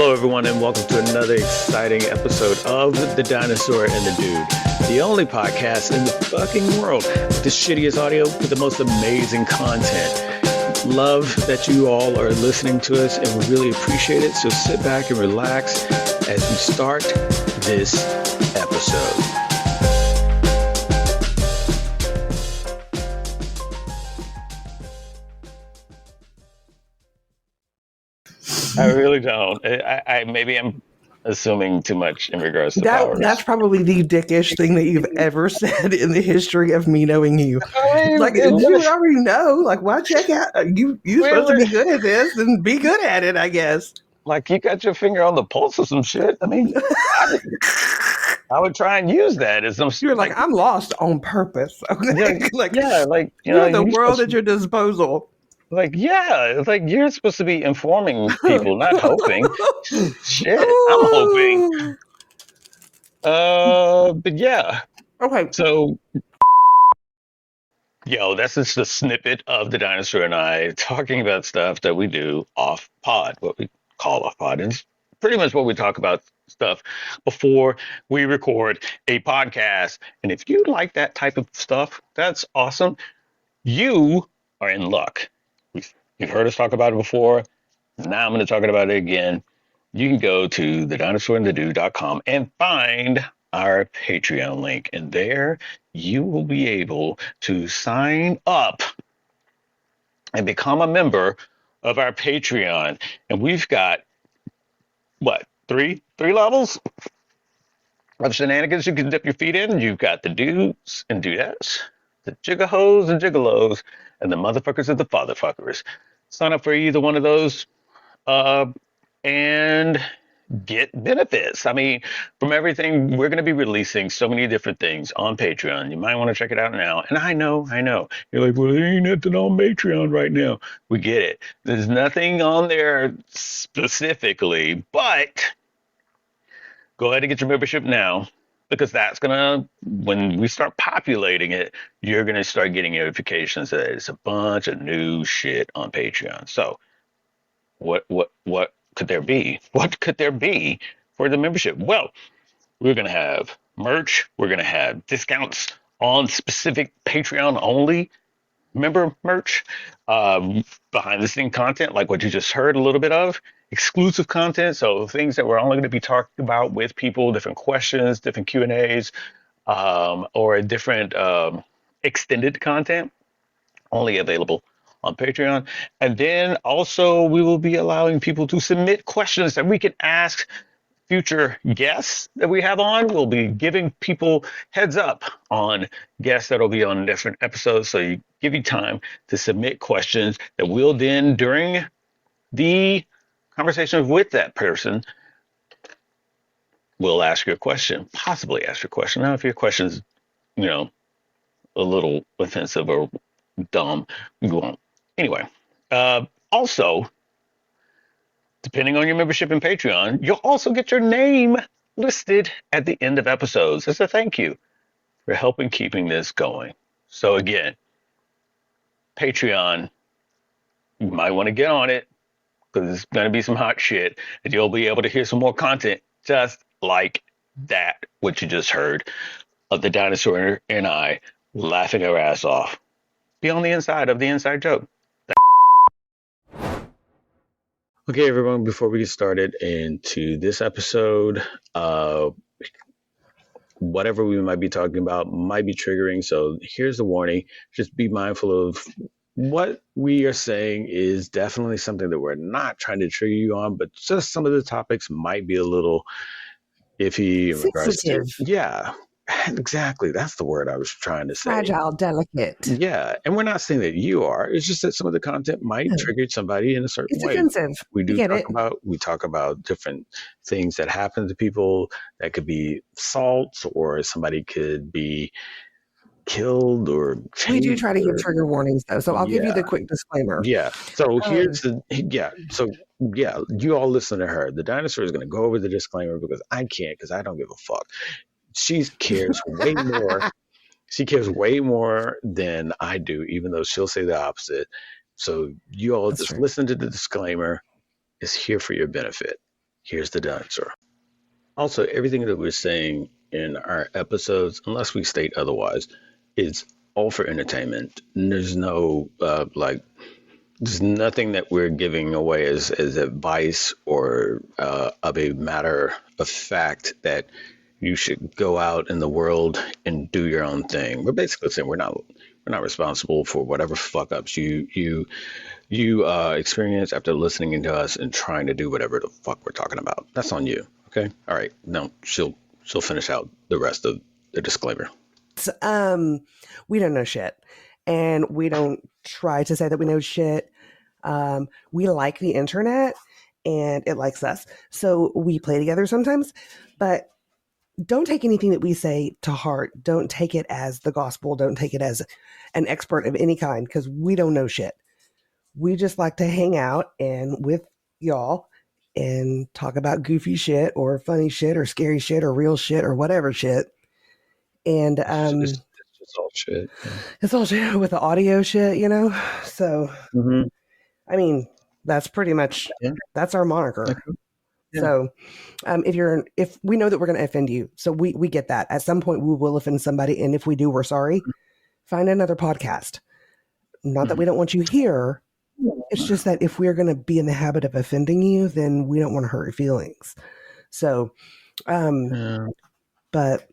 Hello, everyone, and welcome to another exciting episode of The Dinosaur and the Dude, the only podcast in the fucking world with the shittiest audio with the most amazing content. Love that you all are listening to us, and we really appreciate it. So sit back and relax as we start this episode. I really don't. I maybe I'm assuming too much in regards to powers. That's probably the dickish thing that you've ever said in the history of me knowing you. Like, you already know. Like, why check out? You're supposed to be good at this and be good at it, I guess. Like, you got your finger on the pulse of some shit. I mean, I would try and use that as some. You're like, I'm lost on purpose. Okay? You know, the world at your disposal. Like, yeah, it's like you're supposed to be informing people, not hoping. Shit, I'm hoping. But yeah. Okay. So, that's just a snippet of the dinosaur and I talking about stuff that we do off pod, what we call off pod. And it's pretty much what we talk about stuff before we record a podcast. And if you like that type of stuff, that's awesome. You are in luck. You've heard us talk about it before. Now I'm going to talk about it again. You can go to TheDinosaur&TheDude.com and find our Patreon link. And there you will be able to sign up and become a member of our Patreon. And we've got, three levels of shenanigans you can dip your feet in. You've got the dudes and dudettes, the jigahos and gigolos, and the motherfuckers and the fatherfuckers. Sign up for either one of those and get benefits. I mean, from everything, we're going to be releasing so many different things on Patreon. You might want to check it out now. And I know. You're like, well, there ain't nothing on Patreon right now. We get it. There's nothing on there specifically, but go ahead and get your membership now. Because that's when we start populating it, you're gonna start getting notifications that it's a bunch of new shit on Patreon. So, what could there be? What could there be for the membership? Well, we're gonna have merch. We're gonna have discounts on specific Patreon only member merch, behind the scene content like what you just heard a little bit of. Exclusive content, so things that we're only going to be talking about with people, different questions, different Q&As, or different extended content, only available on Patreon. And then also we will be allowing people to submit questions that we can ask future guests that we have on. We'll be giving people heads up on guests that will be on different episodes, so you give you time to submit questions that we'll then, during the conversation with that person, will ask you a question, possibly ask you a question. Now, if your question's, a little offensive or dumb, you won't. Anyway, also, depending on your membership in Patreon, you'll also get your name listed at the end of episodes as a thank you for helping keeping this going. So again, Patreon, you might want to get on it, because it's going to be some hot shit, and you'll be able to hear some more content just like that, what you just heard of the dinosaur and I laughing our ass off. Be on the inside of the inside joke. Okay, everyone, before we get started into this episode, whatever we might be talking about might be triggering, so here's the warning. Just be mindful of what we are saying is definitely something that we're not trying to trigger you on, but just some of the topics might be a little iffy in regards to, yeah, exactly. That's the word I was trying to say. Fragile, delicate. Yeah. And we're not saying that you are. It's just that some of the content might trigger somebody in a certain way. It's offensive. We talk about different things that happen to people that could be assaults, or somebody could be killed or changed. We do try to give trigger warnings though, so I'll give you the quick disclaimer. Yeah. So you all listen to her. The dinosaur is going to go over the disclaimer because I can't, because I don't give a fuck. She cares way more. She cares way more than I do, even though she'll say the opposite. So you all listen to the disclaimer. It's here for your benefit. here's the dinosaur. Also, everything that we're saying in our episodes, unless we state otherwise, is all for entertainment. There's no there's nothing that we're giving away as advice or of a matter of fact that you should go out in the world and do your own thing. We're basically saying we're not responsible for whatever fuck ups you experience after listening to us and trying to do whatever the fuck we're talking about. That's on you. Okay. All right. Now she'll finish out the rest of the disclaimer. We don't know shit, and we don't try to say that we know shit. We like the internet, and it likes us, so we play together sometimes. But don't take anything that we say to heart. Don't take it as the gospel. Don't take it as an expert of any kind, because we don't know shit. We just like to hang out and with y'all and talk about goofy shit or funny shit or scary shit or real shit or whatever shit. And it's just all shit. Yeah. It's all shit with the audio shit, you know? So, I mean, that's pretty much, that's our moniker. Okay. Yeah. So, if we know that we're going to offend you, so we get that. At some point, we will offend somebody. And if we do, we're sorry. Find another podcast. Not that we don't want you here. It's just that if we're going to be in the habit of offending you, then we don't want to hurt your feelings. So, but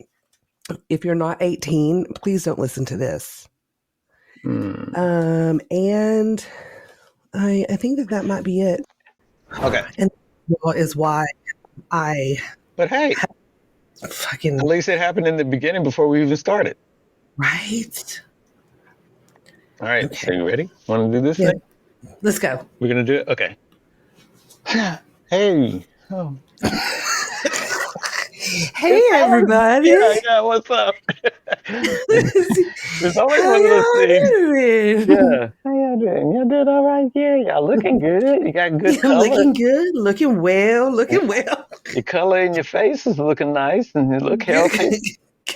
if you're not 18, please don't listen to this. And I think that might be it. Okay. And that is why But hey, fucking. At least it happened in the beginning before we even started. Right. All right. Okay. So you ready? Want to do this thing? Let's go. We're going to do it? Okay. Hey. Oh. Hey, everybody. Yeah, what's up? It's always one of those things. Doing? Yeah. How y'all doing? Y'all doing all right? Yeah, y'all looking good. You got good color. Looking good. Looking well. Your color in your face is looking nice and you look healthy.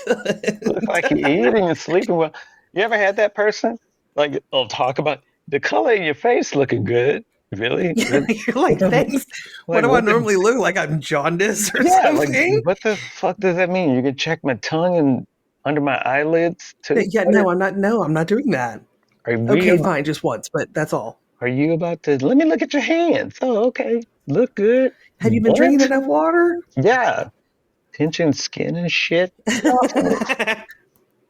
Good. Look like you're eating and sleeping well. You ever had that person? Like, I'll talk about the color in your face looking good. Really? You're like, thanks. What do I normally look like? I'm jaundiced or something? Like, what the fuck does that mean? You can check my tongue and under my eyelids too? Yeah, no, I'm not. No, I'm not doing that. Okay, fine, just once, but that's all. Are you about to? Let me look at your hands. Oh, okay. Look good. Have you been drinking enough water? Yeah. Pinching skin and shit.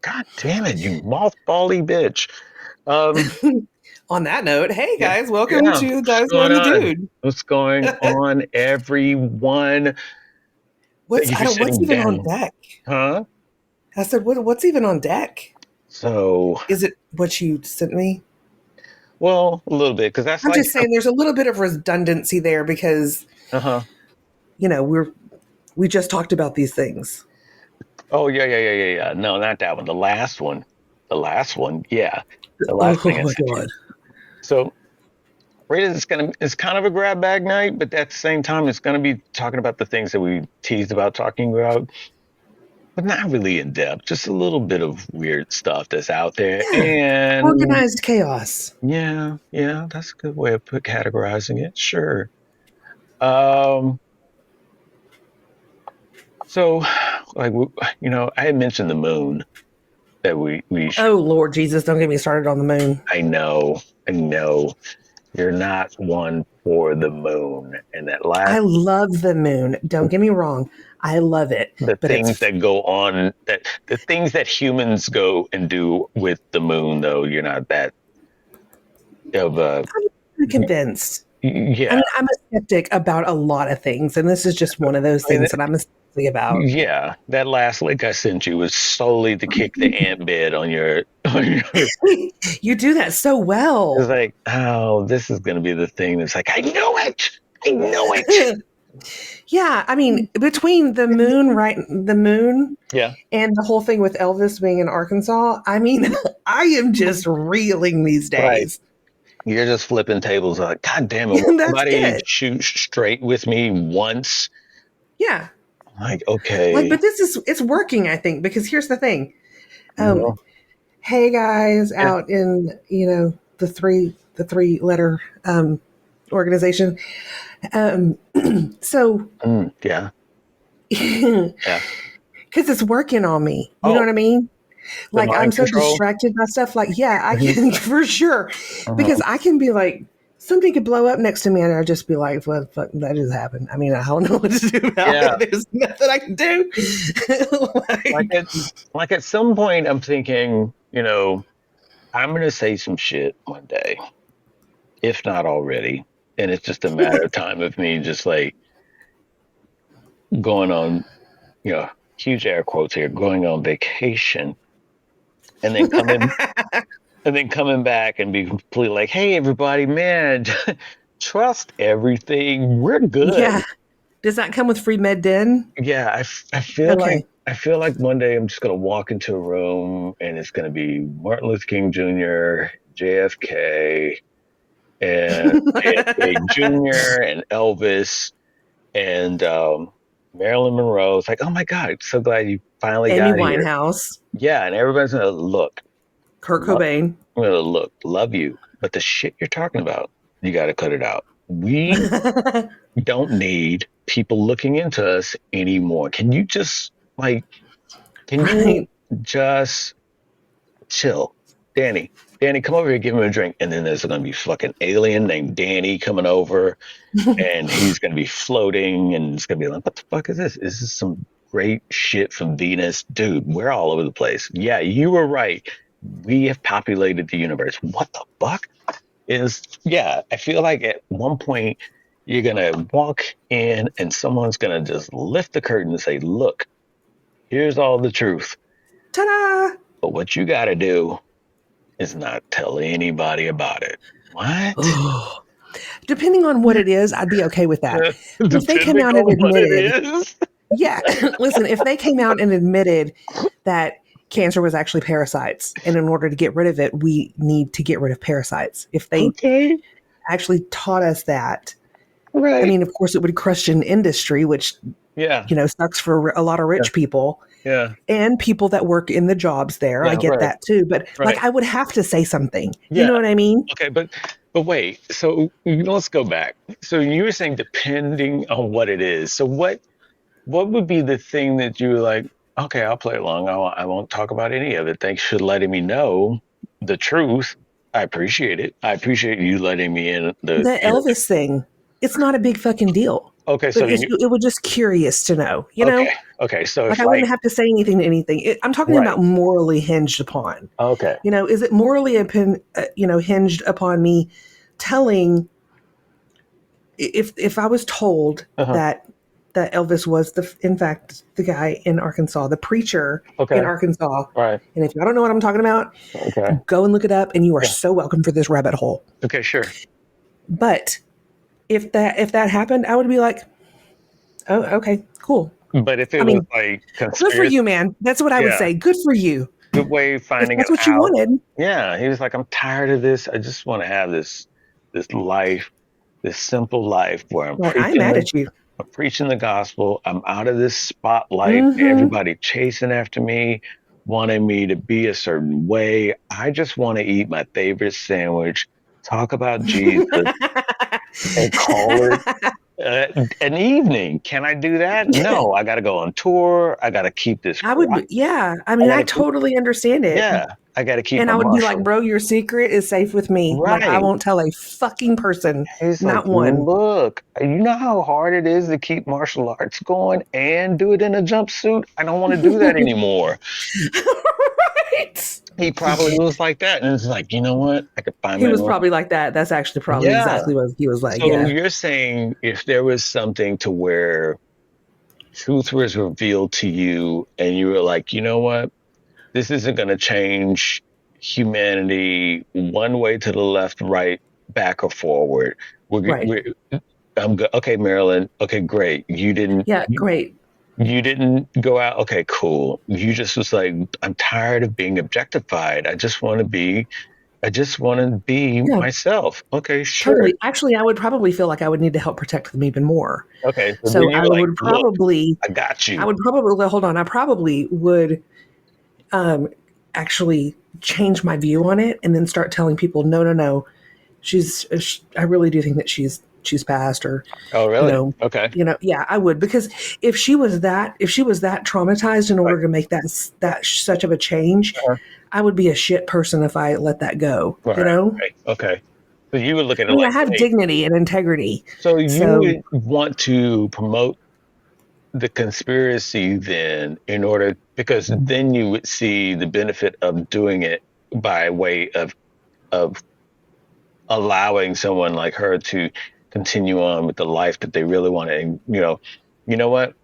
God damn it, you mothbally bitch. On that note, hey guys, welcome to Dinosaur The Dude. What's going on, everyone? What's even on deck? Huh? I said, what's even on deck? So is it what you sent me? Well, a little bit, because that's. I'm just saying, there's a little bit of redundancy there because, you know, we just talked about these things. Oh yeah. No, not that one. The last one. Yeah. The last thing. Oh my God. So, it's kind of a grab bag night, but at the same time, it's going to be talking about the things that we teased about talking about, but not really in depth. Just a little bit of weird stuff that's out there and organized chaos. Yeah, that's a good way of categorizing it. Sure. So, like, you know, I had mentioned the moon. That we oh Lord Jesus, don't get me started on the moon. I know you're not one for the moon, and that last. I love the moon, don't get me wrong, I love it. The things that go on, the things that humans go and do with the moon, though, you're not that of a. I'm convinced. Yeah, I mean, I'm a skeptic about a lot of things, and this is just one of those things that I'm a skeptic about. Yeah, that last link I sent you was solely to kick the ant bed on your. You do that so well. It's like, oh, this is going to be the thing that's like, I know it. Yeah, I mean, between the moon, yeah, and the whole thing with Elvis being in Arkansas, I mean, I am just reeling these days. Right. You're just flipping tables. Like, God damn it! Somebody shoot straight with me once. Yeah. Like, okay. Like, but it's working, I think, because here's the thing. Hey guys, out in, you know, the three letter organization. Um, so, Yeah. because Yeah. it's working on me. You know Oh, what I mean? the Like, I'm mind so control. distracted by stuff. Like, yeah, I Mhm. can for sure. Because Mhm. I can be like, something could blow up next to me and I'll just be like, well, fuck, that just happened. I mean, I don't know what to do about Yeah. it. There's nothing I can do. Like Like, at like at some point, I'm thinking, I'm gonna say some shit one day, if not already, and it's just a matter of time of me just like going on, you know, huge air quotes here, going on vacation, and then coming back and be completely like, hey, everybody, man, trust everything. We're yeah. good. Does that come with free med den? Yeah, I feel like Okay. one day I'm just gonna walk into a room and it's gonna be Martin Luther King Jr., JFK, and JFK Jr. and Elvis and Marilyn Monroe. It's like, oh my God, so glad you finally Amy got here. Winehouse, Yeah, and everybody's gonna look, Kurt Cobain. I'm gonna look, love you, but the shit you're talking about, you got to cut it out. We don't need people looking into us anymore. Can you just like, can you Right. just chill, Danny? Danny, come over here, give him a drink, and then there's gonna be fucking alien named Danny coming over, and he's gonna be floating, and it's gonna be like, what the fuck is this? Is this some great shit from Venus? Dude, we're all over the place. Yeah, you were right. We have populated the universe. What the fuck? Yeah, I feel like at one point you're gonna walk in and someone's gonna just lift the curtain and say, look, here's all the truth. Ta-da! But what you gotta do is not tell anybody about it. What? Oh. Depending on what it is, I'd be okay with that. If they came Depending out and on what it admitted, is. yeah, listen, if they came out and admitted that cancer was actually parasites, and in order to get rid of it, we need to get rid of parasites. If they Okay. actually taught us that, I Right. mean, of course, it would crush an industry, which, Yeah. sucks for a lot of Yeah. rich people Yeah. and people that work in the jobs there. I Yeah. get Right. that too. But like, Right. I would have to say something. You know Yeah. what I mean? Okay, but wait. So let's go back. So you were saying depending on what it is. So what would be the thing that you were like, okay, I'll play along. I won't talk about any of it. Thanks for letting me know the truth. I appreciate it. I appreciate you letting me in The Elvis thing, it's not a big fucking deal. Okay, But so you it was just curious to know, okay. Okay, so Like if I like wouldn't have to say anything to anything. I'm talking right. about morally hinged upon. Okay. Is it morally hinged upon me telling if I was told Uh-huh. that Elvis was in fact the guy in Arkansas, the preacher in Okay. Arkansas, Right. and if y'all don't know what I'm talking about, Okay. go and look it up, and you are Yeah. so welcome for this rabbit hole. Okay, sure. But if that happened, I would be like, oh, okay, cool. But if it I was mean, like good for conspiracy, you, man. That's what I would yeah, say. Good for you. good way of If finding it that's what you out. wanted. Yeah, he was like, I'm tired of this. I just want to have this life, this simple life where Like, I'm mad at you. I'm preaching the gospel. I'm out of this spotlight. Mm-hmm. Everybody chasing after me, wanting me to be a certain way. I just want to eat my favorite sandwich, talk about Jesus, and call it an evening. Can I do that? No, I got to go on tour. I got to keep this I would, quiet. yeah. I I mean, got I to keep, totally understand it. yeah, I got to keep And my I would be like, muscle. bro, your secret is safe with me. Like, I Right. won't tell a fucking person, He's like, not one. look, you know how hard it is to keep martial arts going and do it in a jumpsuit? I don't want to do that anymore. Right. He probably was like that. And it's like, you know what? I could find He my was own. probably like that. That's actually probably Yeah. exactly what he was like. So Yeah. you're saying if there was something to where truth was revealed to you and you were like, you know what? This isn't going to change humanity one way to the left, right, back, or forward. Right. I'm good. Okay, Marilyn. Okay, great. Yeah. Great. You didn't go out. Okay, cool. You just was like, I'm tired of being objectified. I just want to be Yeah. myself. Okay, sure. Totally. Actually, I would probably feel like I would need to help protect them even more. Okay, so then So you were like, look, I got I you. would probably, well, hold on. I probably would actually change my view on it and then start telling people, no, no, no. I really do think that she's passed, or Oh, you really? know, Okay. yeah, I would, because if she was that traumatized in Right. order to make such of a change, Uh-huh. I would be a shit person if I let that go. Right. Right. Okay. So you would look at I it mean, I like, have wait. dignity and integrity, So you so would want to promote the conspiracy then, in order, because then you would see the benefit of doing it by way of allowing someone like her to continue on with the life that they really want to, you know what?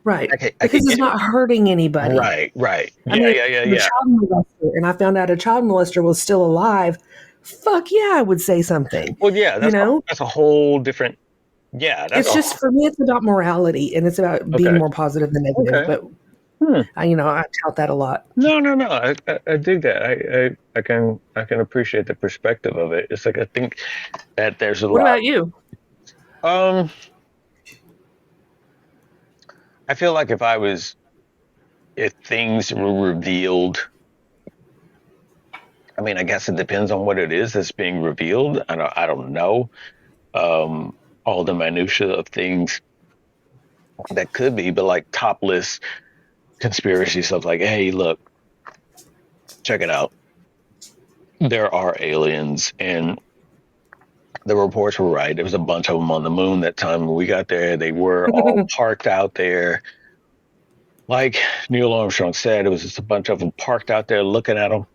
right, I because could it's get not hurting anybody. right, right. I Yeah, mean, yeah, yeah, if I'm a yeah. child molester and I found out a child molester was still alive, fuck yeah, I would say something. Well, yeah, You know, that's a whole different, yeah, that's it's a, just, for me, it's about morality and it's about being okay, more positive than negative. okay. But Hmm. I tout that a lot. No, no, no. I dig that. I can appreciate the perspective of it. It's like, I think that there's a What lot. about you? Um, I feel like if things were revealed, I mean, I guess it depends on what it is that's being revealed. I don't know. All the minutia of things that could be, but like top list conspiracy stuff, like, hey, look, check it out. There are aliens, and the reports were right. There was a bunch of them on the moon that time when we got there. They were all parked out there. Like Neil Armstrong said, it was just a bunch of them parked out there looking at them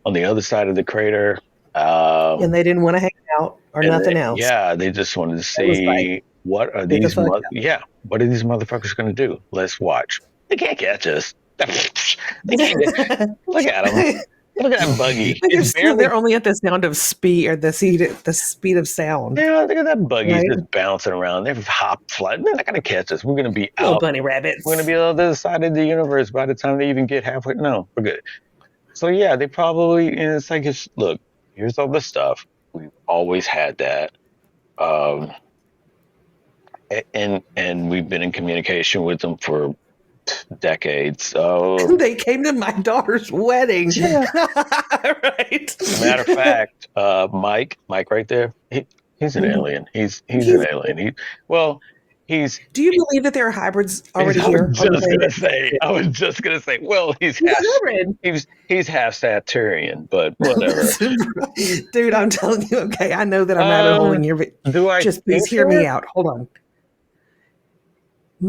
on the other side of the crater. And they didn't want to hang out or And nothing else. yeah, they just wanted to It was like, see get the fuck what are these motherfuckers going to do? Let's watch. They can't catch us. They can't. out. Look at them. Look at that buggy. It's barely. They're only at the sound of speed, or the speed of sound, Yeah, look at that buggy right? just bouncing around. They're hop flying. They're not going to catch us. We're going to be Little out. bunny We're going to rabbits. be on the other side of the universe by the time they even get halfway. No, we're good. So yeah, they probably. And it's like, look, here's all the stuff. We've always had that. Um, and we've been in communication with them for decades. So They came to my daughter's wedding. yeah. Right. Matter of fact, Mike right there, he's an Mhm. alien. He's an He's, alien. Well, he's. do you believe that there are hybrids already I was here on the just gonna planet? say. I was just gonna say. Well, He's a hybrid. he's half Saturnian, but whatever. Dude, I'm telling you, okay, I know that I'm rabbit Uh, holing here, but do I just please think hear me that? out. Hold on.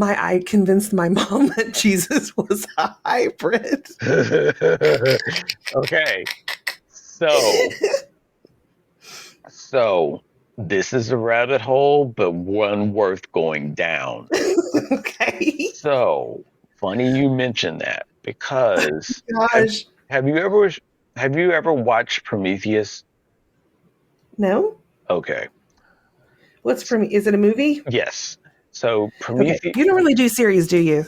I convinced my mom that Jesus was a hybrid. Okay, so So this is a rabbit hole, but one worth going down. Okay. So funny you mentioned that, because Gosh. have you ever watched Prometheus? No? Okay. What's from, is it a movie? Yes. So Okay. Prometheus, You don't really do series, do you?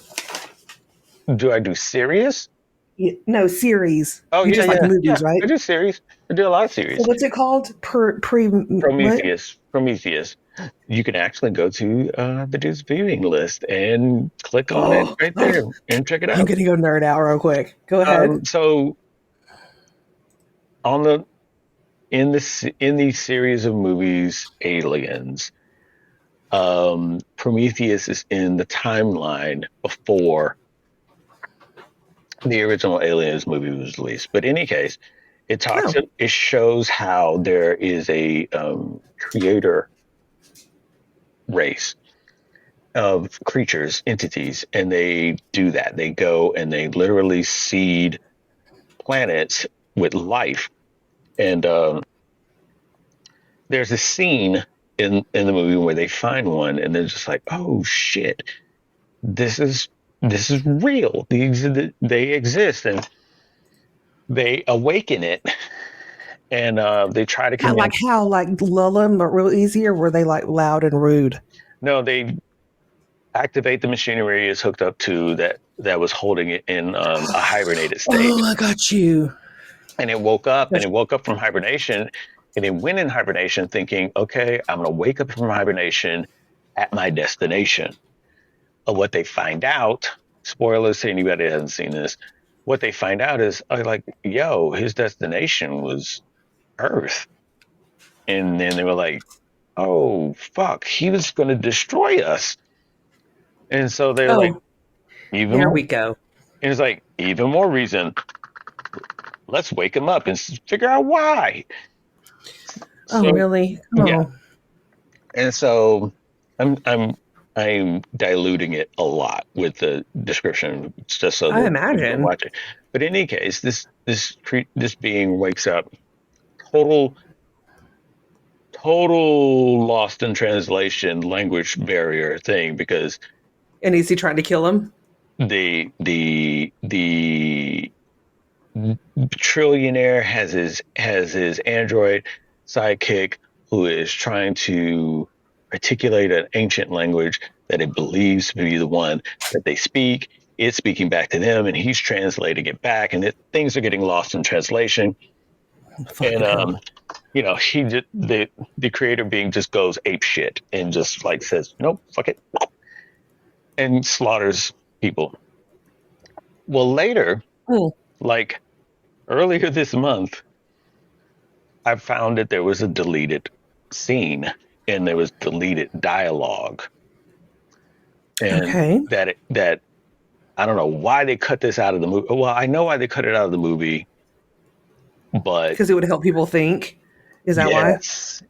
do I do series? No, series. Oh You yeah, just like yeah, yeah. movies, right? I do series. I do a lot of So series. what's it called? What? Prometheus. You can actually go to the dude's viewing list and click on it Oh, right there and check it I'm out. gonna go nerd out real quick. Go ahead. So on the in these series of movies, Aliens, Prometheus is in the timeline before the original Aliens movie was released. But in any case, Oh, it shows how there is a creator race of creatures, entities, and they do that. They go and they literally seed planets with life. And there's a scene in the movie where they find one, and they're just like, "Oh shit, this is real. They exist," and they awaken it, and they try to communicate. how like lull them, but real easy, or were they like loud and rude? No, they activate the machinery is hooked up to that was holding it in a hibernated state, Oh, I got you. and it woke up, and it woke up from hibernation, and it went in hibernation thinking, okay, I'm going to wake up from hibernation at my destination. But what they find out, spoilers to anybody that hasn't seen this, what they find out is, like, yo, his destination was Earth. And then they were like, oh, fuck, he was going to destroy us. And so they're like, Oh, even there more. we go. And it's like, even more reason. Let's wake him up and figure out why. Oh, So, really? yeah. Oh, And so I'm, I'm, I'm diluting it a lot with the description just so I that people can imagine. watch it. But in any case, this being wakes up total total lost in translation language barrier thing because And is he trying to kill him? the trillionaire has his android sidekick who is trying to articulate an ancient language that it believes to be the one that they speak. It's speaking back to them, and he's translating it back, and things are getting lost in translation. And Fucking hell. he just the creator being just goes ape shit and just like says nope, fuck it, and slaughters people. Well, later, Hmm. like earlier this month, I found that there was a deleted scene and there was deleted dialogue, and Okay. that I don't know why they cut this out of the movie. Well, I know why they cut it out of the movie, but Because it would help people think. Is that why?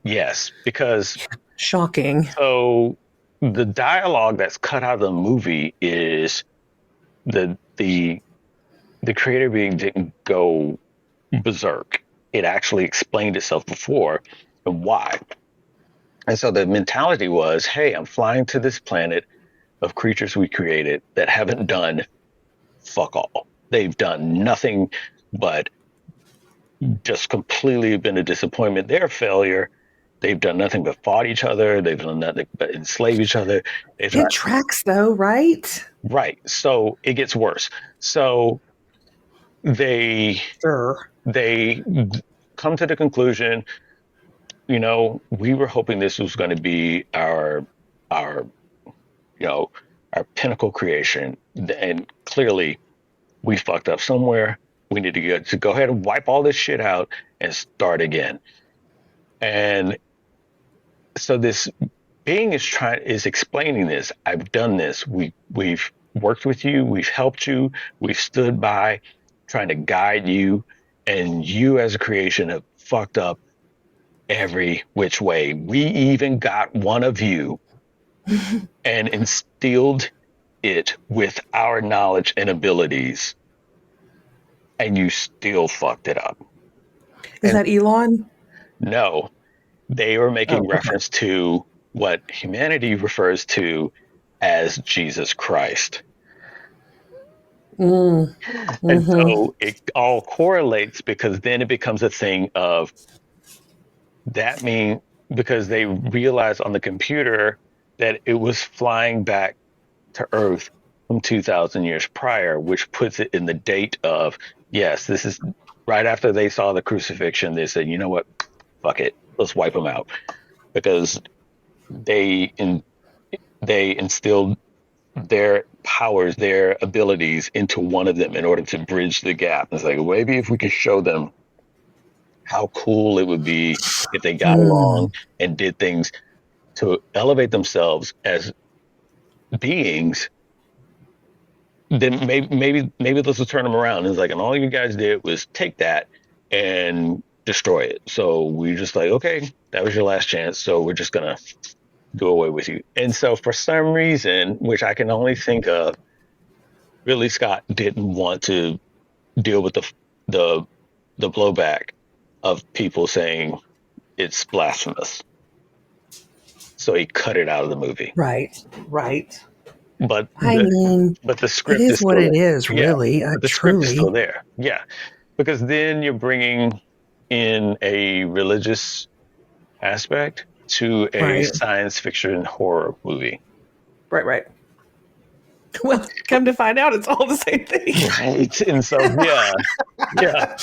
yes, because Shocking. so the dialogue that's cut out of the movie is the creator being didn't go berserk. It actually explained itself before and why. And so the mentality was, hey, I'm flying to this planet of creatures we created that haven't done fuck all. They've done nothing but just completely been a disappointment. They're a failure. They've done nothing but fought each other. They've done nothing but enslave each other. They've It not tracks though, right? right. So it gets worse. So they Sure. they come to the conclusion, we were hoping this was going to be our you know our pinnacle creation, and clearly we fucked up somewhere. We need to go ahead and wipe all this shit out and start again. And so this being is explaining this. I've done this. We've worked with you. We've helped you. We've stood by, trying to guide you, and you as a creation have fucked up every which way. We even got one of you and instilled it with our knowledge and abilities, and you still fucked it up. Is And that Elon? no, they were making Oh, okay. reference to what humanity refers to as Jesus Christ. Mm. And Mm-hmm. so it all correlates because then it becomes a thing of that mean because they realized on the computer that it was flying back to Earth from 2,000 years prior, which puts it in the date of, yes, this is right after they saw the crucifixion. They said, you know what? Fuck it. Let's wipe them out because they in, they instilled their powers, their abilities into one of them in order to bridge the gap. It's like maybe if we could show them how cool it would be if they got along Mm. and did things to elevate themselves as beings, then maybe this will turn them around. It's like, and all you guys did was take that and destroy it. So we just like, okay, that was your last chance. So we're just gonna do away with you. And so for some reason, which I can only think of, Ridley Scott didn't want to deal with the the blowback of people saying it's blasphemous. So he cut it out of the movie. Right. Right. But I the mean, but the it script is is what still it there. is, Yeah. really. But the script is still Truly. there. Yeah. Because then you're bringing in a religious aspect to a Right. science fiction horror movie. Right. Right. Well, come to find out, it's all the same thing. Right. And so yeah. Yeah.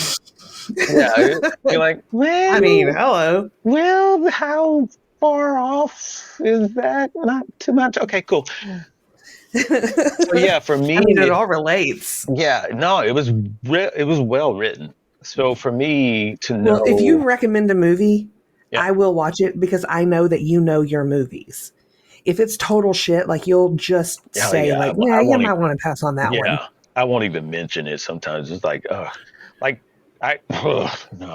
You're like, I mean, well, hello. how far off is that? Not too much. Okay, cool. So yeah, for I mean, it me, all relates. yeah, no, it was well written. So for me to Well, if you know, recommend a movie Yeah. I will watch it because I know that you know your movies. If it's total shit, like you'll just Oh say yeah. like, yeah, I you won't might even. want to pass on that one. Yeah. I won't even mention it. Sometimes it's like no,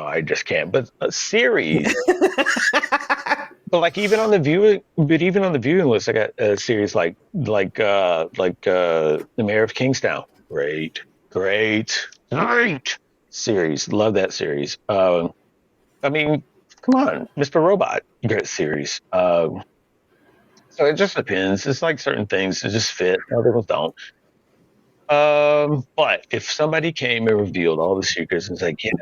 I just can't. But a series. But like even on the viewing list, I got a series like The Mayor of Kingstown. Great, great series. Love that series. I mean, come on, Mr. Robot, great series. So it just depends. It's like certain things that just fit, other ones don't. But if somebody came and revealed all the secrets and said, yeah,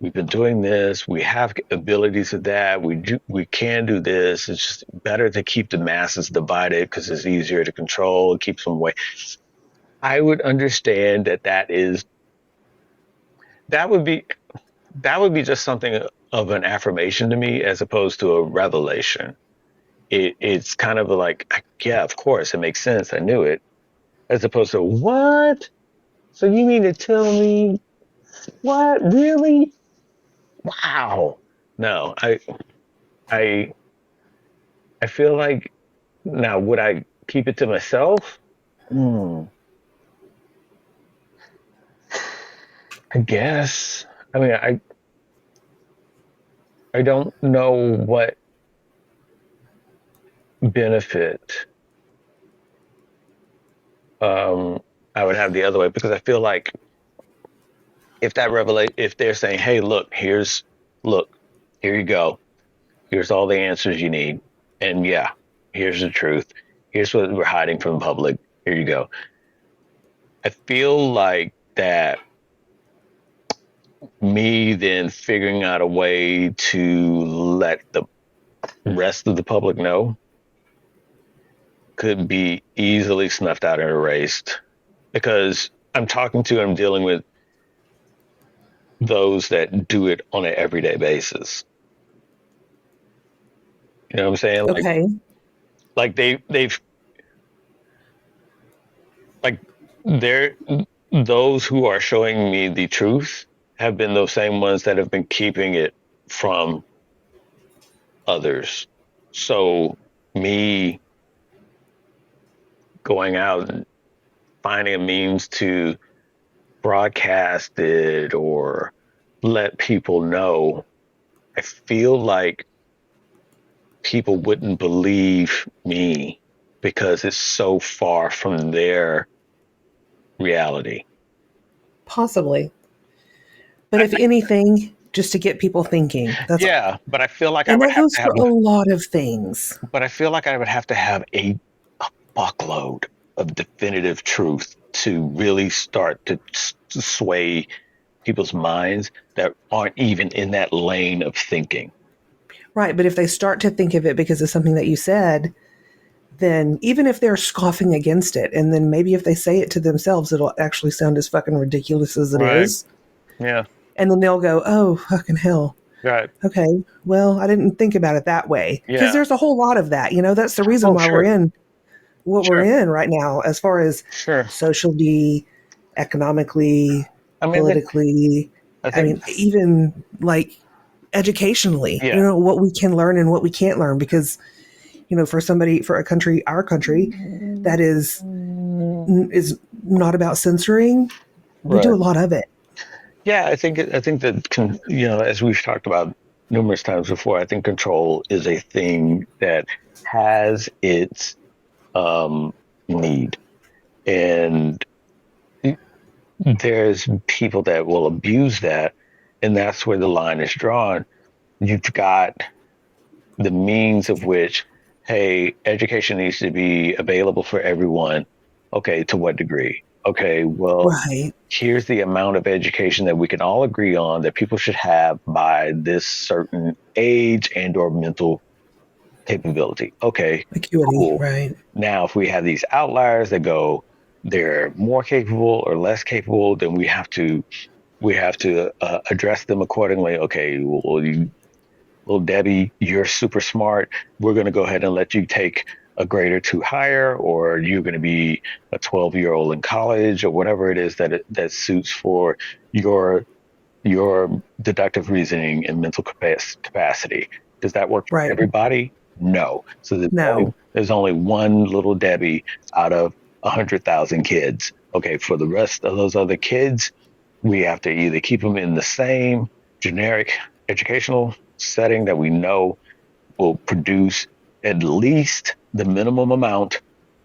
we've been doing this. We have abilities of that. We can do this. It's just better to keep the masses divided because it's easier to control. It keeps them away. I would understand that would be that would be just something of an affirmation to me as opposed to a revelation. It's kind of like, yeah, of course, it makes sense. I knew it. As opposed to what? So you mean to tell me what? Really? Wow. No, I I feel like now would I keep it to myself? Hmm, I guess. I mean, I don't know what benefit um I would have the other way because I feel like if they're saying, "Hey, look, here you go. Here's all the answers you need." And yeah, here's the truth. Here's what we're hiding from the public. Here you go. I feel like that me then figuring out a way to let the rest of the public know could be easily snuffed out and erased because I'm dealing with those that do it on an everyday basis. You know what I'm saying? Okay. Like they've like they're those who are showing me the truth have been those same ones that have been keeping it from others. So me going out and finding a means to broadcast it or let people know, I feel like people wouldn't believe me because it's so far from their reality. Possibly. But I, if anything, just to get people thinking. That's yeah, but I feel like I and would that have goes to for have, a lot of things. but I feel like I would have to have a buckload of definitive truth to really start to sway people's minds that aren't even in that lane of thinking. Right, but if they start to think of it because of something that you said, then even if they're scoffing against it, and then maybe if they say it to themselves, it'll actually sound as fucking ridiculous as it Right. is. Yeah. And then they'll go, oh, fucking hell. Right. Okay, well, I didn't think about it that way. Because Yeah. there's a whole lot of that. That's the reason Oh, why we're sure. in what we're Sure. in right now, as far as Sure. socially, economically, I mean, politically. I I think, mean, even like educationally, yeah. what we can learn and what we can't learn. Because, for a country, our country, that is not about censoring, we do Right. a lot of it. Yeah, I think that as we've talked about numerous times before, I think control is a thing that has its um, need, and there's people that will abuse that, and that's where the line is drawn. You've got the means of which, hey, education needs to be available for everyone. Okay, to what degree? Okay, well, Right. here's the amount of education that we can all agree on that people should have by this certain age and or mental capability. Okay, Acuity. cool. Right. Now, if we have these outliers that go, they're more capable or less capable, then we have to address them accordingly. Okay, well, well, Debbie, you're super smart. We're going to go ahead and let you take a grade or two higher, or you're going to be a 12-year-old in college, or whatever it is that suits for your your deductive reasoning and mental capacity. Does that work for Right. everybody? No. So No. there's only one little Debbie out of 100,000 kids. Okay, for the rest of those other kids, we have to either keep them in the same generic educational setting that we know will produce at least the minimum amount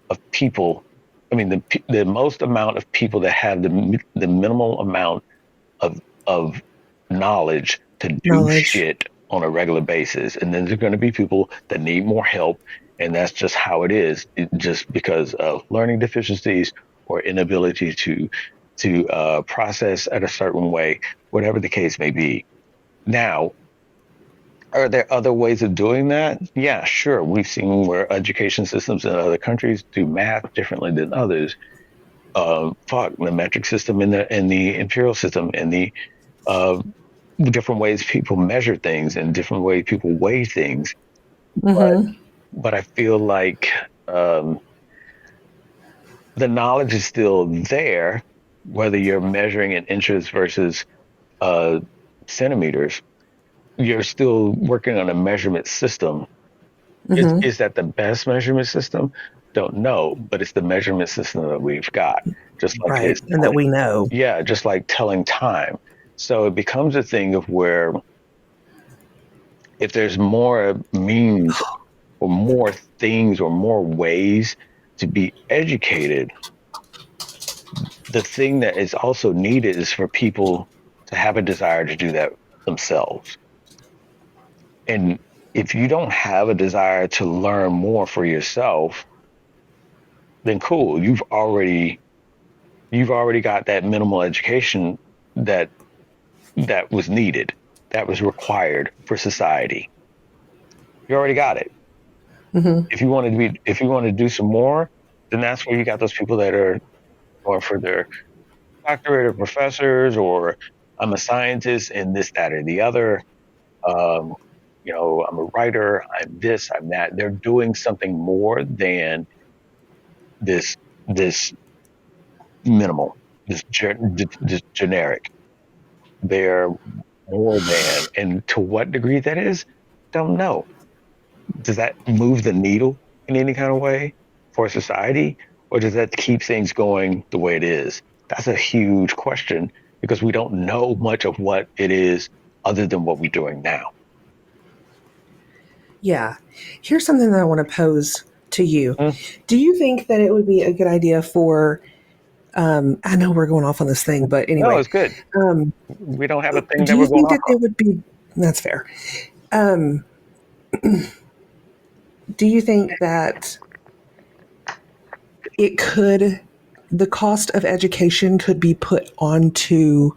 of people. I mean, the most amount of people that have the minimal amount of of knowledge to do Knowledge. shit on a regular basis, and then there's going to be people that need more help, and that's just how it is. Just because of learning deficiencies or inability to process at a certain way, whatever the case may be. Now, are there other ways of doing that? Yeah, sure. We've seen where education systems in other countries do math differently than others. The metric system in the imperial system and uh, the different ways people measure things and different ways people weigh things. But Mm-hmm. but I feel like um, the knowledge is still there, whether you're measuring in inches versus uh, centimeters. You're still working on a measurement system. Mm-hmm. Is that the best measurement system? Don't know, but it's the measurement system that we've got. Just like Right. it's And that telling, we know. yeah, just like telling time. So it becomes a thing of where if there's more means or more things or more ways to be educated, the thing that is also needed is for people to have a desire to do that themselves. And if you don't have a desire to learn more for yourself, then cool, you've already got that minimal education that that was needed, that was required for society. You already got it. Mm-hmm. If you want to do some more, then that's where you got those people that are going for their doctorate or professors, or I'm a scientist and this, that, or the other. Um, I'm a writer, I'm this, I'm that. They're doing something more than this this minimal, this generic. They're more than, and to what degree that is, don't know. Does that move the needle in any kind of way for society, or does that keep things going the way it is? That's a huge question because we don't know much of what it is other than what we're doing now. Yeah. Here's something that I want to pose to you. Mm. Do you think that it would be a good idea for, I know we're going off on this thing, but No, anyway, it's good. um, We don't have a thing do that we're you going think off that they would be, that's fair. Um, do you think that it could, the cost of education could be put onto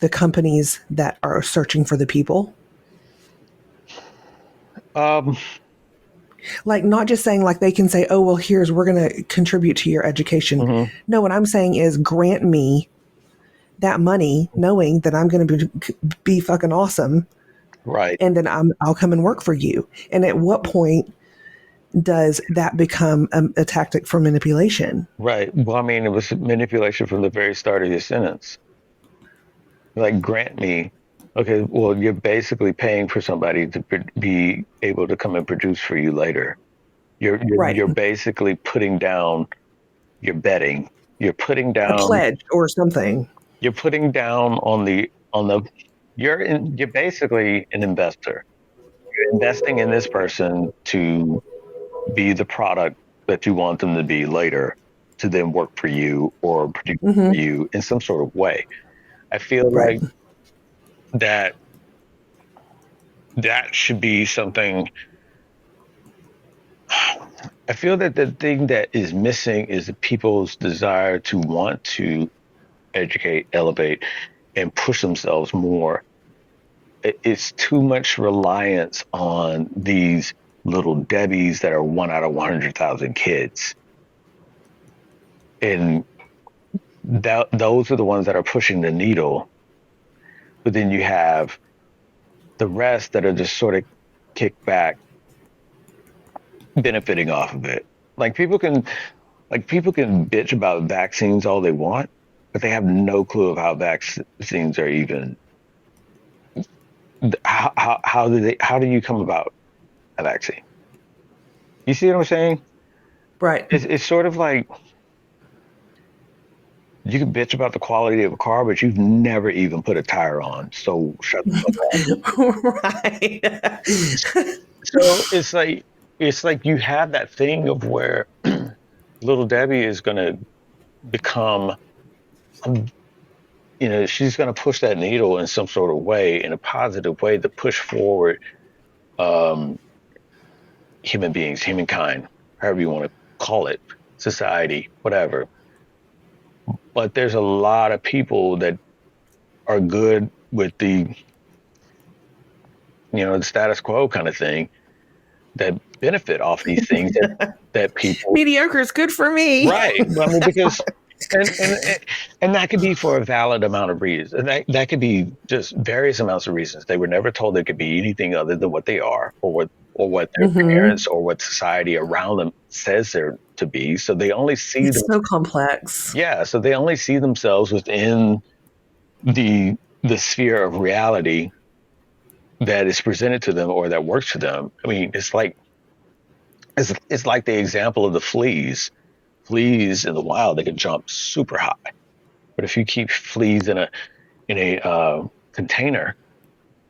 the companies that are searching for the people? of. Like, not just saying, like, they can say, oh, well, here's, we're going to contribute to your education. Mhm. No, what I'm saying is grant me that money knowing that I'm going to be fucking awesome, Right, and then I'll come and work for you. And at what point does that become a tactic for manipulation? right. Well, I mean, it was manipulation from the very start of your sentence. Like, grant me. Okay, well, you're basically paying for somebody to be able to come and produce for you later. Right. You're basically putting down your betting. You're putting A down pledge or something. you're putting down on the you're basically an investor. You're investing in this person to be the product that you want them to be later, to then work for you or produce for Mm-hmm. you in some sort of way. I feel Right. like that that should be something. I feel that the thing that is missing is the people's desire to want to educate, elevate, and push themselves more. It's too much reliance on these little Debbies that are one out of 100,000 kids. And those are the ones that are pushing the needle. But then you have the rest that are just sort of kicked back, benefiting off of it. Like people can, like people can bitch about vaccines all they want, but they have no clue of how vaccines are even. How do you come about a vaccine? You see what I'm saying? Right. It's sort of like you can bitch about the quality of a car, but you've never even put a tire on. So shut the fuck up. Right. So it's like you have that thing of where little Debbie is going to become, um, she's going to push that needle in some sort of way, in a positive way, to push forward um, human beings, humankind, however you want to call it, society, whatever. But there's a lot of people that are good with the status quo kind of thing, that benefit off these things, that people. Mediocre is good for me. Right. Well, I mean, because and that could be for a valid amount of reasons. And that could be just various amounts of reasons. They were never told they could be anything other than what they are, or what their Hmm. parents or what society around them says they're to be. So they only see It's them. so complex. Yeah. So they only see themselves within the sphere of reality that is presented to them or that works for them. I mean, it's like the example of the fleas. Fleas in the wild, they can jump super high. But if you keep fleas in a container,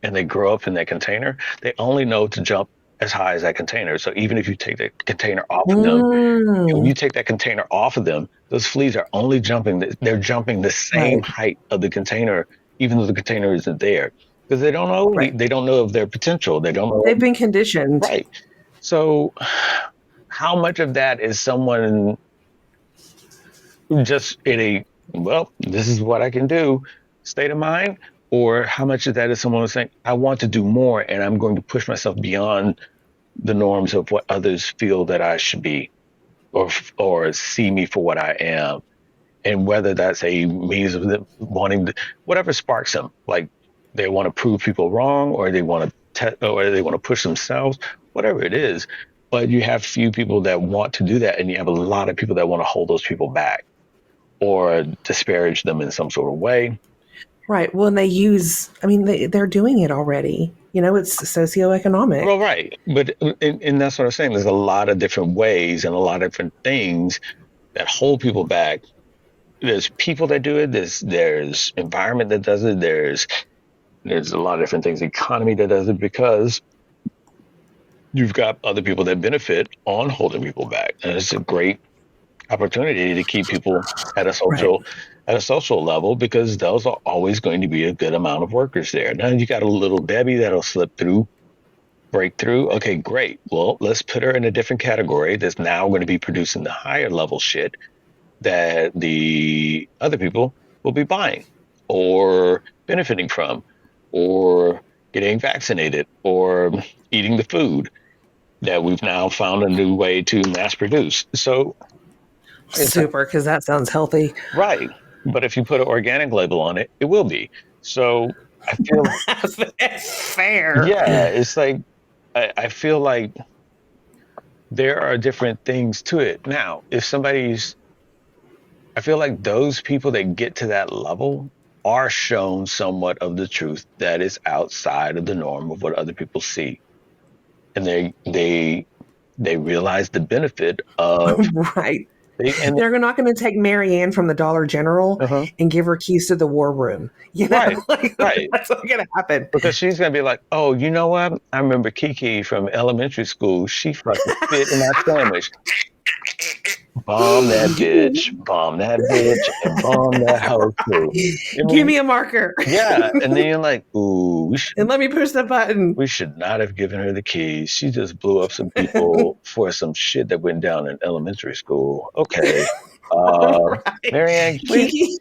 and they grow up in that container, they only know to jump as high as that container. So even if you take the container off of them, and when Mm, you take that container off of them, those fleas are only they're jumping the same right. height of the container, even though the container isn't there, because they don't know Right. they don't know of their potential. They don't know. They've been conditioned. Right. So how much of that is someone just in a, well, this is what I can do state of mind, or how much of that is someone saying, I want to do more and I'm going to push myself beyond the norms of what others feel that I should be, or see me for what I am. And whether that's a means of them wanting to, whatever sparks them, like they want to prove people wrong, or they want or they want to push themselves, whatever it is. But you have few people that want to do that, and you have a lot of people that want to hold those people back or disparage them in some sort of way. Right. Well, and they're doing it already. It's socioeconomic. Well, right. But and that's what I'm saying. There's a lot of different ways and a lot of different things that hold people back. There's people that do it. There's environment that does it. There's a lot of different things. Economy that does it, because you've got other people that benefit on holding people back, and it's a great opportunity to keep people at a Right. social level, because those are always going to be a good amount of workers there. Now you got a little Debbie that'll slip through, break through. Okay, great. Well, let's put her in a different category that's now going to be producing the higher level shit that the other people will be buying or benefiting from, or getting vaccinated, or eating the food that we've now found a new way to mass produce. So it's Super, because that sounds healthy. right. But if you put an organic label on it, it will be. So I feel, Fair. yeah, it's like, I feel like there are different things to it. Now, I feel like those people that get to that level are shown somewhat of the truth that is outside of the norm of what other people see. And they realize the benefit of, Right. and They're not going to take Mary Ann from the Dollar General uh-huh, and give her keys to the war room. right, Like, right. that's not going to happen. Because she's gonna be like, oh, you know what? I remember Kiki from elementary school. She fucking spit in my sandwich. Bomb that bitch, and bomb that hoe too. I Give mean, me a marker yeah. And then you're like, ooh, and let me push the button. we should not have given her the keys. She just blew up some people for some shit that went down in elementary school. Okay. Uh, Right. Marianne, Kiki,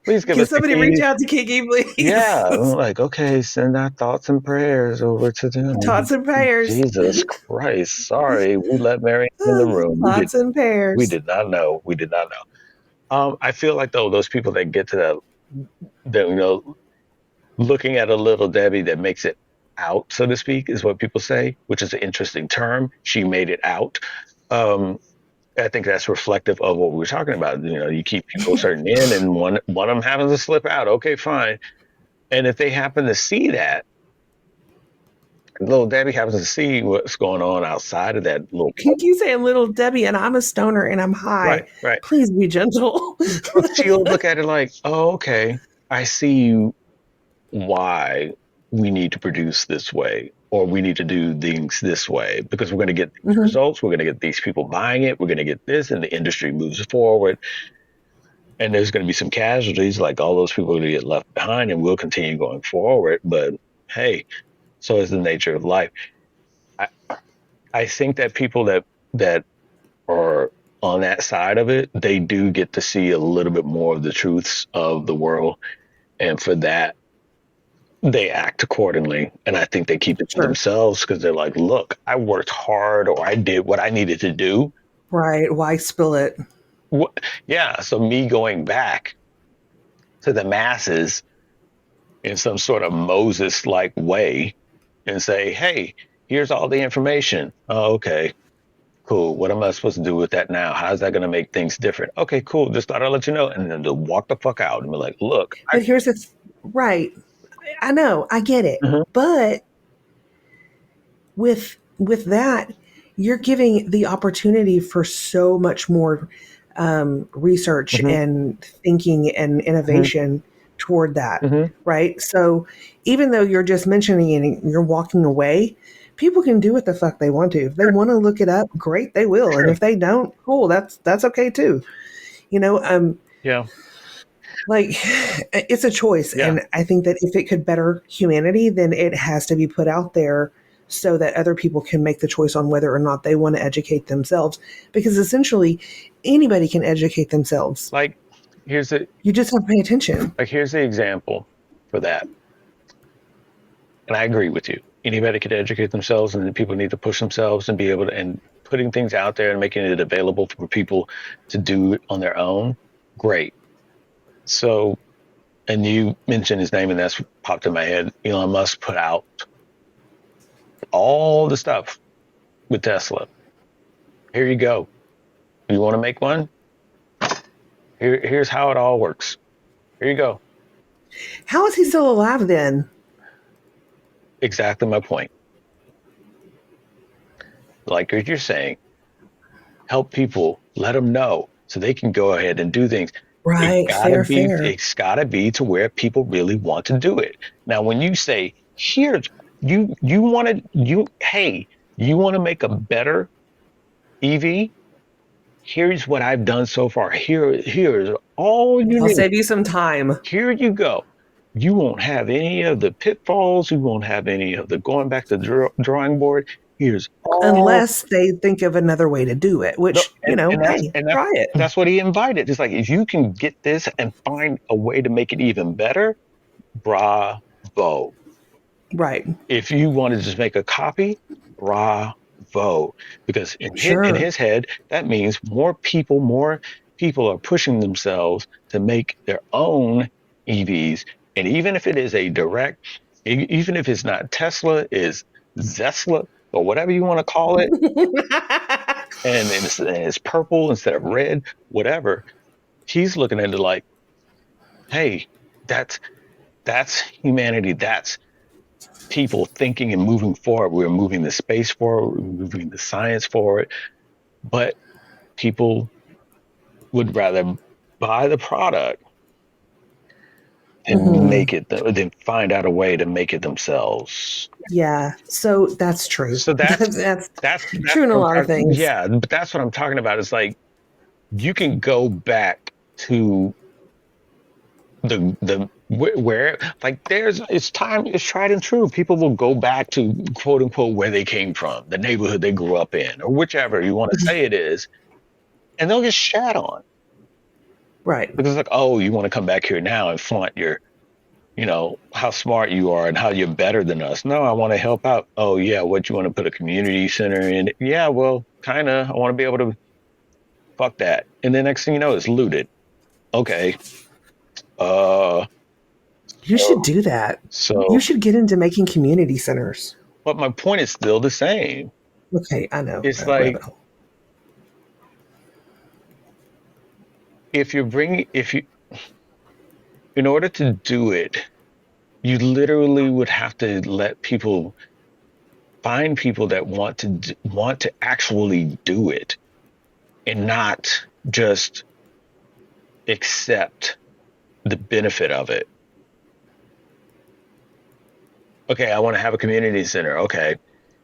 please give can us the somebody reach keys. out to Kiki, please? Yeah, I'm like, okay, send our thoughts and prayers over to them. Tots and pears. Jesus Christ, sorry, we let Mary in the room. Tots and We pears. did not know. We did not know. I feel like though those people that get to that, looking at a little Debbie that makes it out, so to speak, is what people say, which is an interesting term. She made it out. Um, I think that's reflective of what we were talking about. You keep people certain in, and one of them happens to slip out. Okay, fine. And if they happen to see that, little Debbie happens to see what's going on outside of that little bubble. You saying little Debbie and I'm a stoner and I'm high. Right, right. Please be gentle. Well, she'll look at it like, oh, okay, I see why we need to produce this way, or we need to do things this way, because we're going to get these Mhm. results, we're going to get these people buying it, we're going to get this, and the industry moves forward. And there's going to be some casualties, like all those people are going to get left behind, and we'll continue going forward. But hey, so is the nature of life. I, I think that people that are on that side of it, they do get to see a little bit more of the truths of the world, and for that, they act accordingly. And I think they keep it to Sure. themselves because they're like, look, I worked hard, or I did what I needed to do. Right. Why spill it? Yeah. So me going back to the masses in some sort of Moses like way and say, hey, here's all the information. Oh, okay, cool. What am I supposed to do with that now? How's that going to make things different? Okay, cool. Just thought I'd let you know. And then they'll walk the fuck out and be like, look, But here's the right. I know, I get it. Mhm, But with that, you're giving the opportunity for so much more research mhm, and thinking and mhm, innovation toward that, mhm. right? So even though you're just mentioning it and you're walking away, people can do what the fuck they want to. If they want to look it up, great, they will. And Sure. if they don't, cool, that's okay too. You know, Yeah. like it's a choice, Yeah. and I think that if it could better humanity, then it has to be put out there so that other people can make the choice on whether or not they want to educate themselves, because essentially anybody can educate themselves. Like here's the You just have to pay attention. here's the example for that. And I agree with you. Anybody could educate themselves, and people need to push themselves and be able to, and putting things out there and making it available for people to do it on their own. Great. So, and you mentioned his name, and that's popped in my head. Elon Musk put out all the stuff with Tesla. Here you go. You want to make one? Here's how it all works. Here you go. How is he still alive then? Exactly my point. Like you're saying, help people, let them know so they can go ahead and do things. Right, fair, fair. It's gotta be to where people really want to do it. Now, when you say, here's you want to hey, you want to make a better EV? Here's what I've done so far. Here's all you I'll need. save you some time. Here you go. You won't have any of the pitfalls. You won't have any of the going back to the drawing board. Here's all. Unless they think of another way to do it, No, which, and that's hey, try it. that's what he invited. It's like if you can get this and find a way to make it even better, bravo. Right. If you want to just make a copy, bravo. Because in Sure. his head, that means more people are pushing themselves to make their own EVs. And even if it is a direct, even if it's not Tesla, is Zesla or whatever you want to call it, and it's purple instead of red, whatever. He's looking at it like, hey, that's that's humanity. That's people thinking and moving forward. We're moving the space forward. We're moving the science forward. But people would rather buy the product and Mhm. make it, than find out a way to make it themselves. Yeah, so that's true. So That's that's true in what a I'm lot of talking. things. Yeah, but that's what I'm talking about. It's like you can go back to the where, like, there's it's tried and true. People will go back to quote unquote where they came from, the neighborhood they grew up in, or whichever you want to say it is, and they'll get shat on Right. because it's like, oh, you want to come back here now and flaunt your, how smart you are and how you're better than us. No, I want to help out. Oh yeah, what, you want to put a community center in? Yeah, well, kind of. I want to be able to fuck that, and then next thing you know, it's looted. Okay. uh You should so do that. You so should get into making community centers. but my point is still the same. Okay, I know. It's like, Rabbit hole. if you're bringing, if you, in order to do it, you literally would have to let people find people that want to actually do it and not just accept the benefit of it. Okay, I want to have a community center. Okay,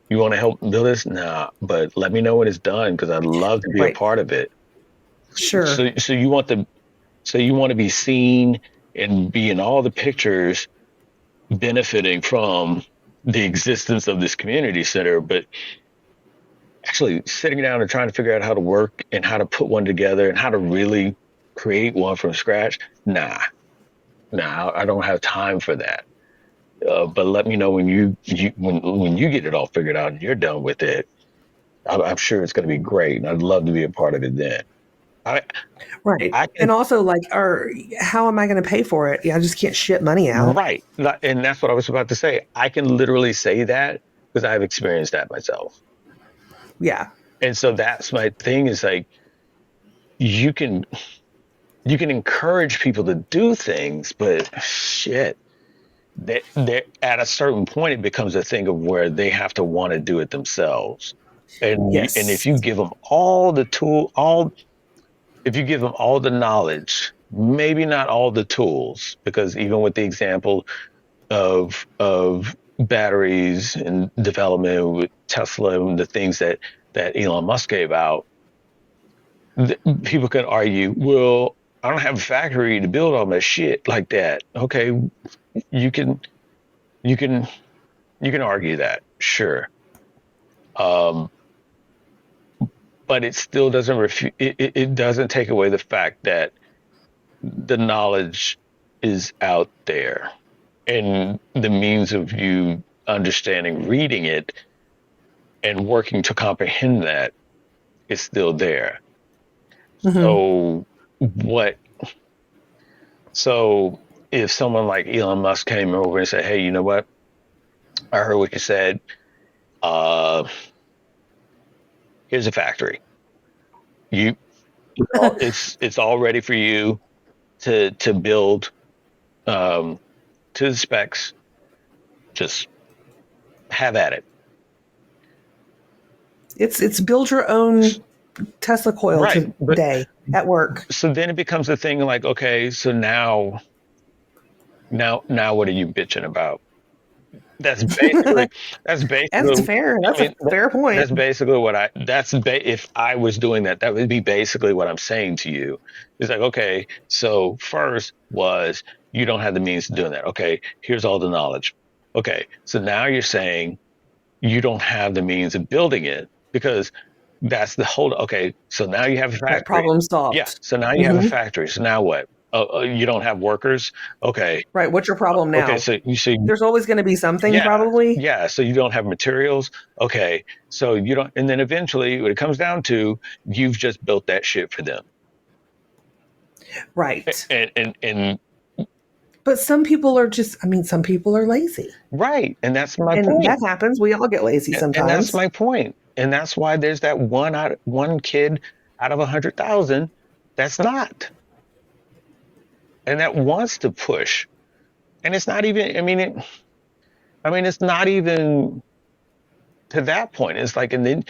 you want to help build this? Nah, but let me know when it's done because I'd love to be a Right. part of it. Sure. So you want so you want to be seen and be in all the pictures benefiting from the existence of this community center, but actually sitting down and trying to figure out how to work and how to put one together and how to really create one from scratch. Nah, I don't have time for that. But let me know when when you get it all figured out and you're done with it. I'm sure it's going to be great, and I'd love to be a part of it then. I Right. I can And also, like, how am I going to pay for it? Yeah, I just can't shit money out. right, and that's what I was about to say. I can literally say that because I've experienced that myself, Yeah. and so that's my thing. Is like you can you can encourage people to do things, but shit, they at a certain point it becomes a thing of where they have to want to do it themselves. And if Yes. you give them all the tool, all if you give them all the knowledge, maybe not all the tools, because even with the example of batteries and development with Tesla and the things that Elon Musk gave out, people can argue, well, I don't have a factory to build all my shit like that. Okay, you can you can you can argue that, sure. Um, but it still doesn't it doesn't take away the fact that the knowledge is out there and the means of you understanding reading it and working to comprehend that is still there. Hmm. So what so if someone like Elon Musk came over and said, hey, you know what, I heard what you said, uh here's a factory, you it's all ready for you to build um to the specs, just have at it. It's build your own Tesla coil Right, but today at work. so then it becomes a thing like, okay, so now what are you bitching about? That's basically that's That's basically fair. I That's a mean fair point. that's basically what if I was doing that, that would be basically what I'm saying to you. It's like, okay, so first was you don't have the means of doing that. Okay, here's all the knowledge. Okay, so now you're saying you don't have the means of building it because that's the whole. Okay, so now you have a Right. factory. Problem Yeah, solved. so now you have a Hmm. factory. So now what? You don't have workers. Okay, Right. What's your problem okay. now? So you see, There's always going to be something, yeah, probably. yeah. So you don't have materials. Okay, so you don't, and then eventually, what it comes down to, you've just built that shit for them, Right. and But some people are just, I mean, some people are lazy. right, and that's my And point. that happens. We all get lazy And that's sometimes. my point. And that's why there's that one kid out of 100,000 that's not, and that wants to push. And it's not even. I mean, it's not even to that point. It's like, and then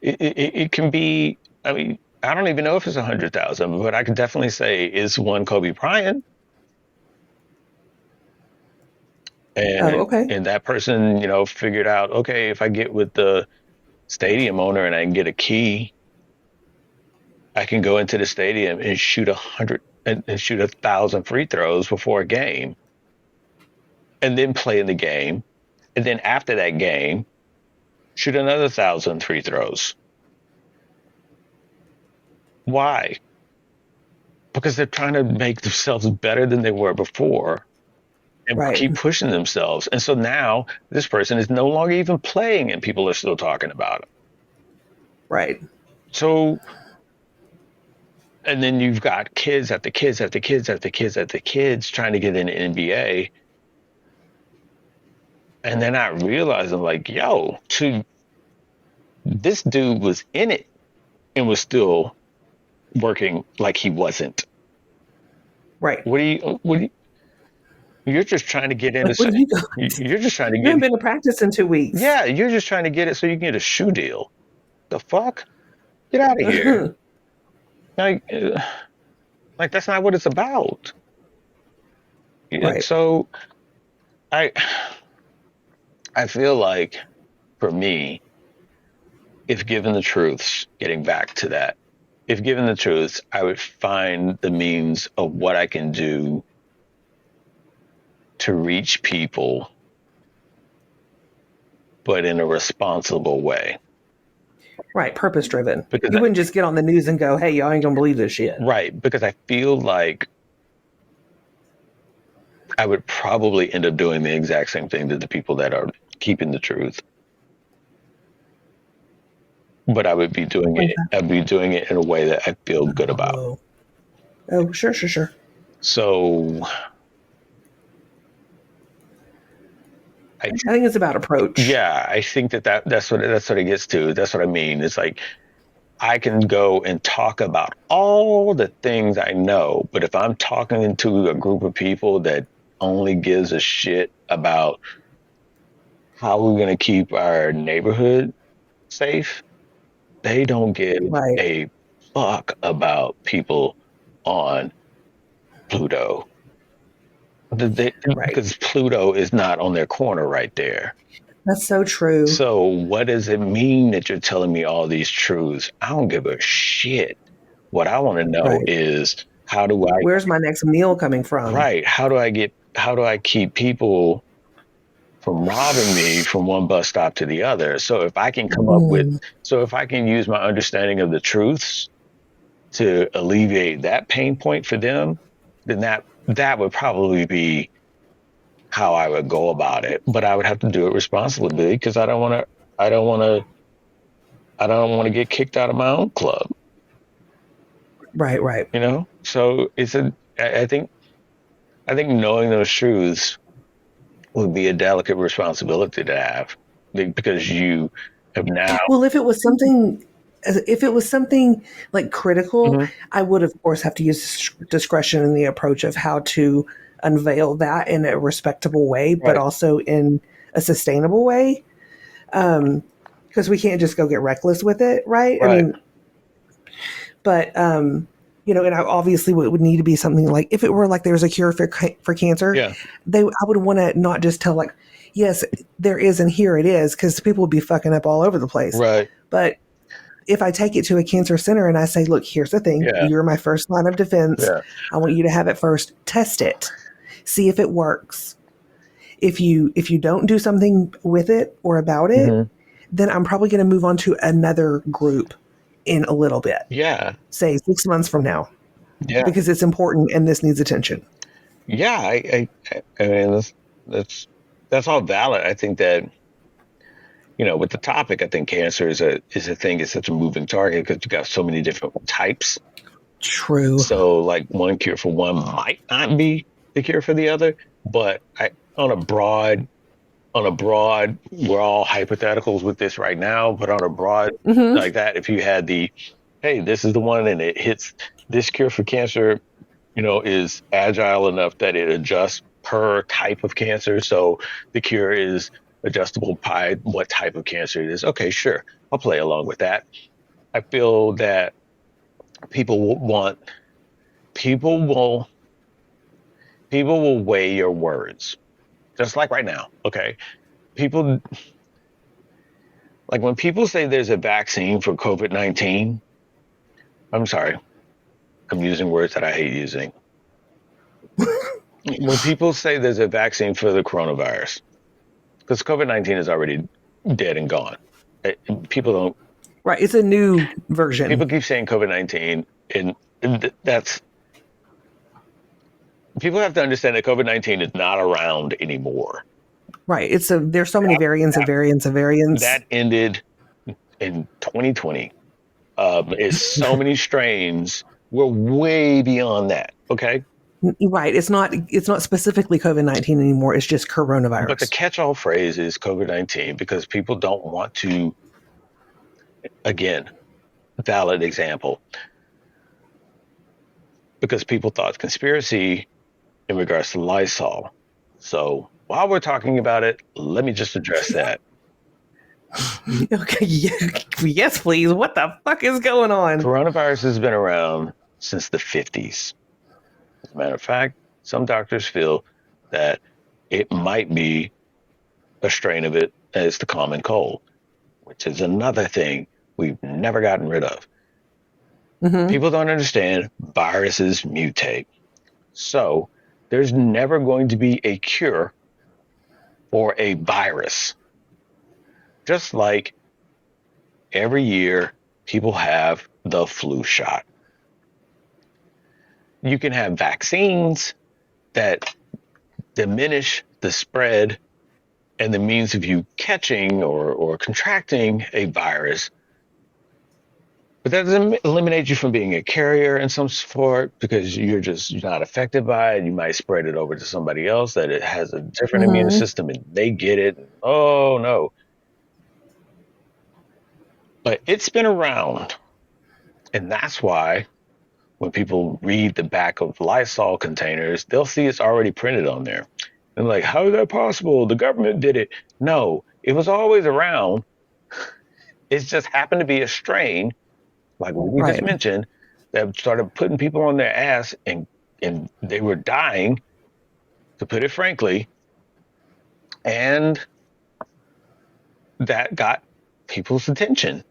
it can be. I mean, I don't even know if it's 100,000, but I can definitely say it's one Kobe Bryant, Oh, and okay. that person, figured out, okay, if I get with the stadium owner and I can get a key, I can go into the stadium and shoot 100 and shoot 1,000 free throws before a game, and then play in the game, and then after that game, shoot another 1,000 free throws. Why? Because they're trying to make themselves better than they were before and Right. keep pushing themselves. And so now this person is no longer even playing, and people are still talking about him. Right. So, and then you've got kids after kids after kids after kids after kids trying to get in the NBA, and they're not realizing, like, yo, this dude was in it and was still working like he wasn't. Right. You're just trying to get Like, into, what do you go? you're just trying to You haven't get, been to practice in 2 weeks. yeah, you're just trying to get it so you can get a shoe deal. The fuck? Get out of here. Like, like that's not what it's about. Right. So I, I feel like for me, if given the truths, getting back to that, if given the truths, I would find the means of what I can do to reach people, but in a responsible way. Right. Purpose driven. Because You wouldn't just get on the news and go, "Hey, y'all ain't gonna believe this shit." right, because I feel like I would probably end up doing the exact same thing to the people that are keeping the truth. But I would be doing Like it. I'd be doing it in a way that I feel good that. about. Oh, sure. So I I think it's about approach. yeah, I think that's what it gets to. That's what I mean. It's like I can go and talk about all the things I know, but if I'm talking to a group of people that only gives a shit about how we're going to keep our neighborhood safe, they don't give Right. a fuck about people on Pluto. Right. Because Pluto is not on their corner right there. That's so true. So what does it mean that you're telling me all these truths? I don't give a shit. What I want to know Right. is how do I Where's my next meal coming from? right? How do I keep people from robbing me from one bus stop to the other? So if I can come up with Mm, so if I can use my understanding of the truths to alleviate that pain point for them, then that would probably be how I would go about it. But I would have to do it responsibly because I don't want to I don't want to get kicked out of my own club, right. you know? So I think knowing those truths would be a delicate responsibility to have because you have now. Well, if it was something like critical, Mhm. I would of course have to use discretion in the approach of how to unveil that in a respectable way, but Right, also in a sustainable way. Because we can't just go get reckless with it, right? I right. mean, but and I obviously would need to be something like if it were like there's a cure for cancer, Yeah, I would want to not just tell like, yes, there is, and here it is, because people would be fucking up all over the place. right. But if I take it to a cancer center and I say, look, here's the thing, Yeah, you're my first line of defense. yeah. I want you to have it first, test it, see if it works. If you don't do something with it or about it, Hmm. then I'm probably going to move on to another group in a little bit, Yeah, say 6 months from now, yeah. because it's important and this needs attention. Yeah, I mean, that's that's all valid. I think that with the topic, I think cancer is a thing. It's such a moving target because you got so many different types. True. So, like one cure for one might not be the cure for the other. But on a broad, we're all hypotheticals with this right now. But on a broad Hmm. like that, if you had hey, this is the one, and it hits this cure for cancer, is agile enough that it adjusts per type of cancer. So the cure is adjustable by what type of cancer it is. Okay, sure. I'll play along with that. I feel that people will want, people will, people will weigh your words, just like right now. Okay. People, like when people say there's a vaccine for COVID-19, I'm sorry, I'm using words that I hate using. When people say there's a vaccine for the coronavirus, because COVID-19 is already dead and gone. People don't. Right. It's a new version. People keep saying COVID-19, and that's people have to understand that COVID-19 is not around anymore. Right. There's so many That variants of that, variants of variants. that ended in 2020. It's so many strains. We're way beyond that. Okay, Right. It's not specifically COVID-19 anymore. It's just but the coronavirus. catch-all phrase is COVID-19 because people don't want to. Again, valid example. because people thought conspiracy in regards to Lysol. So while we're talking about it, let me just address that. Okay, yes, please. What the fuck is going on? Coronavirus has been around since the 50s. As a matter of fact, some doctors feel that it might be a strain of it as the common cold, which is another thing we've never gotten rid of. Mm-hmm. People don't understand viruses mutate. So there's never going to be a cure for a virus. Just like every year, people have the flu shot. You can have vaccines that diminish the spread and the means of you catching or contracting a virus. But that doesn't eliminate you from being a carrier in some sort because you're not affected by it. You might spread it over to somebody else that it has a different immune system and they get it. Oh no. But it's been around. And that's why when people read the back of Lysol containers, they'll see it's already printed on there. And like, how is that possible? The government did it. No, it was always around. It just happened to be a strain, like what we just mentioned, that started putting people on their ass and they were dying, to put it frankly. And that got people's attention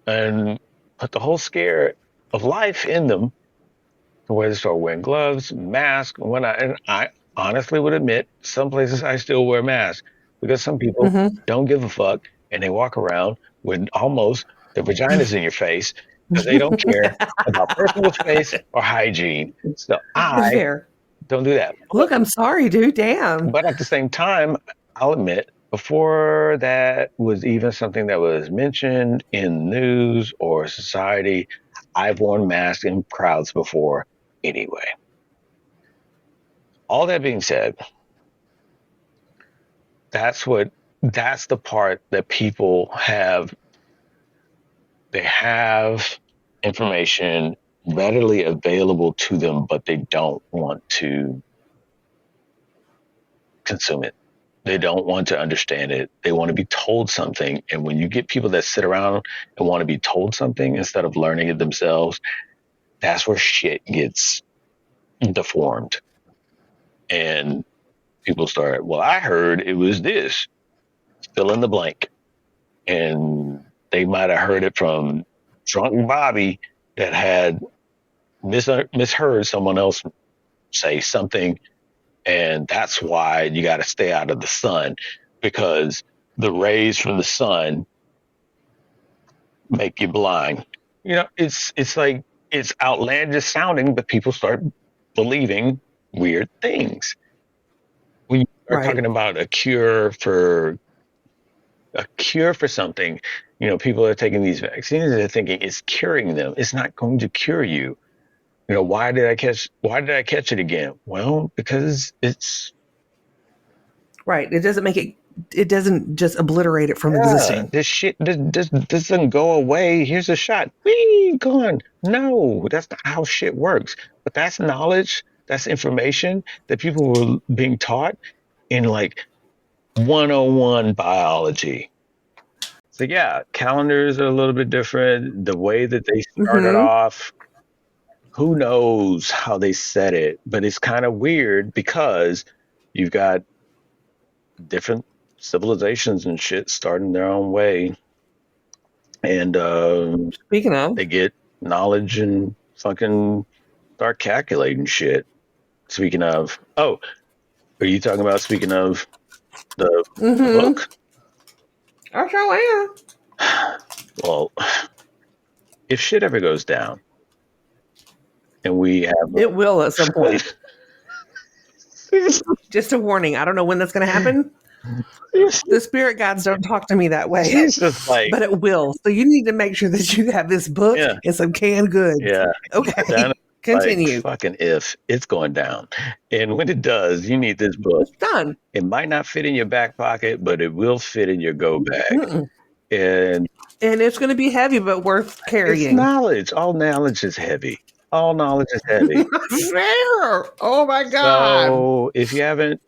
and put the whole scare of life in them to where they start wearing gloves, masks, and whatnot. And I honestly would admit, some places I still wear masks because some people don't give a fuck and they walk around with almost their vaginas in your face because they don't care about personal space or hygiene. So I don't do that. Look, I'm sorry, dude. Damn. But at the same time, I'll admit, before that was even something that was mentioned in news or society, I've worn masks in crowds before anyway. All that being said, that's the part that people have. They have information readily available to them, but they don't want to consume it. They don't want to understand it. They want to be told something. And when you get people that sit around and want to be told something instead of learning it themselves, that's where shit gets deformed. And people start, well, I heard it was this, fill in the blank. And they might have heard it from drunk Bobby that had misheard someone else say something. And that's why you got to stay out of the sun, because the rays from the sun make you blind. You know, it's like, it's outlandish sounding, but people start believing weird things. When you start talking about a cure for something, you know, people are taking these vaccines and they're thinking it's curing them. It's not going to cure you. You know, why did I catch it again? Well, because it's right. It doesn't just obliterate it from existing. This shit doesn't go away. Here's a shot. Whee, gone. No, that's not how shit works. But that's knowledge, that's information that people were being taught in like 101 biology. So yeah, calendars are a little bit different. The way that they started off, who knows how they said it, but it's kind of weird because you've got different civilizations and shit starting their own way. And speaking of, they get knowledge and fucking start calculating shit. Speaking of, are you talking about speaking of the book? I sure am. Well, if shit ever goes down, and we have it will at some point. Just a warning. I don't know when that's going to happen. The spirit gods don't talk to me that way. It's just like, but it will. So you need to make sure that you have this book and some canned goods. Yeah. Okay. Continue. Like, fucking if it's going down. And when it does, you need this book. It's done. It might not fit in your back pocket, but it will fit in your go bag. And it's going to be heavy, but worth carrying. It's knowledge. All knowledge is heavy. All knowledge is heavy. Fair. Oh my God. So if you haven't,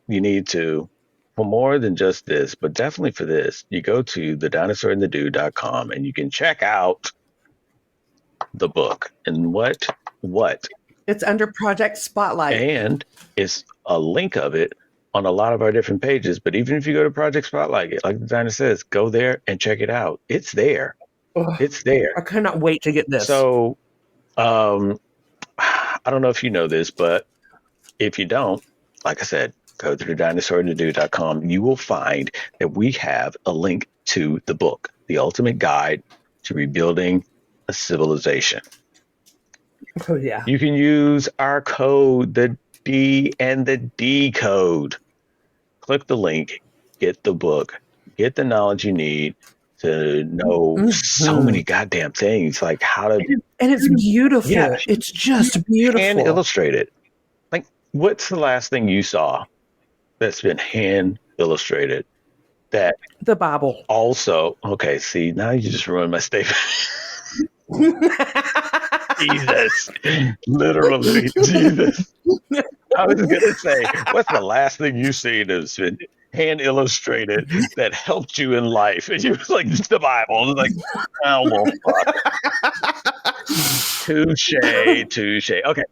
you need to. For more than just this, but definitely for this, you go to thedinosaur&thedude.com and you can check out the book. And what? It's under Project Spotlight. And it's a link of it on a lot of our different pages. But even if you go to Project Spotlight, like the designer says, go there and check it out. It's there. Ugh, It's there. I cannot wait to get this. So I don't know if you know this, but if you don't, like I said, go to thedinosaur&thedude.com. You will find that we have a link to the book, The Ultimate Guide to Rebuilding a Civilization. Oh, yeah. You can use our code, the D and the D code. Click the link, get the book, get the knowledge you need to know so many goddamn things, like how to. And it's beautiful. Yeah. It's just beautiful. Hand illustrated. Like, what's the last thing you saw that's been hand illustrated? That the Bible. Also, okay, see, now you just ruined my statement. Jesus. Literally, Jesus. I was going to say, what's the last thing you've seen that's been hand illustrated that helped you in life? And you was like, it's the Bible. I was like, oh, well, fuck. Touche. Okay.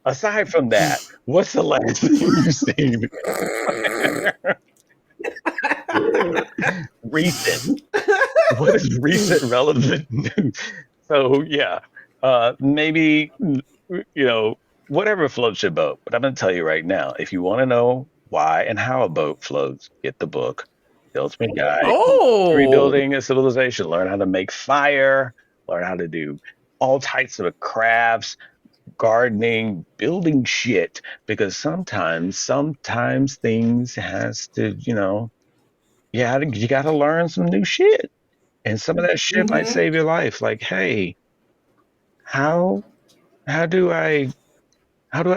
Aside from that, what's the last thing you've seen? Recent. What is recent relevant news? So, yeah, maybe, whatever floats your boat. But I'm going to tell you right now, if you want to know why and how a boat floats, get the book, The Ultimate Guide to Rebuilding a Civilization. Learn how to make fire, learn how to do all types of crafts, gardening, building shit, because sometimes things has to, you got to learn some new shit. And some of that shit might save your life. Like, hey, how do I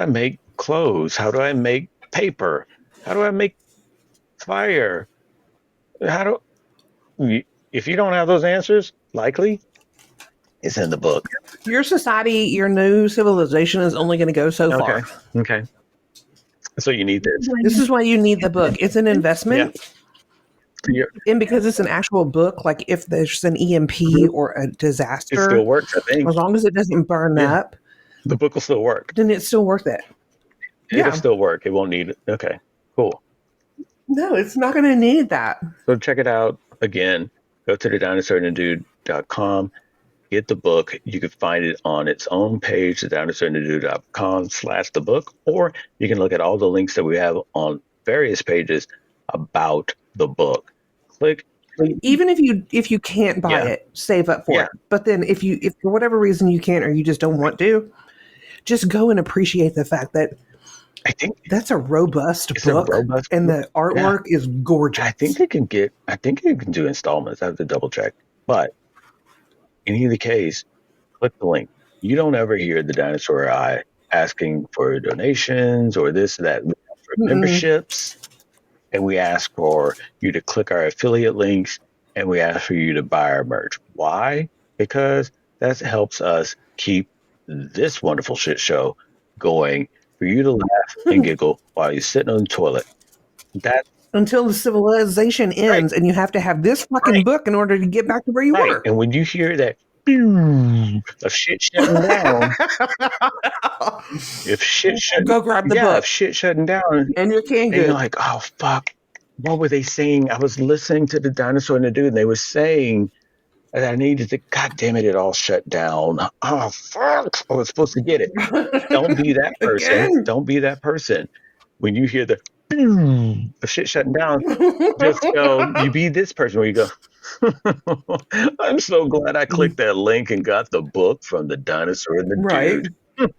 make clothes? How do I make paper? How do I make fire? If you don't have those answers, likely it's in the book. Your society, your new civilization is only going to go so far. Okay. So you need this. This is why you need the book. It's an investment. Yeah. And because it's an actual book, like if there's an EMP or a disaster, it still works, I think. As long as it doesn't burn up, the book will still work. Then it's still worth it. It'll still work. It won't need it. Okay, cool. No, it's not going to need that. So check it out. Again, go to thedinosaur&thedude.com. Get the book. You can find it on its own page, thedinosaur&thedude.com/the book, or you can look at all the links that we have on various pages about the book. Click. Even if you can't buy it, save up for it. But then if for whatever reason you can't or you just don't want to, just go and appreciate the fact that I think that's a robust book, and the artwork is gorgeous. I think you can do installments. I have to double check. But in either case, click the link. You don't ever hear the Dinosaur or I asking for donations or this or that. We ask for memberships, and we ask for you to click our affiliate links, and we ask for you to buy our merch. Why? Because that helps us keep this wonderful shit show going, for you to laugh and giggle while you're sitting on the toilet. Until the civilization ends, and you have to have this fucking book in order to get back to where you were. And when you hear that of shit shutting down, go grab the book. If shit shutting down, and you're king, and you're like, oh fuck, what were they saying? I was listening to the Dinosaur and the Dude, and they were saying that I needed to. God damn it! It all shut down. Oh fuck! I was supposed to get it. Don't be that person. Again. Don't be that person. When you hear the shit shutting down, just go. You be this person where you go. I'm so glad I clicked that link and got the book from the Dinosaur and the Dude.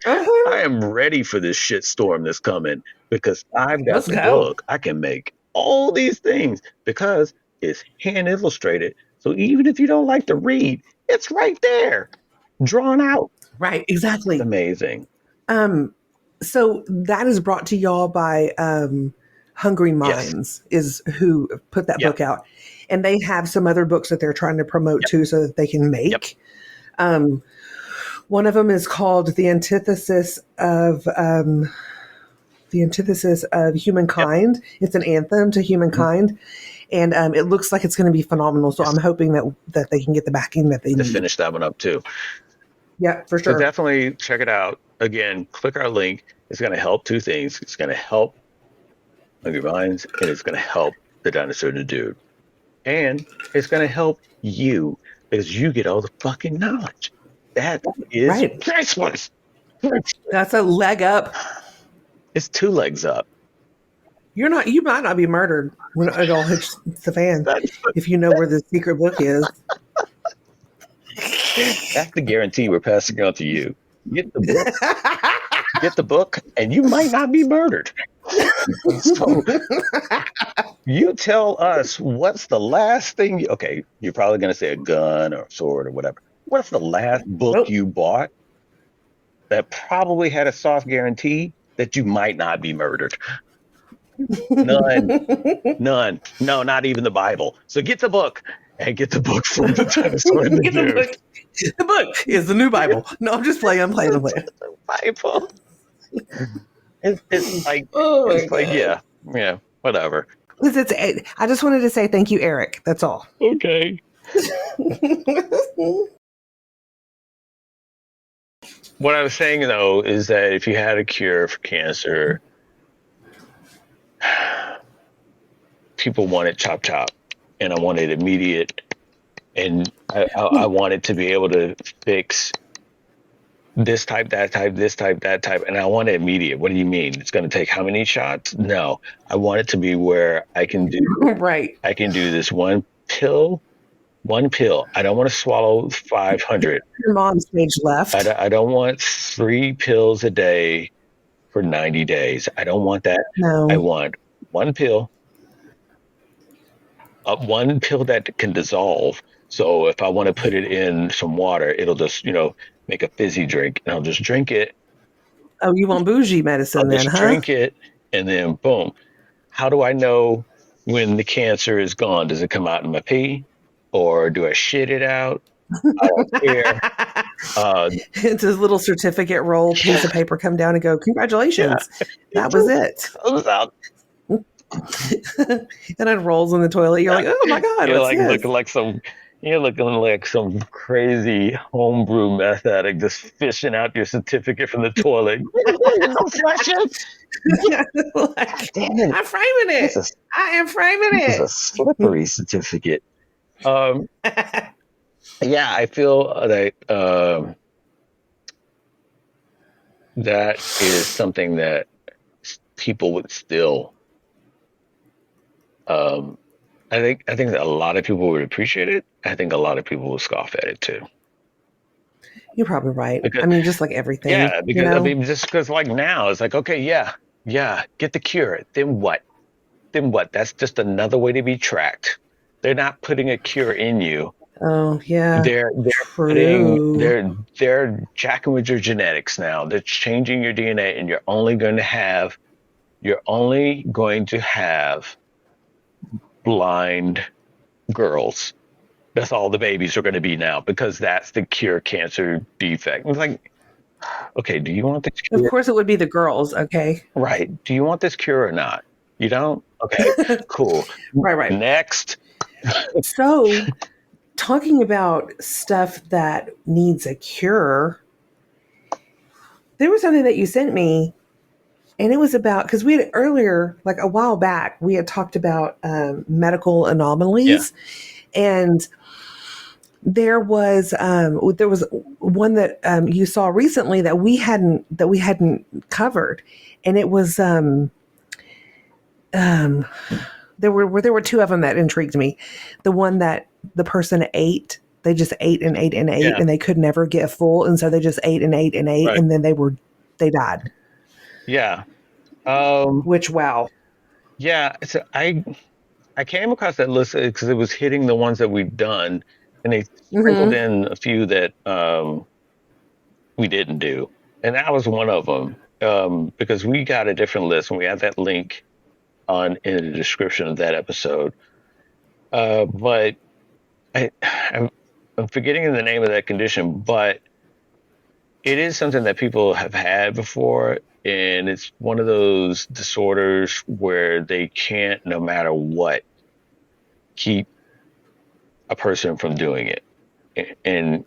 I am ready for this shit storm that's coming because I've got the book. I can make all these things because it's hand illustrated. So even if you don't like to read, it's right there, drawn out. Right, exactly. It's amazing. So that is brought to y'all by Hungry Minds, is who put that book out. And they have some other books that they're trying to promote too, so that they can make. One of them is called the antithesis of Yep. humankind. It's an anthem to humankind, and it looks like it's going to be phenomenal. So Yes. I'm hoping that they can get the backing that they To need. finish that one up too. Yeah, for So sure. definitely check it out. Again, click our link. It's going to help two things. It's going to help Hungry Minds, and it's going to help the Dinosaur the Dude. And it's going to help you because you get all the fucking knowledge. That is Right. priceless. Priceless. That's a leg up. It's two legs up. You might not be murdered when it all hits the fan That's if you know where the secret book is. that's the guarantee we're passing on to you. Get the book, get the book, and you might not be murdered. So you tell us what's the last thing okay, you're probably gonna say a gun or a sword or whatever. What's the last book Nope. you bought that probably had a soft guarantee that you might not be murdered? None. None. No, not even the Bible. So get the book and get the book from the Dinosaur and the Get the Dude. book. The book is the new Bible. No, I'm just playing. I'm playing. I'm playing. The Bible. It's like Oh my god. yeah, whatever. I just wanted to say thank you, Eric. That's all. Okay. What I was saying though is that if you had a cure for cancer, people want it chop chop, and I want it immediate, and I want it to be able to fix this type, that type, this type, that type, and I want it immediate. What do you mean? It's going to take how many shots? No, I want it to be where Right. I can do this one pill. One pill. I don't want to swallow 500. Your mom's stage left. I don't want 3 pills a day for 90 days. I don't want that. I No. want one pill, one pill that can dissolve. So if I want to put it in some water, it'll just, make a fizzy drink and I'll just drink it. Oh, you want bougie I'll medicine then, just huh? drink it and then boom. How do I know when the cancer is gone? Does it come out in my pee or do I shit it out? I don't care. It's a little certificate roll, piece of paper come down and go, congratulations. Yeah, That was it. comes out. And it rolls in the toilet. You're like, oh my God, You're what's like this? looking like some crazy homebrew meth addict just fishing out your certificate from the toilet. Like, Damn it. I'm framing it. I am framing This is a it. slippery certificate. Yeah, I feel that is something that people would still. I think that a lot of people would appreciate it. I think a lot of people will scoff at it too. You're probably right. Because, I mean, just like everything. yeah, because you know? I mean, just because like now it's like, okay, yeah, get the cure. Then what? Then what? That's just another way to be tracked. They're not putting a cure in you. Oh yeah. They're True. they're jacking with your genetics now. They're changing your DNA, and you're only going to have blind girls. That's all the babies are going to be now because that's the cure cancer defect. It's like, okay, do you want this Of cure? course, it would be the girls. Okay. Right. Do you want this cure or not? You don't? Okay, cool. Right. Next. So, talking about stuff that needs a cure, there was something that you sent me, and it was about because we had earlier, like a while back, we had talked about medical anomalies, and there was one that you saw recently that we hadn't covered, and it was there were two of them that intrigued me. The one that the person ate, they just ate and ate and ate, Yeah. and they could never get full, and so they just ate and ate and ate, Right. and then they died. Yeah. Which wow. Yeah. So I came across that list because it was hitting the ones that we've done, and they sprinkled in a few that we didn't do, and that was one of them because we got a different list, and we have that link in the description of that episode. But I'm forgetting the name of that condition, but it is something that people have had before, and it's one of those disorders where they can't, no matter what, keep a person from doing it. And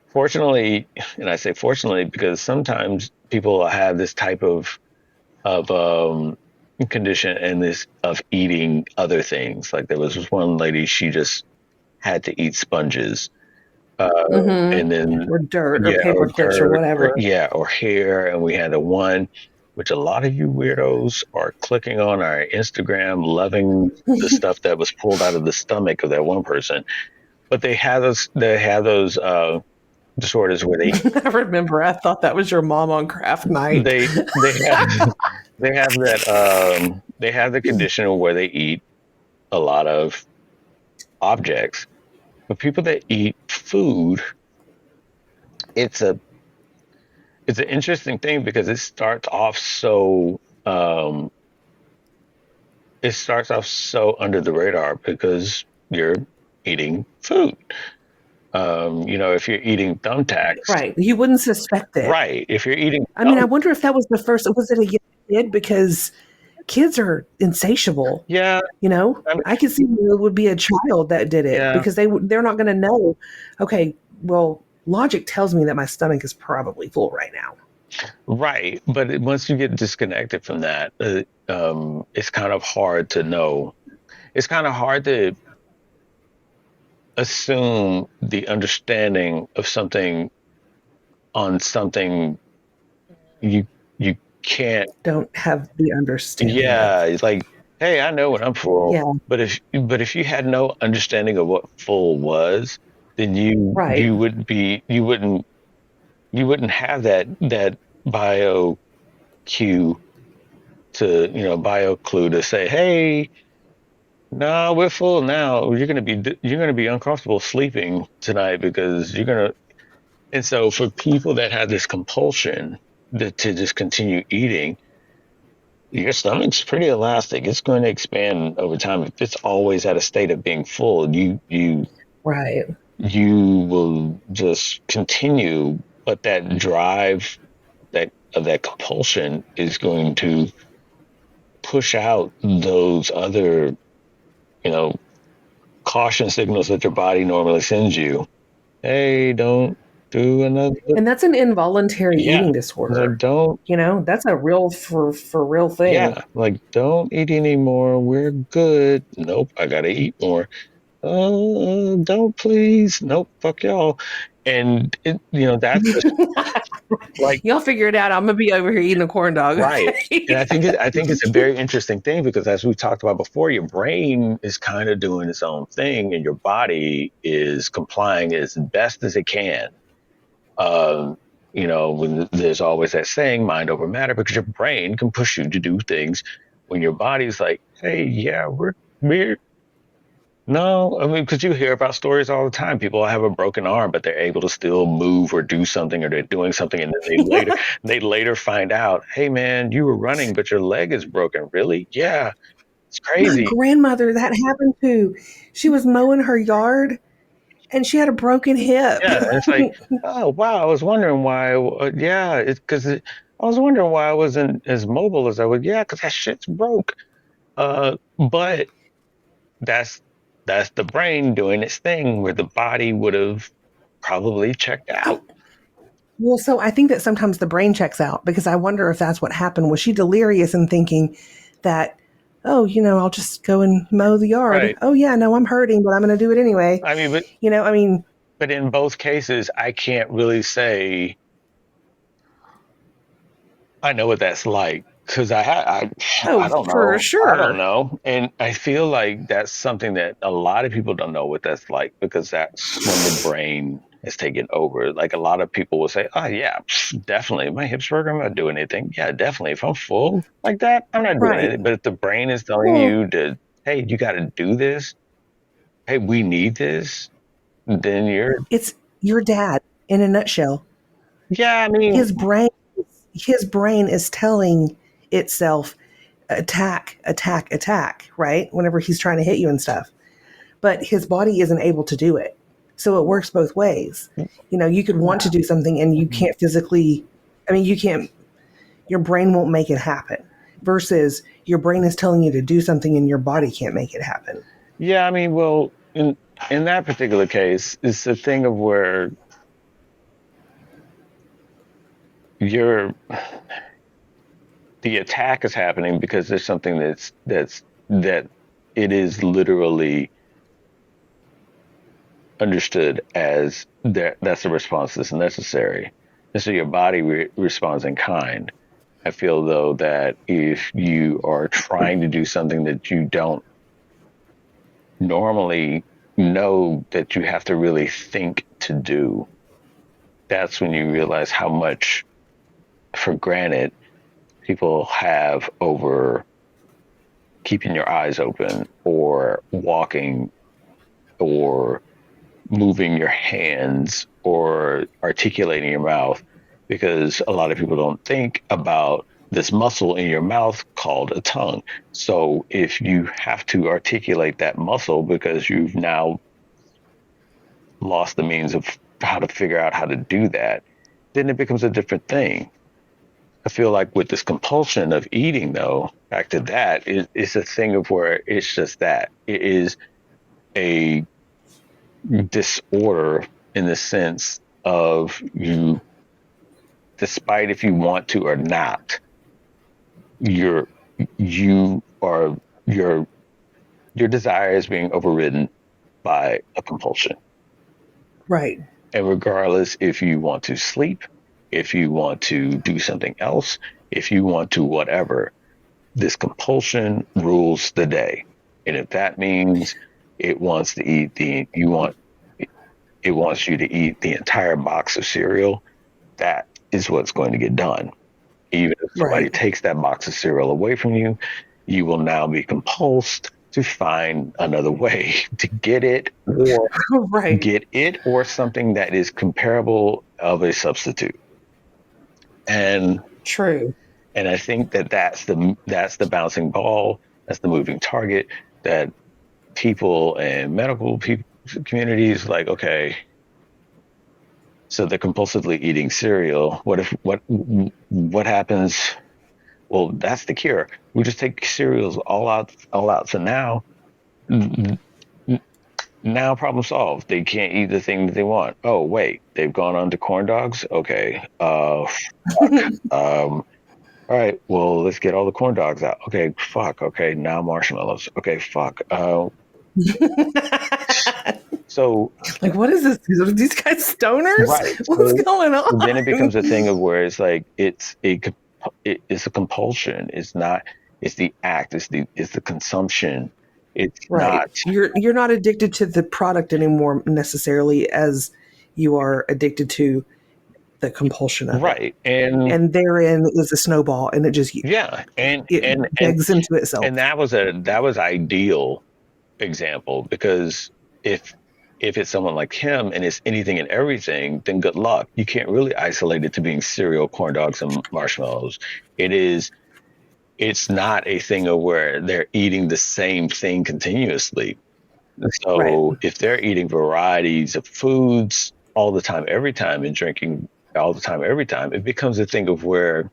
fortunately, and I say fortunately because sometimes people have this type of condition and this of eating other things. Like there was this one lady, she just had to eat sponges, Mm-hmm. and then Or dirt or yeah, paper or clips or dirt, or whatever. yeah, or hair. And we had the one which a lot of you weirdos are clicking on our Instagram, loving the stuff that was pulled out of the stomach of that one person. But they have those disorders where I remember I thought that was your mom on craft night. they have they have the condition where they eat a lot of objects. But people that eat food, it's a it's an interesting thing because it starts off so under the radar because you're eating food. If you're eating thumbtacks, Right. You wouldn't suspect it. right? If you're eating I mean, I thumb, wonder if that was the first, was it a young kid? Because kids are insatiable. yeah, You know, I mean, I could see it would be a child that did it yeah, because they're not going to know. Okay, well, logic tells me that my stomach is probably full right now. right. But once you get disconnected from that, it's kind of hard to know. It's kind of hard to assume the understanding of something on something you you can't. Don't have the understanding Yeah, of. it's like, hey, I know when I'm full, Yeah, but if you had no understanding of what full was, then right. you wouldn't have that bio cue bio clue to say, hey, no, we're full now. You're gonna be uncomfortable sleeping tonight because you're gonna. And so for people that have this compulsion to just continue eating, your stomach's pretty elastic. It's going to expand over time. If it's always at a state of being full, Right. you will just continue. But that drive that compulsion is going to push out those other, you know, caution signals that your body normally sends you. Hey, don't do another. And that's an involuntary Yeah. eating It's like, disorder. don't, You know, that's a real for real thing. yeah, like, don't eat anymore. We're good. Nope, I gotta eat more. Don't please. Nope, fuck y'all. And that's just like, Y'all figure it out. I'm gonna be over here eating a corn dog. right. And Okay. I think it's a very interesting thing because as we talked about before, your brain is kind of doing its own thing and your body is complying as best as it can. Um, when there's always that saying, mind over matter, because your brain can push you to do things when your body's like, hey, yeah, we're no, I mean, because you hear about stories all the time. People have a broken arm, but they're able to still move or do something, or they're doing something, and then they later find out, hey, man, you were running, but your leg is broken. Really? Yeah, it's My crazy. grandmother that happened to. She was mowing her yard and she had a broken hip. Yeah, and it's like, oh wow, I was wondering why. Yeah, it's because I was wondering why I wasn't as mobile as I was. Yeah, because that shit's broke. But that's that's the brain doing its thing, where the body would have probably checked out. Well, so I think that sometimes the brain checks out because I wonder if that's what happened. Was she delirious and thinking that, oh, I'll just go and mow the yard? Right. Oh, yeah, no, I'm hurting, but I'm going to do it anyway. I mean, but I mean, but in both cases, I can't really say I know what that's like because I oh, don't for know. I don't sure. know. And I feel like that's something that a lot of people don't know what that's like because that's when the brain has taken over. Like a lot of people will say, oh, yeah, definitely. My hips work. I'm not doing anything. Yeah, definitely. If I'm full like that, I'm not doing Right. anything. But if the brain is telling Well, you to, hey, you got to do this. Hey, we need this. Then it's your dad in a nutshell. yeah, I mean, His brain, his brain is telling itself attack, attack, attack, right? Whenever he's trying to hit you and stuff. But his body isn't able to do it. So it works both ways. You know, you could want to do something and you can't physically, I mean, you can't, your brain won't make it happen versus your brain is telling you to do something and your body can't make it happen. Yeah, I mean, well, in that particular case, it's a thing of where you're the attack is happening because there's something that it is literally understood as that's a response that's necessary. And so your body responds in kind. I feel though that if you are trying to do something that you don't normally know that you have to really think to do, that's when you realize how much for granted people have over keeping your eyes open or walking or moving your hands or articulating your mouth, because a lot of people don't think about this muscle in your mouth called a tongue. So if you have to articulate that muscle because you've now lost the means of how to figure out how to do that, then it becomes a different thing. I feel like with this compulsion of eating, though, back to that, it's a thing of where it's just that it is a disorder in the sense of you, despite if you want to or not, you're you are your your desire is being overridden by a compulsion. Right. And regardless if you want to sleep, if you want to do something else, if you want to whatever, this compulsion rules the day. And if that means it wants to eat the you want it wants you to eat the entire box of cereal, that is what's going to get done. Even if somebody Right. takes that box of cereal away from you, you will now be compulsed to find another way to Right. get it or something that is comparable of a substitute. And True. and I think that that's the bouncing ball, that's the moving target that people and medical people communities like, okay, so they're compulsively eating cereal. What happens? Well, that's the cure. We just take cereals all out. So now problem solved. They can't eat the thing that they want. Oh wait, they've gone on to corn dogs. Okay. Fuck. All right. Well, let's get all the corn dogs out. Okay. Fuck. Okay. Now marshmallows. Okay. Fuck. So Like, what is this? Are these guys stoners? right. What's So going then it on? becomes a thing of where it's like it's a compulsion. It's not. It's the act. It's the consumption. It's Right. not You're not addicted to the product anymore necessarily as you are addicted to the compulsion of it. right. And And therein is a snowball and it just yeah, it begs into itself. and that was ideal example because if if it's someone like him and it's anything and everything, then good luck. You can't really isolate it to being cereal, corn dogs, and marshmallows. It is it's not a thing of where they're eating the same thing continuously. Right. So if they're eating varieties of foods all the time, every time, and drinking all the time, every time, it becomes a thing of where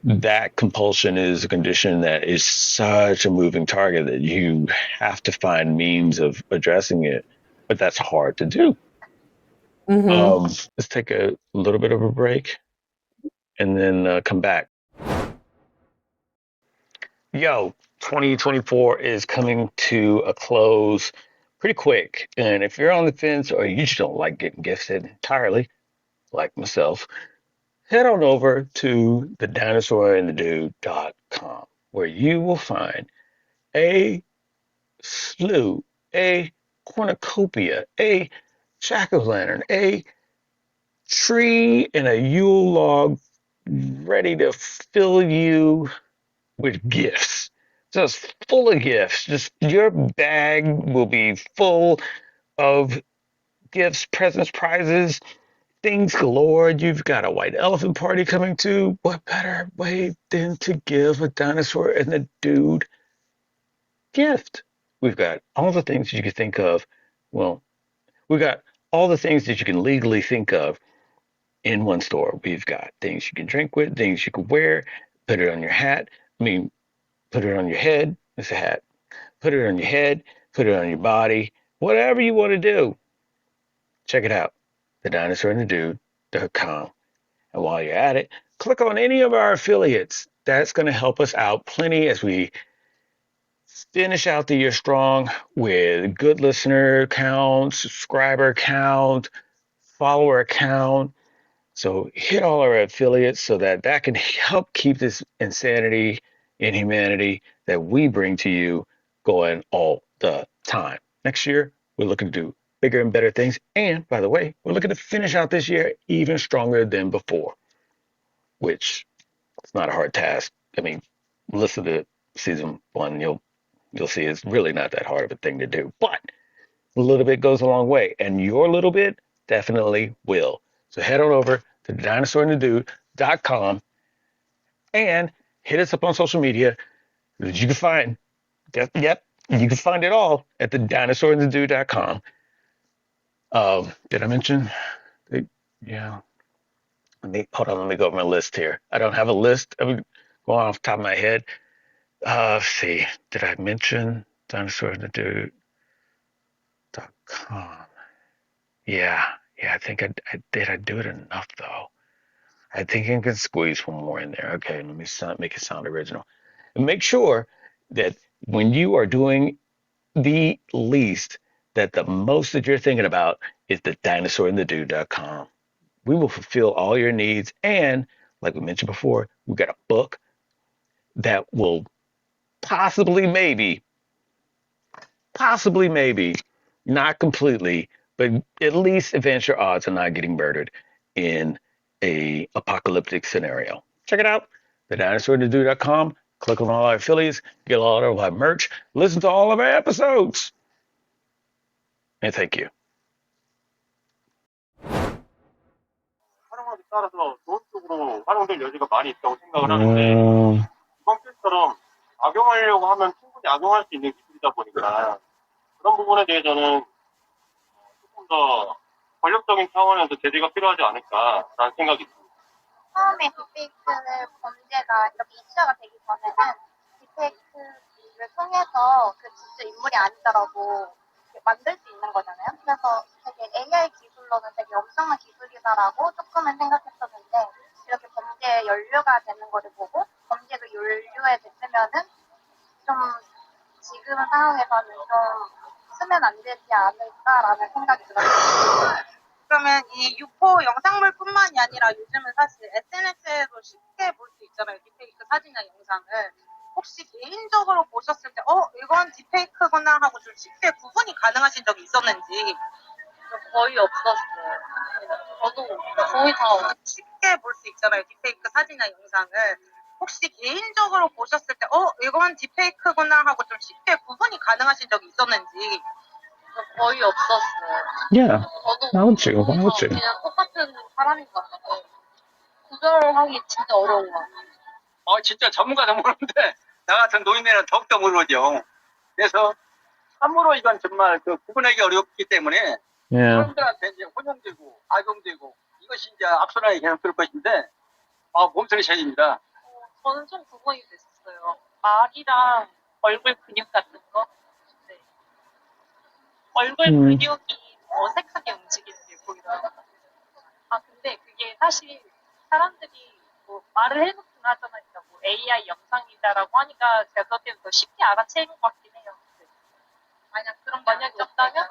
that compulsion is a condition that is such a moving target that you have to find means of addressing it, but that's hard to do. Mm-hmm. Let's take a little bit of a break and then come back. Yo, 2024 is coming to a close pretty quick. And if you're on the fence or you just don't like getting gifted entirely, like myself, head on over to TheDinosaur&TheDude.com, where you will find a slew, a cornucopia, a jack o' lantern, a tree, and a Yule log ready to fill you with gifts. Just full of gifts. Just your bag will be full of gifts, presents, prizes, things galore. You've got a white elephant party coming too. What better way than to give a dinosaur and a dude gift? We've got all the things you could think of. Well, We got all the things that you can legally think of in one store. We've got things you can drink with, things you can wear, put it on your hat. I mean, put it on your head. It's a hat. Put it on your head, put it on your body, whatever you want to do. Check it out, TheDinosaur&TheDude.com. And while you're at it, click on any of our affiliates. That's going to help us out plenty as we finish out the year strong with good listener count, subscriber count, follower count. So hit all our affiliates so that that can help keep this insanity in humanity that we bring to you going all the time. Next year, we're looking to do bigger and better things. And by the way, we're looking to finish out this year even stronger than before, which is not a hard task. I mean, listen to season one, you'll see it's really not that hard of a thing to do. But a little bit goes a long way, and your little bit definitely will. So head on over to dinosaurandthedude.com and hit us up on social media that you can find. Yep, you can find it all at thedinosaurandthedude.com. Did I mention? Yeah. Hold on. Let me go over my list here. I don't have a list. I'm going off the top of my head. Let's see. Did I mention dinosaurandthedude.com? Yeah, I think I did. I do it enough though. I think I can squeeze one more in there. Okay, let me make it sound original. And make sure that when you are doing the least, that the most that you're thinking about is the dinosaurandthedude.com. We will fulfill all your needs. And like we mentioned before, we got a book that will possibly, maybe, not completely, but at least advance your odds of not getting murdered in a apocalyptic scenario. Check it out, thedinosaur&thedude.com. Click on all our affiliates, get all of our merch, listen to all of our episodes. And thank you. 활용하기 따라서 좋은 쪽으로 활용될 여지가 많이 있다고 생각을 하는데 이번 필처럼 악용하려고 하면 충분히 악용할 수 있는 기술이다 보니까 그런 부분에 대해서는 조금 더 권력적인 차원에서 제재가 필요하지 않을까라는 생각이 듭니다. 처음에 딥페이크는 범죄가 이렇게 이슈가 되기 전에는 딥페이크를 통해서 그 진짜 인물이 아니더라도 만들 수 있는 거잖아요. 그래서 되게 AI 기술로는 되게 엄청난 기술이다라고 조금은 생각했었는데 이렇게 범죄의 연료가 되는 거를 보고 범죄도 연료에 됐으면은 좀 지금 상황에서는 좀 쓰면 안 되지 않을까라는 생각이 들었어요. 그러면 이 유포 영상물뿐만이 아니라 요즘은 사실 SNS에도 쉽게 볼 수 있잖아요. 딥페이크 사진이나 영상을. 혹시 개인적으로 보셨을 때 이건 딥페이크구나 하고 좀 쉽게 구분이 가능하신 적이 있었는지. 거의 없었어요. 저도 거의 다 쉽게 볼 수 있잖아요. 딥페이크 사진이나 영상을. 혹시 개인적으로 보셨을 때 이건 딥페이크구나 하고 좀 쉽게 구분이 가능하신 적이 있었는지. 거의 없었어요. Yeah, 저도 I would you. 그냥 똑같은 사람인 것 같아요. 구별하기 진짜 어려운 것 같아요. 진짜 전문가도 모르는데 나 같은 노인네는 더욱더 모르죠. 그래서 참으로 이건 정말 그 구분하기 어렵기 때문에 Yeah. 사람들한테 이제 혼용되고 악용되고 이것이 이제 앞서나게 계속 될 것인데 몸서리 차이입니다. 저는 좀 구분이 됐었어요. 말이랑 얼굴 근육 같은 거. 네. 얼굴 근육이 어색하게 움직이는 게 보이더라고요. 근데 그게 사실 사람들이 뭐 말을 해놓긴 하잖아요. 뭐 AI 영상이다라고 하니까 제가 그것 때문에 더 쉽게 알아채는 것 같긴 해요. 네. 만약에 없다면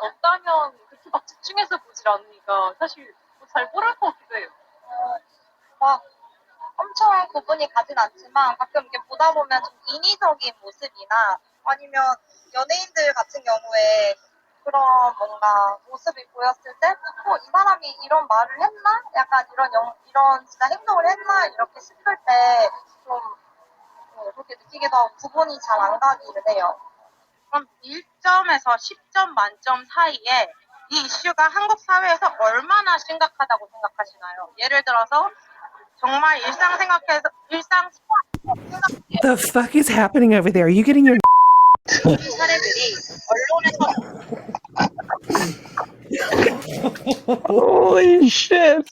그렇게 막 집중해서 보질 않으니까 사실 잘 모를 것 같기도 해요. 막 엄청 구분이 가진 않지만 가끔 이렇게 보다 보면 좀 인위적인 모습이나 아니면 연예인들 같은 경우에 그런 뭔가 모습이 보였을 때, 이 사람이 이런 말을 했나? 약간 이런 진짜 행동을 했나? 이렇게 싶을 때 좀 그렇게 느끼기도 하고 구분이 잘 안 가기는 해요. 그럼 1점에서 10점 만점 사이에 이 이슈가 한국 사회에서 얼마나 심각하다고 생각하시나요? 예를 들어서 정말 The fuck is happening over there? Are you getting your 이 사례들이 언론에서 Holy shit!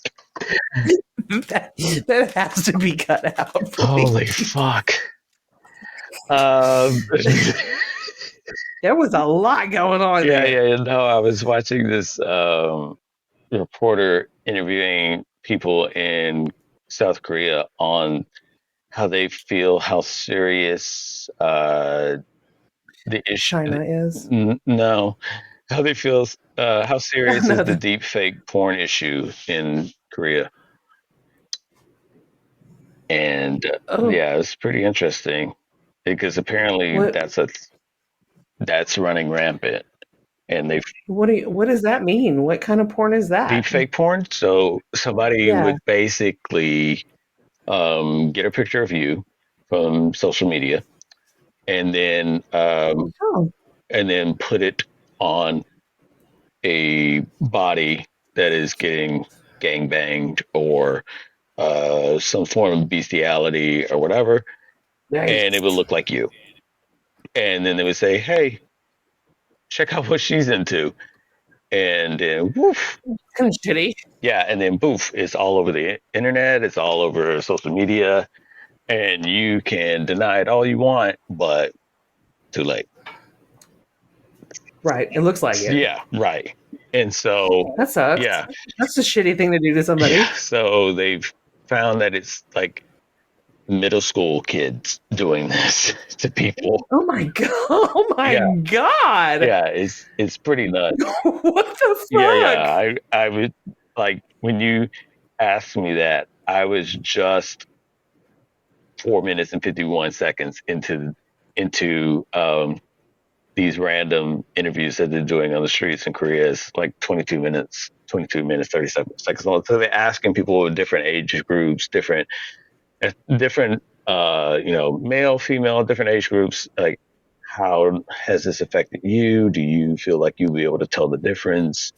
that has to be cut out. Holy Please. fuck! Um, There was a lot going on yeah, there. yeah. No, I was watching this reporter interviewing people in South Korea on how they feel, how serious the issue. China is. No, how they feel, how serious is No, the deep fake porn issue in Korea? And oh, yeah, it's pretty interesting because apparently what that's running rampant, and they what does that mean? What kind of porn is that? deep fake porn. So somebody Yeah. would basically get a picture of you from social media, and then Oh, put it on a body that is getting gang banged or some form of bestiality or whatever, nice. and it would look like you. And then they would say, "Hey, check out what she's into," and then woof, Kind of shitty. yeah, and then boof, it's all over the internet, it's all over social media, and you can deny it all you want, but too late. Right. It looks like it. Yeah, right. And so, That sucks. yeah, That's a shitty thing to do to somebody. yeah. So they've found that it's like middle school kids doing this to people. Oh my god. Oh my Yeah. god. Yeah, it's pretty nuts. What the fuck? Yeah. I would like when you asked me that, I was just 4 minutes and 51 seconds into these random interviews that they're doing on the streets in Korea. Is like 22 minutes 37 seconds long. So they're asking people with different age groups, different male, female, different age groups, like how has this affected you? Do you feel like you'll be able to tell the difference?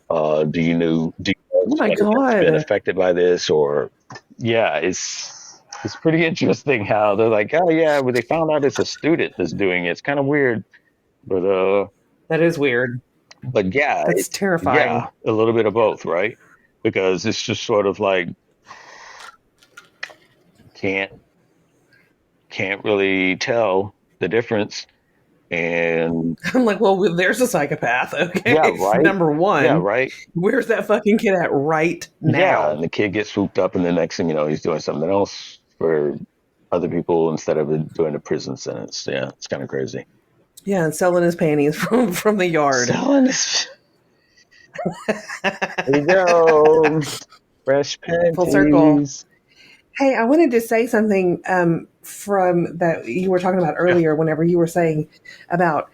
Do you know Oh my somebody that's been god. affected by this? Or yeah, it's pretty interesting how they're like, oh yeah, well, they found out it's a student that's doing it. It's kind of weird, That is weird. but yeah, That's terrifying. a little bit of both, right? Because it's just sort of like can't really tell the difference. And I'm like, well, there's a psychopath. Okay. yeah, right. Number one. Yeah, right. Where's that fucking kid at right now? Yeah, and the kid gets swooped up, and the next thing you know, he's doing something else for other people instead of doing a prison sentence. Yeah, it's kind of crazy. Yeah, and selling his panties from the yard. Selling this. There you go. Fresh panties. Full circle. Hey, I wanted to say something from that you were talking about earlier. Whenever you were saying about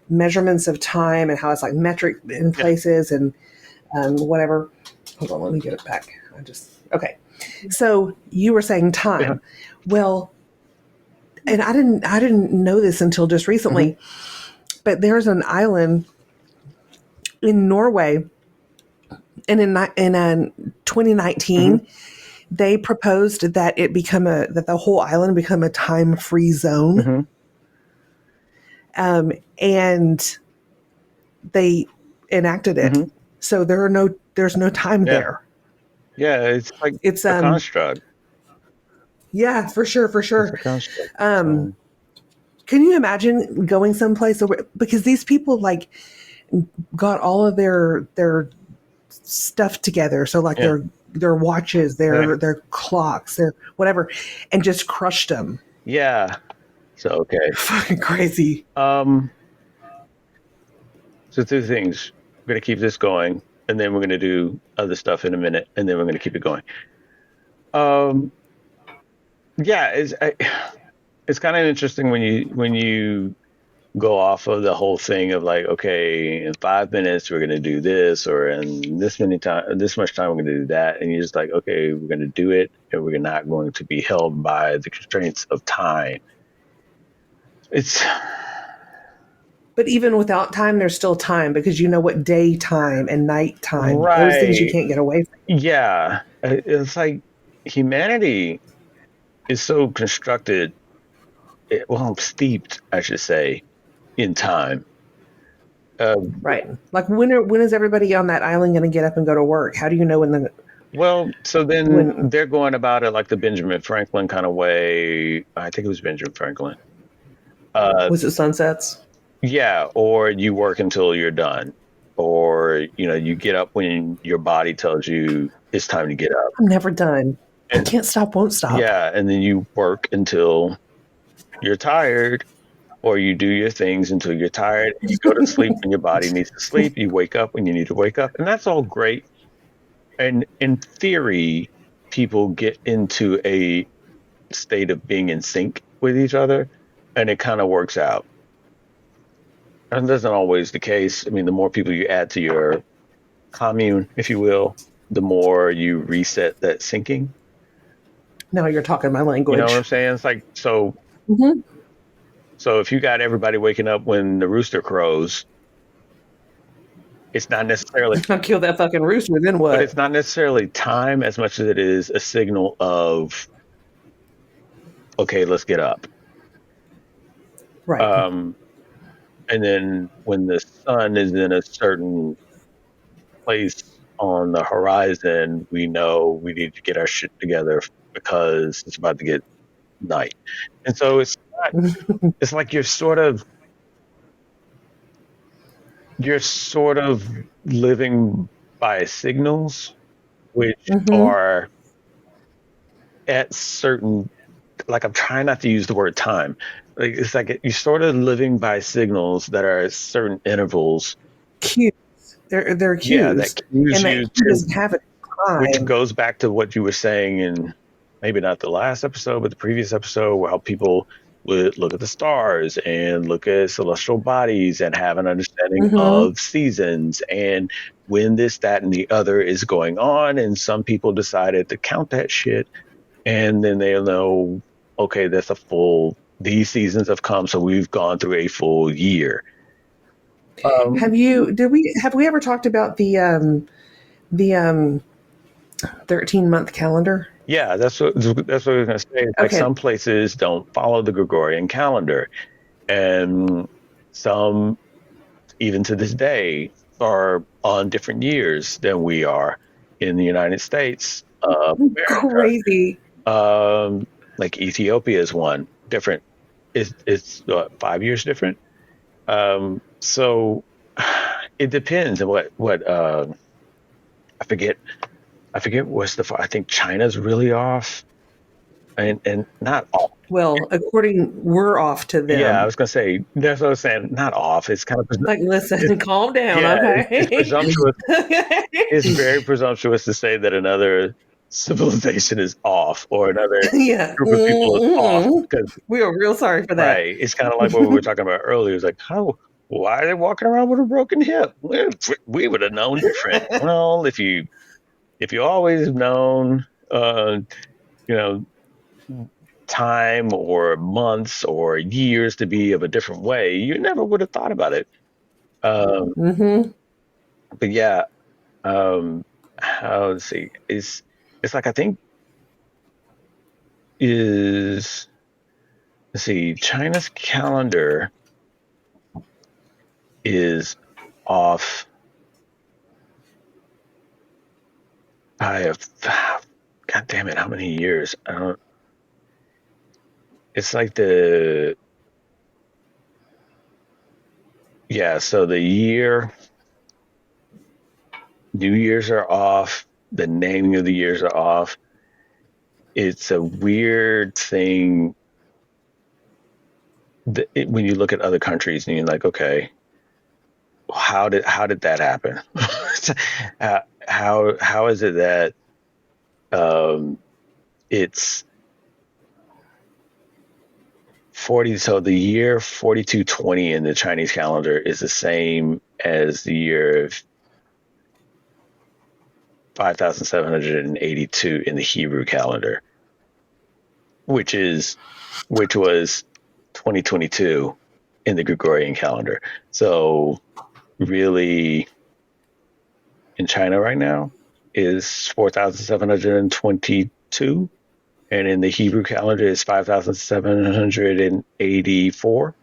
measurements of time and how it's like metric in places and whatever. Hold on, let me get it back. Okay. So you were saying time. Yeah. Well, and I didn't know this until just recently, but there's an island in Norway, and in 2019, they proposed that that the whole island become a time-free zone. And they enacted it. So there's no time there. Yeah, it's like It's a construct. Yeah, for sure. It's a construct. Can you imagine going someplace because these people like got all of their stuff together, so like their watches, their clocks, their whatever, and just crushed them. Yeah. So okay. Fucking crazy. So two things. We're gonna keep this going, and then we're gonna do other stuff in a minute, and then we're gonna keep it going. Yeah, it's kind of interesting when you go off of the whole thing of like, okay, in 5 minutes we're gonna do this, or in this much time we're gonna do that, and you're just like, okay, we're gonna do it, and we're not going to be held by the constraints of time. But even without time, there's still time because you know what daytime and nighttime, those things you can't get away from. Yeah, it's like humanity is so constructed, steeped, I should say, in time, Right. Like when is everybody on that island going to get up and go to work? How do you know Well, so then when they're going about it like the Benjamin Franklin kind of way. I think it was Benjamin Franklin. was it sunsets? Yeah, or you work until you're done, or you get up when your body tells you it's time to get up. I'm never done. I And can't stop, won't stop. yeah, and then you work until you're tired, or you do your things until you're tired, and you go to sleep when your body needs to sleep. You wake up when you need to wake up, and that's all great. And in theory, people get into a state of being in sync with each other, and it kind of works out. And that's not always the case. I mean, the more people you add to your commune, if you will, the more you reset that syncing. Now you're talking my You know what I'm language. saying? It's like so. Mm-hmm. So if you got everybody waking up when the rooster crows, it's not necessarily, I'll kill that fucking rooster. Then but it's what? not necessarily time as much as it is a signal of okay, let's get up. Right. Um, and then when the sun is in a certain place on the horizon, we know we need to get our shit together because it's about to get night. And so it's not, it's like you're sort of living by signals, which Mm-hmm. are at certain, like I'm trying not to use the word time. Like it's like you're sort of living by signals that are at certain intervals. Cues. They're Yeah, that cues. cues And that you cue to, doesn't have a which time. goes back to what you were saying in maybe not the last episode, but the previous episode, where how people would look at the stars and look at celestial bodies and have an understanding Mm-hmm. of seasons and when this, that, and the other is going on. And some people decided to count that shit, and then they'll know, okay, that's a full, these seasons have come, so we've gone through a full year. Have we ever talked about the 13-month calendar? Yeah, that's what I was going to say. Like Okay. some places don't follow the Gregorian calendar, and some, even to this day, are on different years than we are in the United States of America. Crazy. Like Ethiopia is one different. It's 5 years different. So it depends on what I forget. I forget what's I think China's really off, and not off. Well, we're off to Yeah, I them. was gonna say that's what I was saying. Not off. It's kind of Like, it's, listen, calm down, yeah. It's okay? presumptuous. It's very presumptuous to say that another civilization is off or another Yeah. group of people is off, Mm-mm. because We are real sorry for that. right. It's kind of like what we were talking about earlier. It's like, how? Why are they walking around with a broken hip? Well, we would have known different. Well, if you always have known, you know, time or months or years to be of a different way, you never would have thought about it. Um, Mm-hmm. but yeah, let's see. It's like I think is let's see. China's calendar is off by God damn it, how many years? I don't. It's like yeah. So the New Year's are off. The naming of the years are off. It's a weird thing when you look at other countries and you're like, okay, how did that happen? How is it that it's 40? So the year 4220 in the Chinese calendar is the same as the year 5782 in the Hebrew calendar, which was 2022 in the Gregorian calendar. So really, in China right now is 4722, and in the Hebrew calendar is 5784.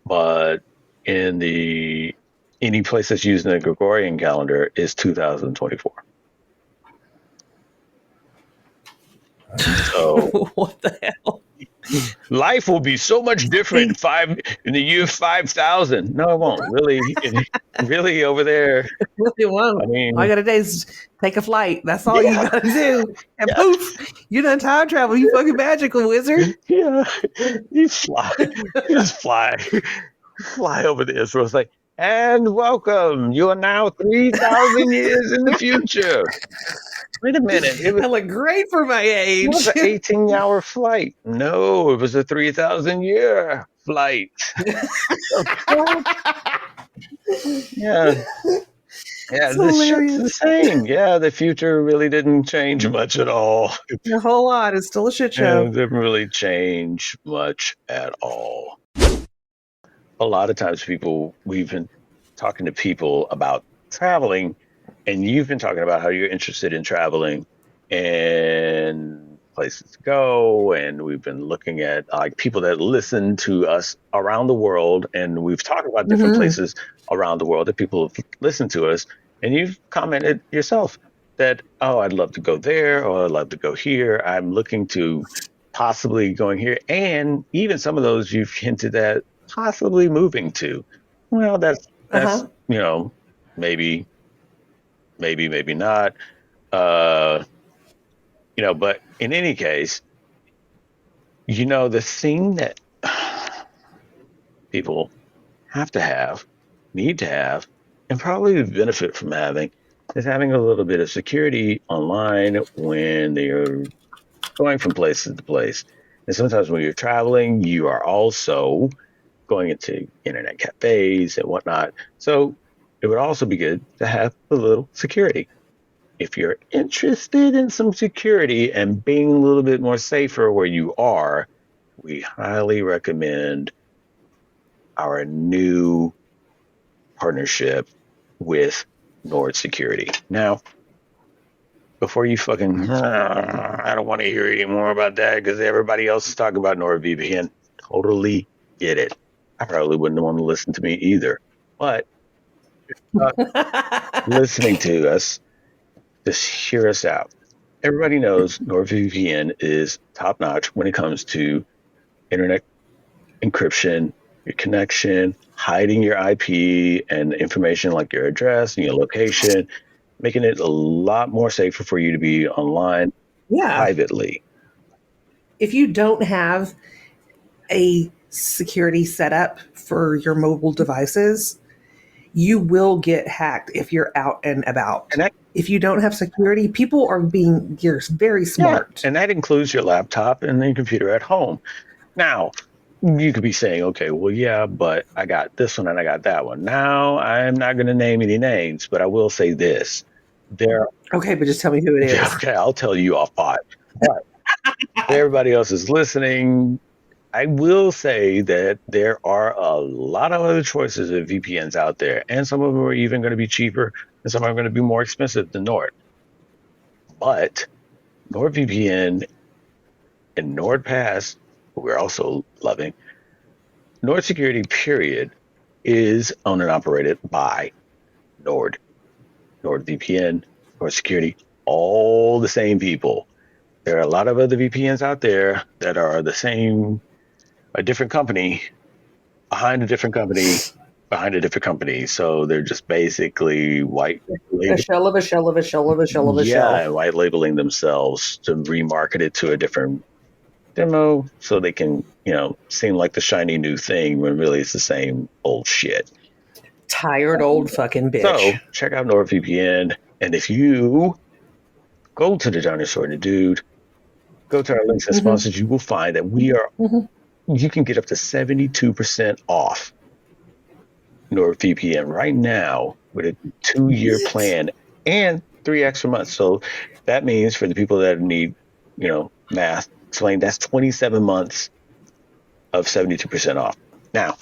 But in the any place that's using the Gregorian calendar is 2024. So What the hell? life will be so much different in the year 5000. No, it won't. Really over there. Really won't. I mean, all you gotta do is take a flight. That's all yeah, you gotta do. And yeah, poof, you done time travel. You fucking magical wizard. yeah. You fly, you just fly over to Israel. It's like, and welcome. You are now 3,000 years in the future. Wait a minute. I look great for my It was age. an 18-hour flight. No, it was a 3,000-year flight. Yeah. Yeah, It's the shit's the hilarious. same. Yeah, the future really didn't change much at all. A whole lot. It's still a shit It show. didn't really change much at all. A lot of times we've been talking to people about traveling, and you've been talking about how you're interested in traveling and places to go, and we've been looking at like people that listen to us around the world, and we've talked about different places around the world that people have listened to us, and you've commented yourself that, oh, I'd love to go there, or I'd love to go here. I'm looking to possibly going here, and even some of those you've hinted at possibly moving to. Well, that's maybe not. But in any case, the thing that people need to have, and probably benefit from having, is having a little bit of security online when they're going from place to place. And sometimes when you're traveling, you are also going into internet cafes and whatnot. So it would also be good to have a little security. If you're interested in some security and being a little bit more safer where you are, we highly recommend our new partnership with Nord Security. Now, before you fucking, I don't want to hear any more about that because everybody else is talking about NordVPN. Totally get it. I probably wouldn't want to listen to me either. But listening to us, just hear us out. Everybody knows NordVPN is top notch when it comes to internet encryption, your connection, hiding your IP and information like your address and your location, making it a lot more safer for you to be online privately. If you don't have a security setup for your mobile devices, you will get hacked if you're out and about. If you don't have security, people are you're very smart. Yeah, and that includes your laptop and the computer at home. Now, you could be saying, okay, well, yeah, but I got this one and I got that one. Now, I'm not going to name any names, but I will say this. Okay, but just tell me who it is. Yeah, okay, I'll tell you off pod. But everybody else is listening. I will say that there are a lot of other choices of VPNs out there, and some of them are even going to be cheaper, and some are going to be more expensive than Nord. But NordVPN and NordPass, we're also loving. Nord Security, period, is owned and operated by Nord. NordVPN, Nord Security, all the same people. There are a lot of other VPNs out there that are the same, a different company behind a different company behind a different company. So they're just basically a shell of a shell of a shell of a shell of a shell. Yeah, white labeling themselves to remarket it to a different demo so they can, seem like the shiny new thing when really it's the same old shit. Tired old fucking bitch. So check out NordVPN. And if you go to the Dinosaur and the Dude, go to our links and sponsors, you will find that we are, you can get up to 72% off NordVPN right now with a 2-year plan and 3 extra months. So that means for the people that need, math, explain, that's 27 months of 72% off. Now,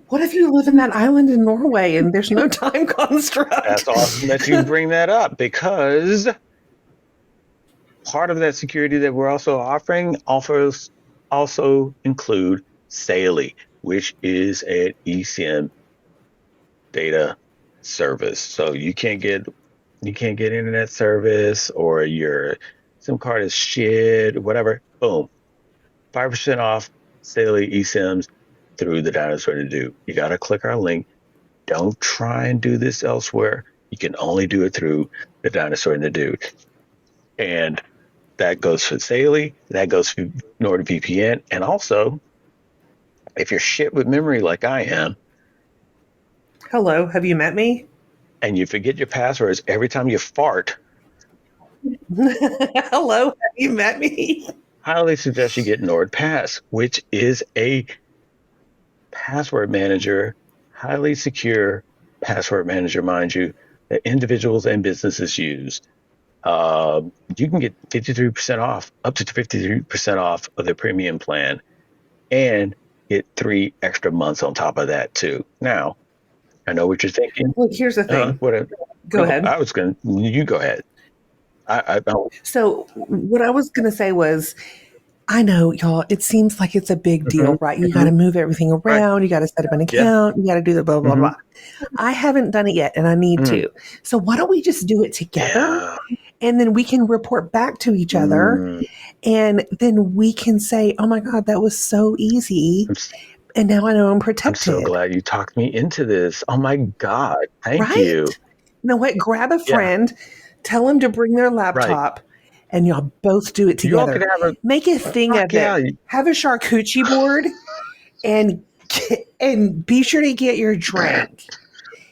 what if you live in that island in Norway and there's no time construct? That's awesome that you bring that up, because part of that security that we're also offering also include SAILI, which is an eSIM data service. So you can't get internet service, or your SIM card is shit, whatever. Boom, 5% off daily eSIMs through the Dinosaur to Do. You got to click our link. Don't try and do this elsewhere. You can only do it through the Dinosaur and the Dude. And that goes for Saley, that goes for NordVPN. And also, if you're shit with memory like I am, Hello, have you met me? and you forget your passwords every time you fart, Hello, have you met me? highly suggest you get NordPass, which is a password manager, highly secure password manager, mind you, that individuals and businesses use. You can get 53% off, up to 53% off of their premium plan, and get 3 extra months on top of that too. Now, I know what you're thinking. Well, here's the thing. Go ahead. You go ahead. So what I was going to say was, I know, y'all, it seems like it's a big deal, right? You got to move everything around. Right. You got to set up an account. You got to do the blah, blah, blah. I haven't done it yet, and I need to. So why don't we just do it together? And then we can report back to each other. And then we can say, oh, my God, that was so easy. And now I know I'm protected. I'm so glad you talked me into this. Oh, my God. Thank you. You know what? Grab a friend. Tell them to bring their laptop. And y'all both do it together. Make a thing of it. Have a charcuterie board, and be sure to get your drink.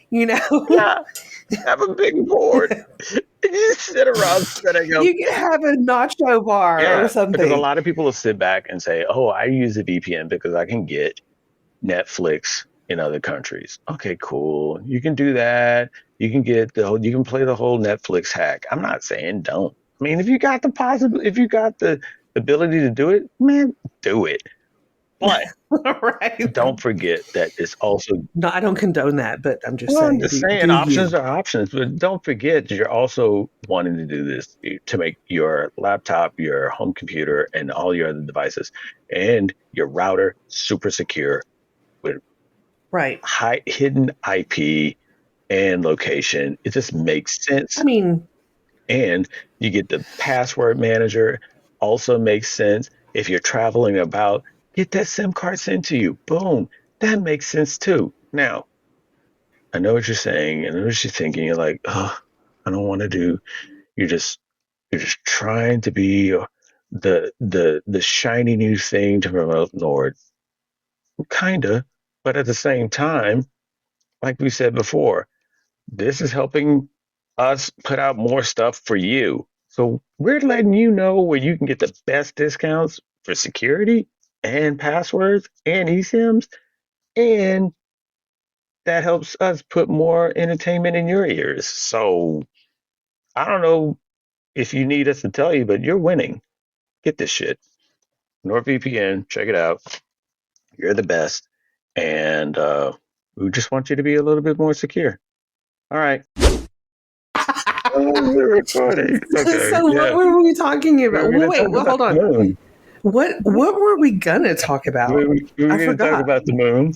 You know, have a big board. You sit around setting up. You can have a nacho bar or something. Because a lot of people will sit back and say, "Oh, I use a VPN because I can get Netflix in other countries." Okay, cool. You can do that. You can get you can play the whole Netflix hack. I'm not saying don't. I mean, if you got the ability to do it, man, do it. But don't forget that it's also... No, I don't condone that, but I'm just saying. I'm just saying options are options, but don't forget you're also wanting to do this to make your laptop, your home computer, and all your other devices and your router super secure with high hidden IP and location. It just makes sense. I mean... And you get the password manager, also makes sense. If you're traveling about, get that SIM card sent to you. Boom. That makes sense too. Now, I know what you're saying, and I know what you're thinking. You're like, oh, I don't want to do. You're just trying to be the shiny new thing to promote Nord. Kinda, but at the same time, like we said before, this is helping us put out more stuff for you. So we're letting you know where you can get the best discounts for security and passwords and eSIMs, and that helps us put more entertainment in your ears. So I don't know if you need us to tell you, but you're winning. Get this shit. NordVPN, check it out. You're the best. And we just want you to be a little bit more secure. All right. We're recording. Okay, so what were we talking about? Hold on. What were we gonna talk about? We were gonna talk about the moon.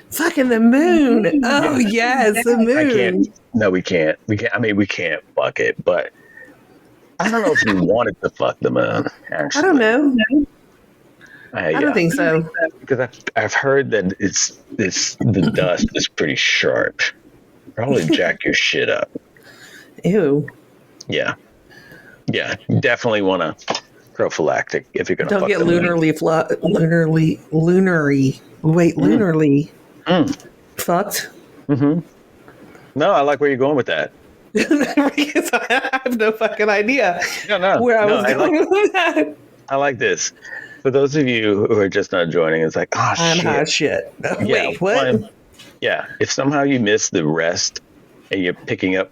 Fucking the moon. Oh yes, the moon. We can't. I mean, we can't fuck it, but I don't know if you wanted to fuck the moon. Actually, I don't know. I don't think so. Because I've heard that it's the dust is pretty sharp. Probably jack your shit up. Ew. Yeah. You definitely want to prophylactic if you're going to don't get lunarly fucked. Mm-hmm. No, I like where you're going with that. I have no fucking idea where I was going with that. I like this. For those of you who are just not joining, it's like, oh, I'm hot shit. Wait, what? If somehow you miss the rest and you're picking up,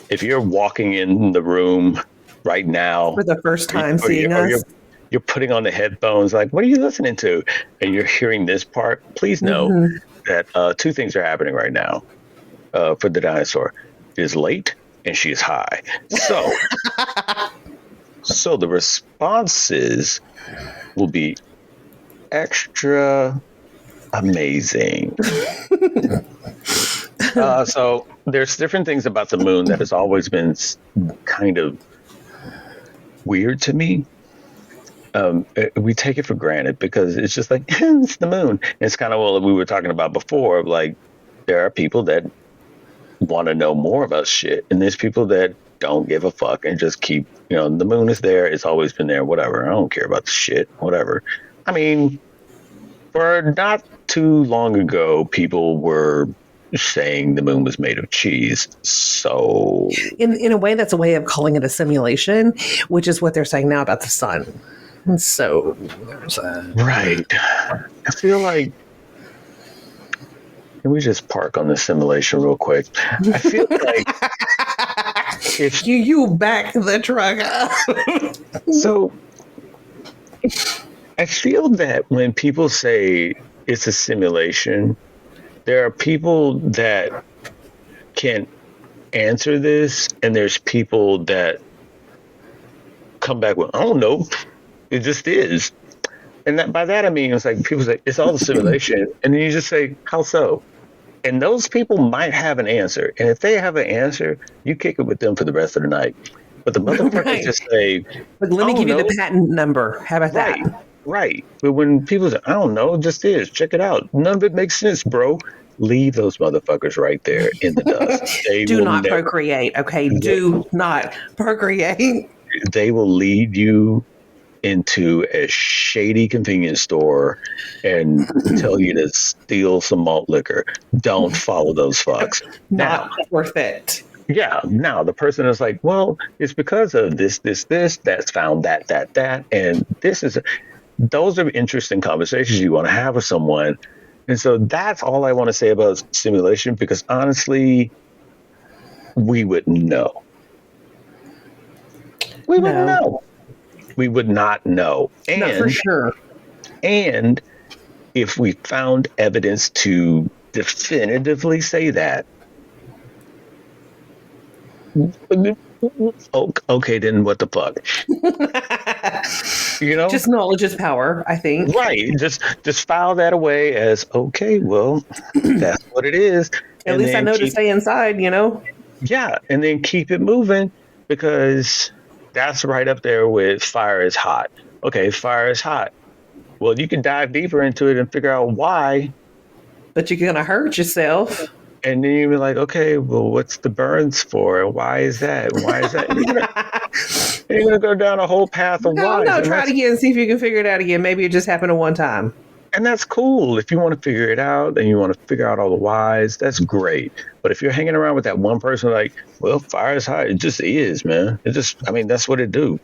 if you're walking in the room right now for the first time seeing us, you're putting on the headphones, like, what are you listening to? And you're hearing this part, please know that 2 things are happening right now for the dinosaur. It is late and she is high. So the responses will be extra amazing. So there's different things about the moon that has always been kind of weird to me. We take it for granted because it's just like it's the moon. It's kind of what we were talking about before. Like there are people that want to know more about shit, and there's people that don't give a fuck and just keep. The moon is there. It's always been there. Whatever. I don't care about the shit. Whatever. I mean, for not too long ago, people were saying the moon was made of cheese. So In a way, that's a way of calling it a simulation, which is what they're saying now about the sun. And so there's a right. I feel like. Can we just park on the simulation real quick? I feel like if you back the truck up. So I feel that when people say it's a simulation, there are people that can answer this, and there's people that come back with, I don't know, it just is. And by that I mean, it's like people say, it's all a simulation. And then you just say, how so? And those people might have an answer. And if they have an answer, you kick it with them for the rest of the night. But the motherfuckers just say, but let me give you the patent number. How about that? Right. But when people say, I don't know, it just is. Check it out. None of it makes sense, bro. Leave those motherfuckers right there in the dust. Do not procreate, okay? Do not procreate. They will lead you into a shady convenience store and tell you to steal some malt liquor. Don't follow those fucks. Not worth it. Yeah. Now the person is like, well, it's because of this, that's found that, and this is. Those are interesting conversations you want to have with someone. And so that's all I want to say about simulation, because honestly, we wouldn't know. We wouldn't know. We would not know. And not for sure. And if we found evidence to definitively say that, okay, then what the fuck? Just knowledge is power, I think. Right. Just file that away as, okay, well, that's what it is. At least I know to stay inside, Yeah, and then keep it moving, because that's right up there with fire is hot. Okay, fire is hot. Well, you can dive deeper into it and figure out why. But you're going to hurt yourself. And then you'll be like, okay, well, what's the burns for? Why is that? Why is that? You're going to go down a whole path of why. No, try it again and see if you can figure it out again. Maybe it just happened at one time. And that's cool. If you want to figure it out and you want to figure out all the whys, that's great. But if you're hanging around with that one person like, well, fire is hot, it just is, man. That's what it do.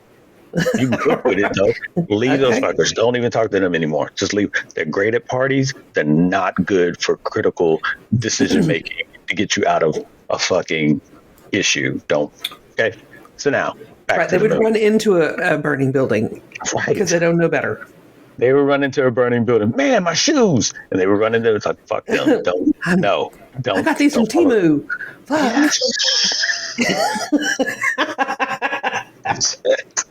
You can cook with it, though. Leave those fuckers. Don't even talk to them anymore. Just leave. They're great at parties. They're not good for critical decision making to get you out of a fucking issue. Don't. Okay? So now, back to they would run into a burning building. Right. Because they don't know better. They would run into a burning building. Man, my shoes! And they would run into it. It's like, fuck them. Don't. I got these from Temu. Fuck. That's it.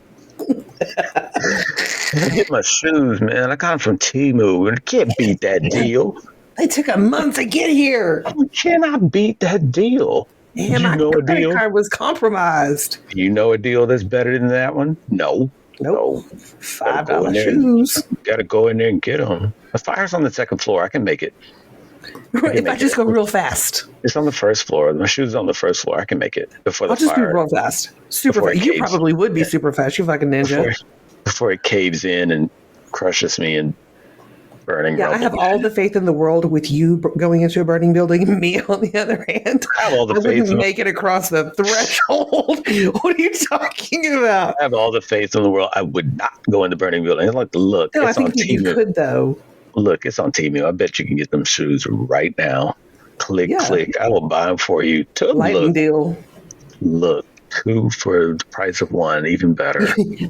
Get my shoes, man. I got them from Temu, and I can't beat that deal. They took a month to get here. You cannot beat that deal. And my credit card was compromised. Do you know a deal that's better than that one? No. Nope. $5 shoes. Got to go in there and get them. The fire's on the second floor. I can make it. If I just go real fast. It's on the first floor. My shoes on the first floor. I can make it before the fire. I'll just be real fast. Super fast. You probably would be super fast. You fucking ninja. Before it caves in and crushes me and burning rubble. I have all the faith in the world with you going into a burning building. Me, on the other hand, I have all the faith. Wouldn't make it across the threshold. What are you talking about? I have all the faith in the world. I would not go in the burning building. I like the look. No, it's I think you could, though. Look, it's on Temu. I bet you can get them shoes right now. Click. I will buy them for you. Lightning deal. Look, 2 for the price of 1, even better.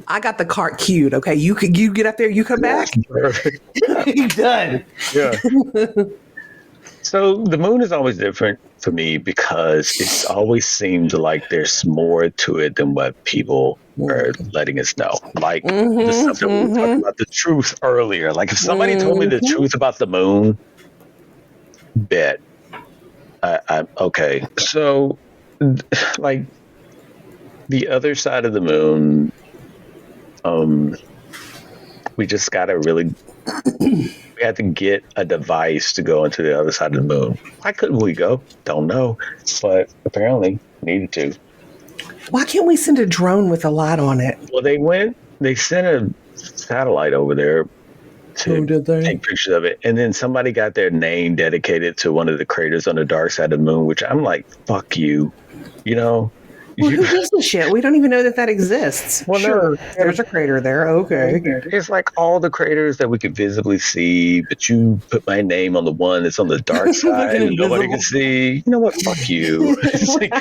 I got the cart queued. Okay, you get up there. You come back. Perfect. You're done. Yeah. So the moon is always different for me because it's always seemed like there's more to it than what people are letting us know. Like the stuff that we were talking about, the truth earlier. Like if somebody told me the truth about the moon, bet. Okay. So, like the other side of the moon, we just gotta really. We had to get a device to go into the other side of the moon. Why couldn't we go? Don't know, but apparently needed to. Why can't we send a drone with a light on it? Well, they sent a satellite over there to did they? take pictures of it. And then somebody got their name dedicated to one of the craters on the dark side of the moon, which I'm like, fuck you. You know? Well, who gives a shit? We don't even know that exists. Well, sure, no, there's a crater there. Okay. it's like all the craters that we could visibly see, but you put my name on the one that's on the dark side and nobody can see. You know what? Fuck you. It's like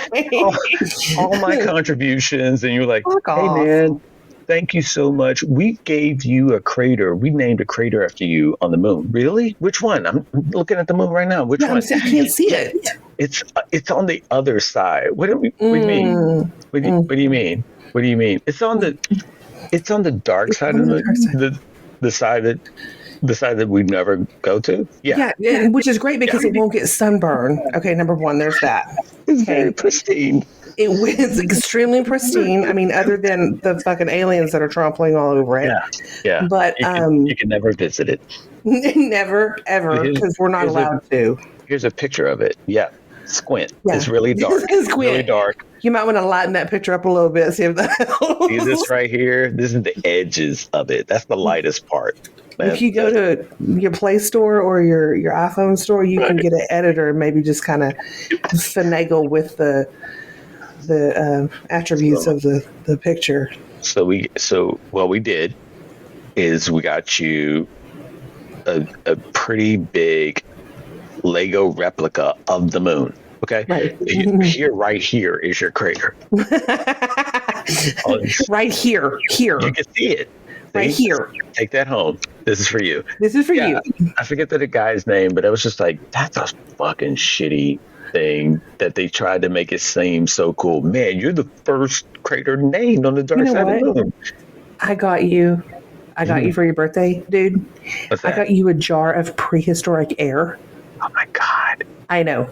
all my contributions, and you're like, hey, man, thank you so much. We gave you a crater. We named a crater after you on the moon. Really? Which one? I'm looking at the moon right now. Which one? I can't see it. It's on the other side. What do you mean? What do you mean? What do you mean? It's on the dark side of the side that we never go to. Yeah, which is great because it won't get sunburned. Okay, number one, there's that. It's very pristine. It was extremely pristine. I mean, other than the fucking aliens that are trampling all over it. Yeah. But you can never visit it. Never, ever, because we're not allowed to. Here's a picture of it. Yeah. Squint. Yeah. It's really dark. It's really dark. You might want to lighten that picture up a little bit. See if that helps. See this right here? This is the edges of it. That's the lightest part. If you go to your Play Store or your iPhone store, you can get an editor and maybe just kind of finagle with the attributes of the picture. So what we did is we got you a pretty big Lego replica of the moon. Okay, right here is your crater. Right here. You can see it. Right here. Take that home. This is for you. This is for you. I forget the guy's name, but it was just like, that's a fucking shitty thing that they tried to make it seem so cool. Man, you're the first crater named on the dark side of the moon. I got you for your birthday, dude. What's that? I got you a jar of prehistoric air. Oh my God. I know.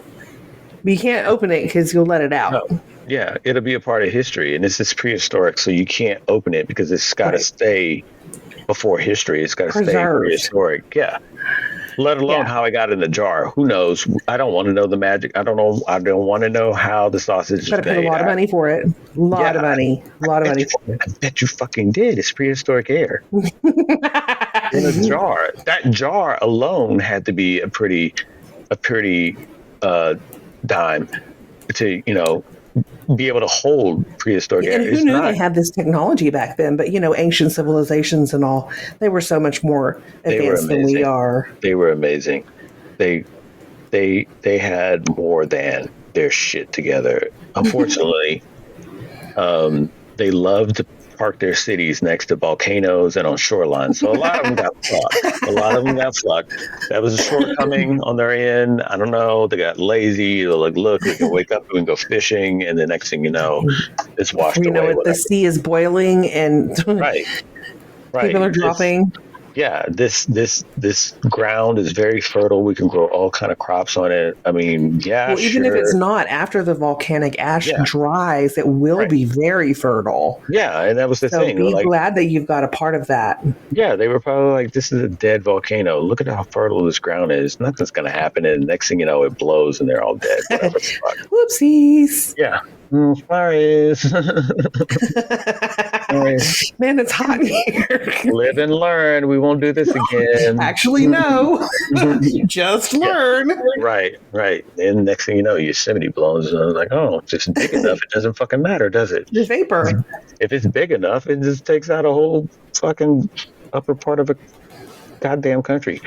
But you can't open it because you'll let it out. No. Yeah, it'll be a part of history, and this is prehistoric, so you can't open it because it's got to stay before history. It's got to stay prehistoric. Yeah. Let alone how I got in the jar. Who knows? I don't want to know the magic. I don't know. I don't want to know how the sausage is made. Pay a lot of money for it. A lot of money. I bet you fucking did. It's prehistoric air in a jar. That jar alone had to be a pretty dime to be able to hold prehistoric air. And who knew they had this technology back then? But ancient civilizations and all, they were so much more advanced than we are. They were amazing. They had more than their shit together. Unfortunately, they loved to park their cities next to volcanoes and on shorelines. So a lot of them got fucked. That was a shortcoming on their end. I don't know. They got lazy. They're like, look, we can wake up, we can go fishing, and the next thing you know, it's washed away. The sea is boiling and right. People are dropping. Yeah, this ground is very fertile. We can grow all kind of crops on it. I mean, even if it's not, after the volcanic ash dries, it will be very fertile. Yeah, and that was the thing. Be glad that you've got a part of that. Yeah, they were probably like, this is a dead volcano. Look at how fertile this ground is. Nothing's going to happen. And the next thing you know, it blows and they're all dead. Whoopsies. Yeah. Sorry. Man, it's hot here. Live and learn. We won't do this again. Actually, no. Just learn. Right. And next thing you know, Yosemite blows. And I was like, oh, it's just big enough. It doesn't fucking matter, does it? The vapor. If it's big enough, it just takes out a whole fucking upper part of a goddamn country.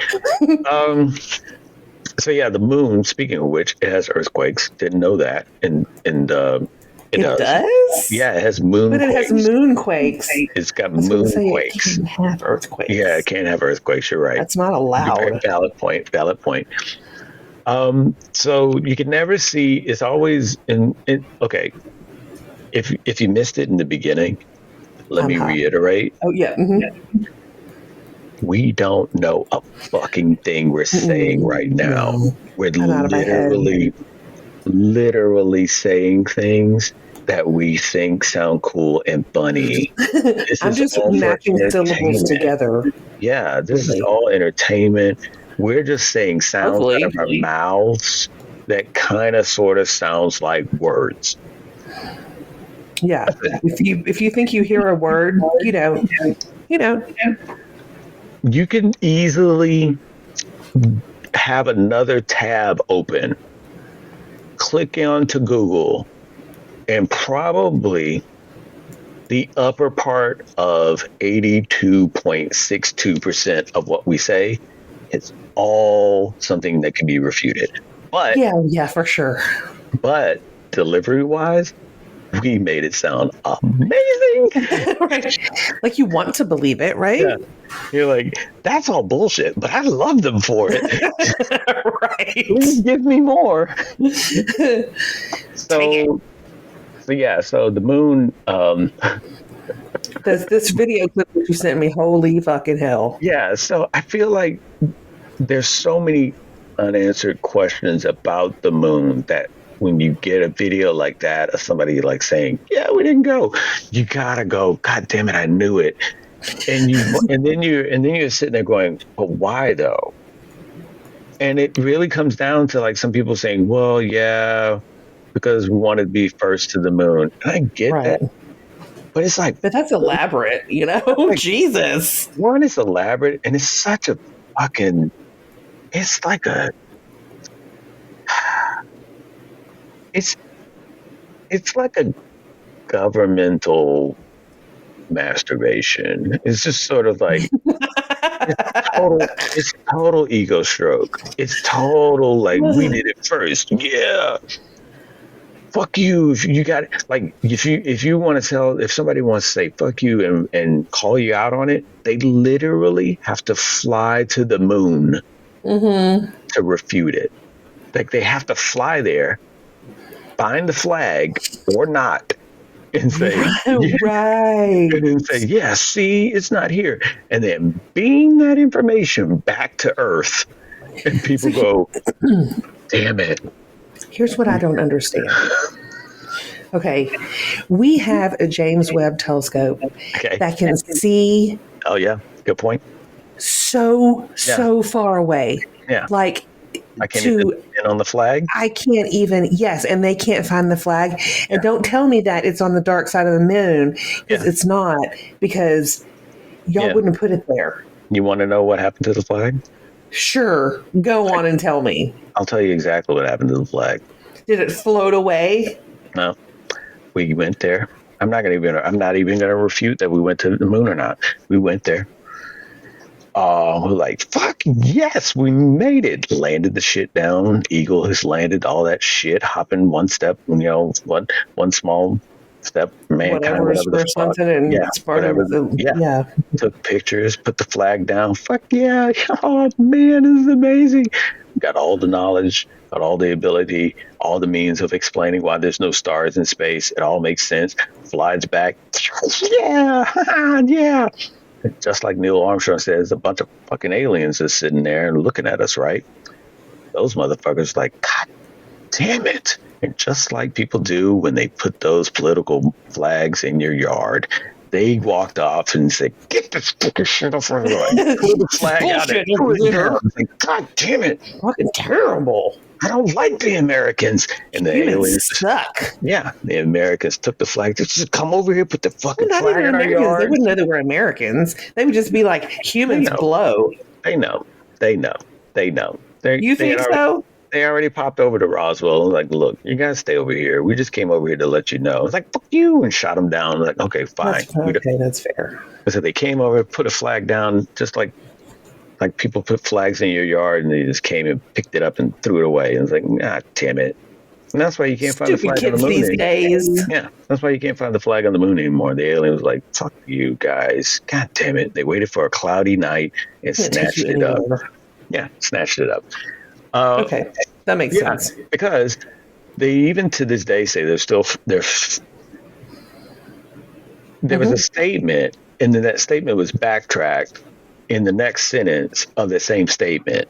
So yeah, the moon, speaking of which, it has earthquakes. Didn't know that. And it does? Yeah, it has moonquakes. But it has moonquakes. It's got moonquakes. It can't have earthquakes. Yeah, it can't have earthquakes. You're right. That's not allowed. Very valid point. So you can never see. It's always okay. If you missed it in the beginning, let me reiterate. Oh yeah. Mm-hmm. We don't know a fucking thing we're saying right now. No. We're literally literally saying things that we think sound cool and funny. This I'm is just all for matching syllables entertainment. together. Yeah, this is Really. all entertainment. We're just saying sounds out of Hopefully. our mouths that kind of sort of sounds like words. Yeah. If you think you hear a word, you know. You can easily have another tab open, click onto Google, and probably the upper part of 82.62% of what we say is all something that can be refuted. But Yeah, for sure. But delivery wise, we made it sound amazing. Right. Like you want to believe it, right? Yeah. You're like, that's all bullshit, but I love them for it. Please Right. give me more. So the moon, This video clip that you sent me, holy fucking hell. yeah, so I feel like there's so many unanswered questions about the moon that when you get a video like that of somebody like saying, yeah, we didn't go, you gotta go. God damn it, I knew it. And then you're sitting there going, but why though? And it really comes down to like some people saying, well, yeah, because we wanted to be first to the moon. And I get Right. that. But it's like, But that's elaborate, you know? Like, Jesus. one, it's elaborate, and it's such a fucking, it's like a, it's like a governmental masturbation. It's just sort of like it's total ego stroke. It's total like we did it first. Yeah. Fuck you. If you got like if you want to tell if somebody wants to say fuck you and call you out on it, they literally have to fly to the moon to refute it. Like they have to fly there, find the flag or not, and say Right. and then say, yeah, see, it's not here. And then beam that information back to Earth. And people go, damn it. Here's what I don't understand. Okay, we have a James Webb telescope Okay. that can see Oh yeah, good point. so far away. Yeah. Like I can't even pin on the flag. I can't even, yes, and they can't find the flag. And don't tell me that it's on the dark side of the moon, because it's not, because y'all wouldn't put it there. You want to know what happened to the flag? Sure, go on and tell me. I'll tell you exactly what happened to the flag. Did it float away? No, we went there. I'm not even gonna refute that we went to the moon or not. We went there. We're like, fuck yes, we made it. Landed the shit down. Eagle has landed all that shit, hopping one step, one small step, mankind, whatever the fuck. Something, and whatever. Took pictures, put the flag down. Fuck yeah. Oh man, this is amazing. Got all the knowledge, got all the ability, all the means of explaining why there's no stars in space. It all makes sense. Flies back. Yeah. Just like Neil Armstrong says, a bunch of fucking aliens is sitting there and looking at us, right? Those motherfuckers like, God damn it. And just like people do when they put those political flags in your yard, they walked off and said, get this fucking shit off our yard. Pull the flag out and threw it down. Like, God damn it. Fucking terrible. I don't like the Americans. And the aliens suck. Yeah, the Americans took the flag. Just come over here, put the fucking flag in our yard. They wouldn't know they were Americans. They would just be like, humans blow. They know. You think so? They already popped over to Roswell and like, look, you guys stay over here. We just came over here to let you know. It's like, fuck you, and shot them down. Like, okay, fine. That's fair. So they came over, put a flag down, just like people put flags in your yard, and they just came and picked it up and threw it away. And it's like, damn it. And that's why you can't find the flag on the moon these days. Yeah, that's why you can't find the flag on the moon anymore. The alien was like, fuck you guys. God damn it. They waited for a cloudy night and snatched it up. Yeah, snatched it up. Okay, that makes sense. Because they even to this day say there was a statement, and then that statement was backtracked in the next sentence of the same statement,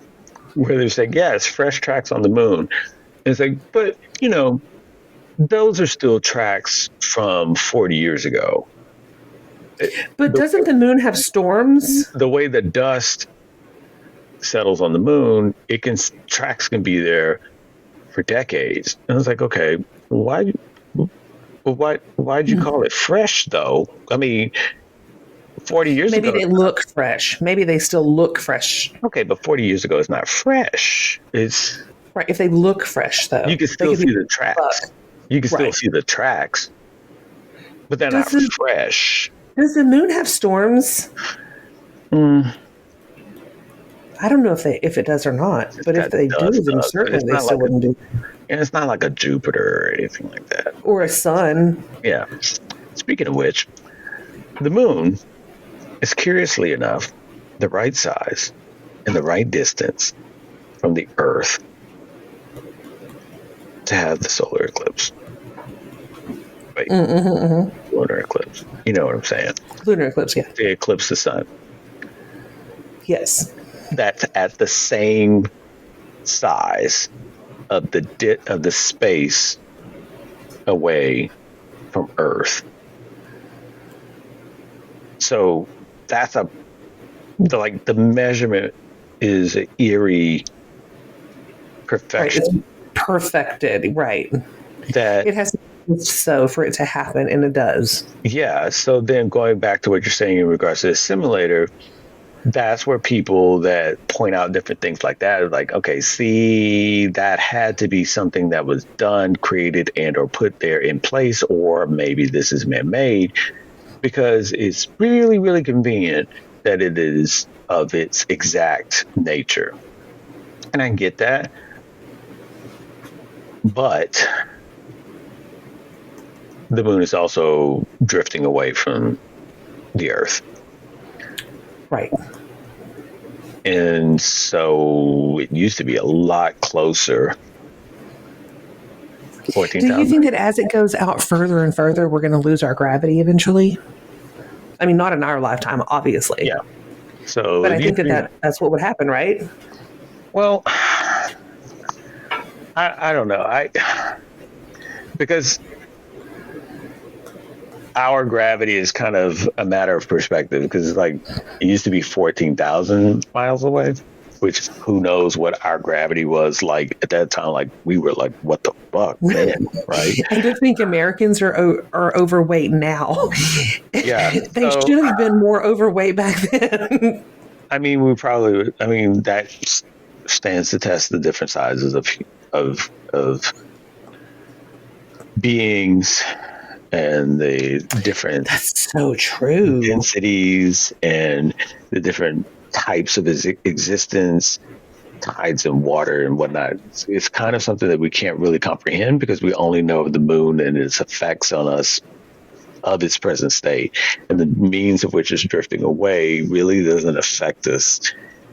where they're saying, yes, fresh tracks on the moon. It's like, but those are still tracks from 40 years ago. But doesn't the moon have storms? The way the dust settles on the moon, tracks can be there for decades. And I was like, okay, why'd you call it fresh though? I mean, 40 years Maybe ago. they look fresh. Maybe they still look fresh. Okay, but 40 years ago is not fresh. It's right. If they look fresh, though, you can still see the tracks. You can still see the tracks, but they're not fresh. Does the moon have storms? I don't know if it does or not, but if they do, then certainly they still wouldn't do. And it's not like a Jupiter or anything like that. Or a sun. Yeah. Speaking of which, the moon is curiously enough the right size and the right distance from the Earth to have the solar eclipse. Wait, lunar eclipse. You know what I'm saying? Lunar eclipse, yeah. They eclipse the sun. Yes. That's at the same size of the space away from Earth. So that's the measurement is an eerie perfection. Right, it's perfected, right? That it has to be so for it to happen, and it does. Yeah. So then going back to what you're saying in regards to the simulator, that's where people that point out different things like that are like, okay, see, that had to be something that was done, created, and or put there in place, or maybe this is man-made, because it's really, really convenient that it is of its exact nature. And I get that. But the moon is also drifting away from the Earth. Right. And so it used to be a lot closer. 14,000. Do you think that as it goes out further and further, we're going to lose our gravity eventually? I mean, not in our lifetime, obviously. Yeah. So, but I think that's what would happen, right? Well, I don't know. Because our gravity is kind of a matter of perspective, because it's like it used to be 14,000 miles away, which who knows what our gravity was like at that time. Like we were like, what the fuck, man, right? I do think Americans are overweight now. Yeah. They should have been more overweight back then. I mean, that stands to test the different sizes of beings and the different That's so true. densities and the different types of existence, tides and water and whatnot. It's kind of something that we can't really comprehend because we only know of the moon and its effects on us of its present state, and the means of which it's drifting away really doesn't affect us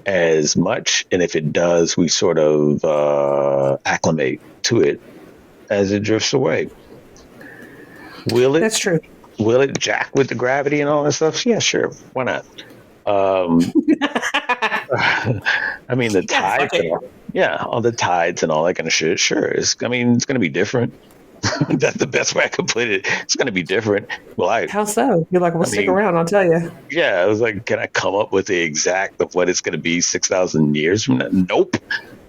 as much. And if it does, we sort of acclimate to it as it drifts away. Will it? That's true. Will it jack with the gravity and all that stuff? Yeah, sure. Why not? I mean, the tides. All the tides and all that kind of shit. Sure. It's going to be different. That's the best way I could put it. It's going to be different. Well, how so? You're like, stick around. I'll tell you. Yeah, I was like, can I come up with the exact of what it's going to be 6,000 years from now? Nope.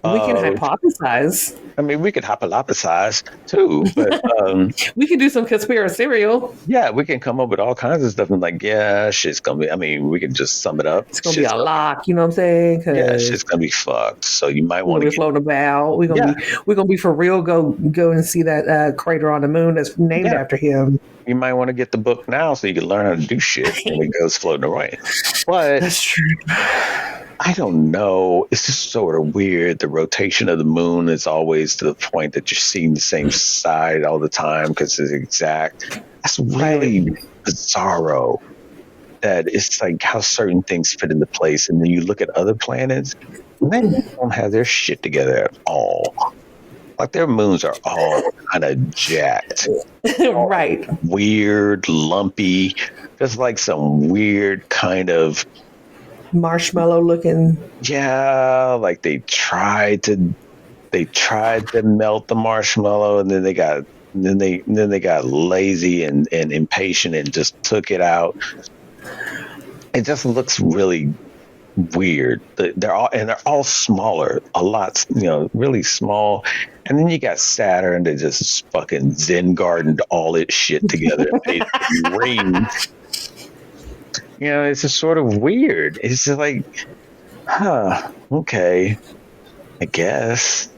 We can hypothesize. I mean, we could hypothesize too, but we can do some conspiracy serial. Yeah, we can come up with all kinds of stuff and like, yeah, shit's gonna be. I mean, we can just sum it up. It's gonna be a lock. You know what I'm saying? Yeah, shit's gonna be fucked. So you might want to be floating about. We're gonna be for real. Go and see that crater on the moon that's named after him. You might want to get the book now so you can learn how to do shit when it goes floating away. But that's true. I don't know. It's just sort of weird. The rotation of the moon is always to the point that you're seeing the same side all the time because it's exact. That's really bizarro. That it's like how certain things fit into place. And then you look at other planets, and they don't have their shit together at all. Like their moons are all kind of jacked. Right. Weird, lumpy. There's like some weird kind of marshmallow looking. Yeah, like they tried to they tried to melt the marshmallow, and then they got lazy and impatient and just took it out. It just looks really weird. They're all smaller, a lot, really small. And then you got Saturn that just fucking Zen gardened all its shit together and made rings. It's just sort of weird. It's just like, okay, I guess.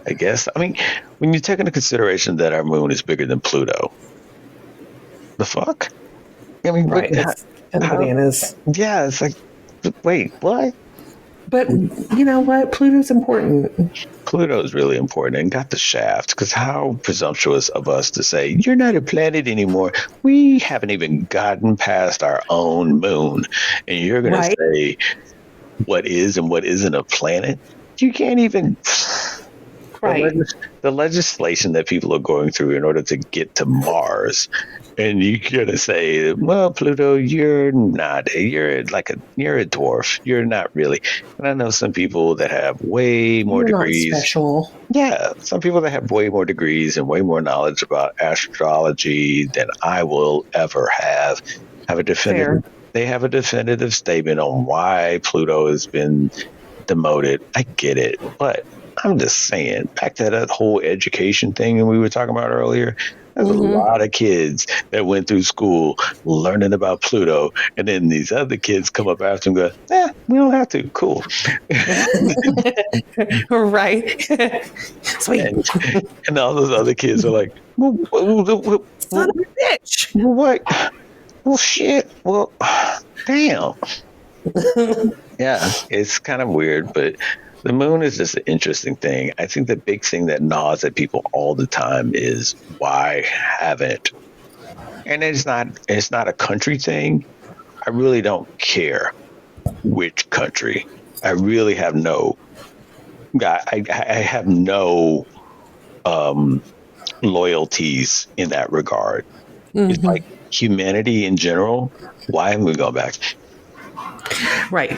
I mean, when you take into consideration that our moon is bigger than Pluto, the fuck? I mean, right? It's bananas. Yeah, it's like, wait, what? But you know what? Pluto's important. Pluto's really important and got the shaft, because how presumptuous of us to say, you're not a planet anymore. We haven't even gotten past our own moon. And you're going to say what is and what isn't a planet? You can't even... Right. The legislation that people are going through in order to get to Mars, and you're gonna say, well, Pluto, you're not. You're a dwarf. You're not really. And I know some people that have way more degrees. Not special. Yeah, some people that have way more degrees and way more knowledge about astrology than I will ever have a definitive. Fair. They have a definitive statement on why Pluto has been demoted. I get it, but I'm just saying, back to that whole education thing that we were talking about earlier, there's a lot of kids that went through school learning about Pluto, and then these other kids come up after them and go, we don't have to. Cool. Right. Sweet. And all those other kids are like, son of a bitch. What? Well, shit. Well, damn. Yeah, it's kind of weird, but the moon is just an interesting thing. I think the big thing that gnaws at people all the time is why haven't? And it's not a country thing. I really don't care which country. I really have no. I have no loyalties in that regard. It's like humanity in general. Why haven't we gone back? Right.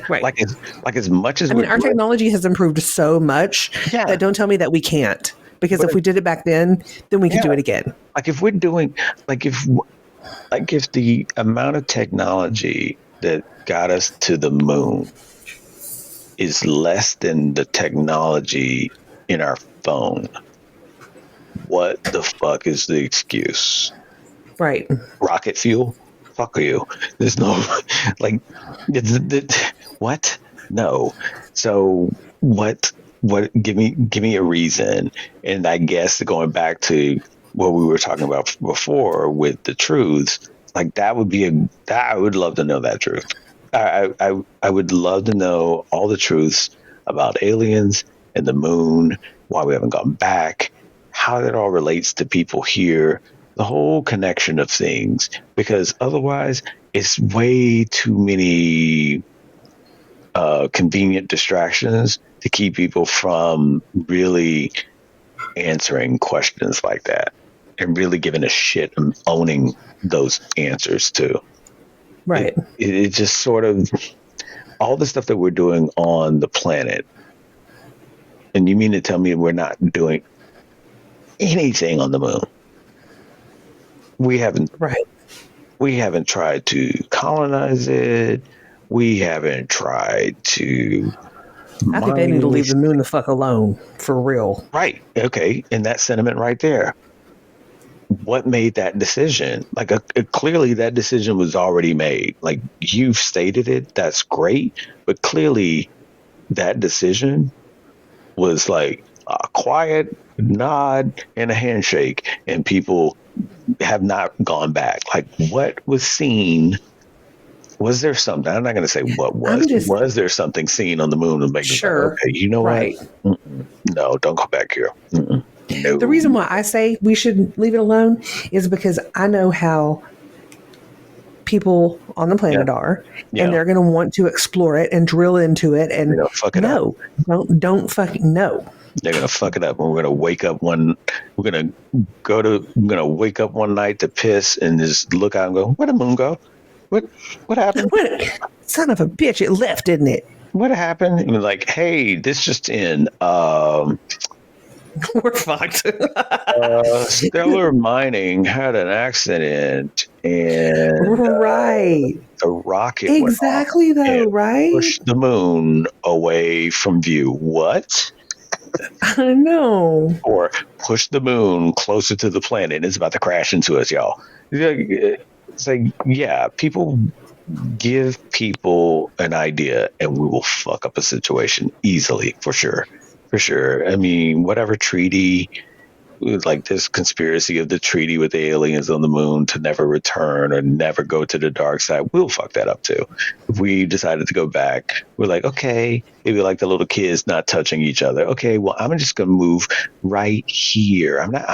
Like as much as our technology has improved so much that don't tell me that we can't. Because if we did it back then we could do it again. Like if we're doing, if the amount of technology that got us to the moon is less than the technology in our phone, what the fuck is the excuse? Right. Rocket fuel? Fuck you. There's no, what? No. So what, give me a reason. And I guess going back to what we were talking about before with the truths, I would love to know that truth. I would love to know all the truths about aliens and the moon, why we haven't gone back, how that all relates to people here, the whole connection of things, because otherwise it's way too many convenient distractions to keep people from really answering questions like that and really giving a shit and owning those answers too. Right. It just sort of, all the stuff that we're doing on the planet, and you mean to tell me we're not doing anything on the moon? We haven't tried to colonize it. We haven't tried to. I think they need to leave the moon the fuck alone, for real. Right. Okay. And that sentiment right there. What made that decision? Clearly that decision was already made. Like, you've stated it. That's great. But clearly that decision was like a quiet nod and a handshake, and people have not gone back. Like, what was seen? Was there something? I'm not going to say what was. Was there something seen on the moon and make sure? Okay, you know what? No, don't go back here. No. The reason why I say we should leave it alone is because I know how people on the planet are, and they're going to want to explore it and drill into it. And fuck it up. Don't fucking no. They're gonna fuck it up, and we're gonna wake up one. We're gonna wake up one night to piss and just look out and go, "Where'd the moon go? What happened? Son of a bitch! It left, didn't it?" what happened? And like, hey, this just in. We're fucked. Stellar Mining had an accident, and Right. the rocket went off Exactly, though, and right? pushed the moon away from view. What? I know. Or push the moon closer to the planet. It's about to crash into us, y'all. It's like, yeah, people give people an idea and we will fuck up a situation easily, for sure. For sure. I mean, whatever treaty, like this conspiracy of the treaty with the aliens on the moon to never return or never go to the dark side, we'll fuck that up too. If we decided to go back, we're like, okay, maybe like the little kids not touching each other. Okay, well, I'm just gonna move right here. I'm not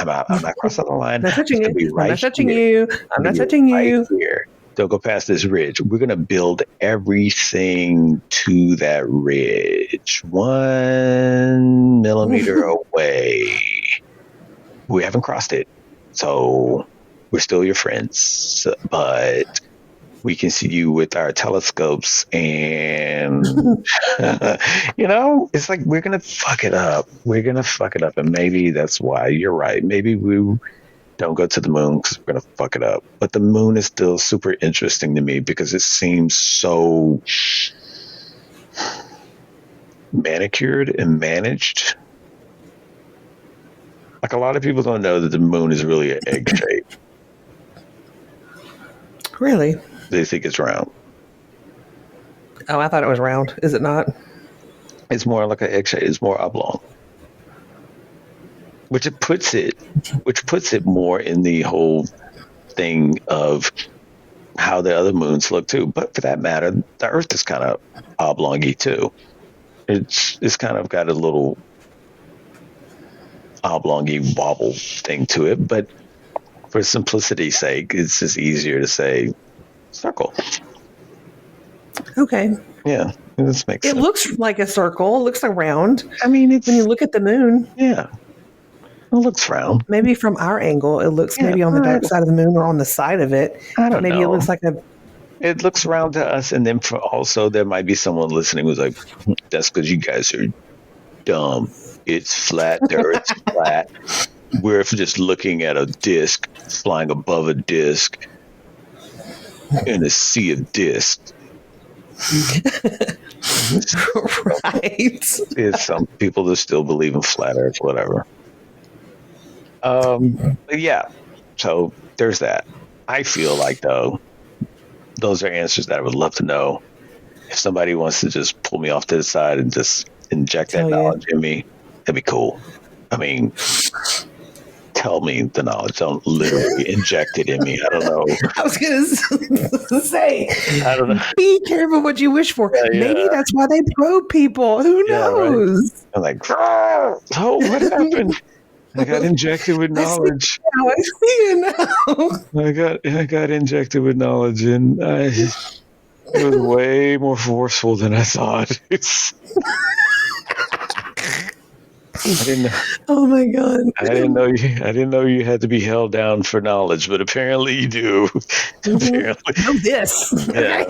crossing the line. I'm not touching I'm you. right I'm not touching here. you. I'm not touching you. Here. Don't go past this ridge. We're gonna build everything to that ridge 1 millimeter away. We haven't crossed it, so we're still your friends, but we can see you with our telescopes, and it's like we're gonna fuck it up. And maybe that's why you're right. Maybe we don't go to the moon because we're gonna fuck it up. But the moon is still super interesting to me because it seems so manicured and managed. Like, a lot of people don't know that the moon is really an egg shape. Really? They think it's round. Oh, I thought it was round. Is it not? It's more like an egg shape. It's more oblong. Which puts it more in the whole thing of how the other moons look too. But for that matter, the Earth is kind of oblongy too. It's kind of got a little oblongy wobble thing to it, but for simplicity's sake, it's just easier to say circle. Okay. Yeah, this makes sense. It looks like a circle. It looks like round. I mean, when you look at the moon. Yeah. It looks round. Maybe from our angle, it looks maybe on the dark side of the moon or on the side of it. I don't know. Maybe it looks like a... It looks round to us, and then also there might be someone listening who's like, that's because you guys are dumb. It's flat. The Earth's flat. We're just looking at a disc flying above a disc in a sea of discs. Right. There's some people that still believe in flat Earth, whatever. But yeah, so there's that. I feel like, though, those are answers that I would love to know. If somebody wants to just pull me off to the side and just inject that knowledge in me, that'd be cool. I mean, tell me the knowledge. Don't literally inject it in me. I don't know. I was going to say, I don't know. Be careful what you wish for. Maybe that's why they probe people. Who knows? Right? I'm like, oh, what happened? I got injected with knowledge. I see now. I got injected with knowledge, and it was way more forceful than I thought. I didn't know. Oh my god! I didn't know you had to be held down for knowledge, but apparently you do. Apparently, know this. Yeah.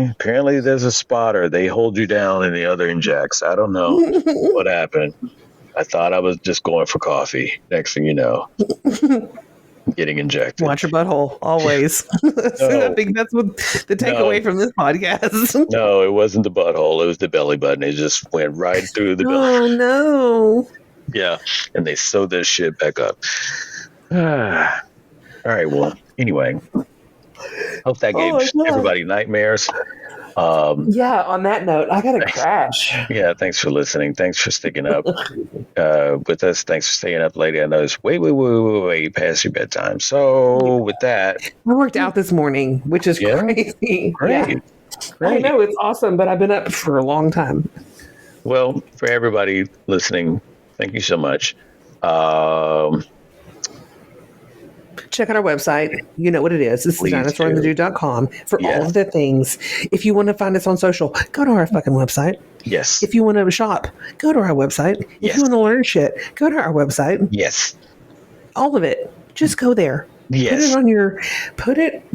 Apparently, there's a spotter. They hold you down, and the other injects. I don't know what happened. I thought I was just going for coffee. Next thing you know, getting injected. Watch your butthole, always. So I think that's what the takeaway from this podcast. No, it wasn't the butthole. It was the belly button. It just went right through the belly. Oh, no. Yeah, and they sewed that shit back up. All right, well, anyway. Hope that gave everybody nightmares. Yeah, on that note, I gotta crash. Yeah, thanks for listening. Thanks for sticking up with us. Thanks for staying up late. I know it's way past your bedtime. So with that, I worked out this morning, which is crazy. Great. Yeah. Great. I know, it's awesome, but I've been up for a long time. Well, for everybody listening, thank you so much. Check out our website. You know what it is. It's TheDinosaur&TheDude.com for all of the things. If you want to find us on social, go to our fucking website. Yes. If you want to shop, go to our website. If you want to learn shit, go to our website. Yes. All of it. Just go there. Yes.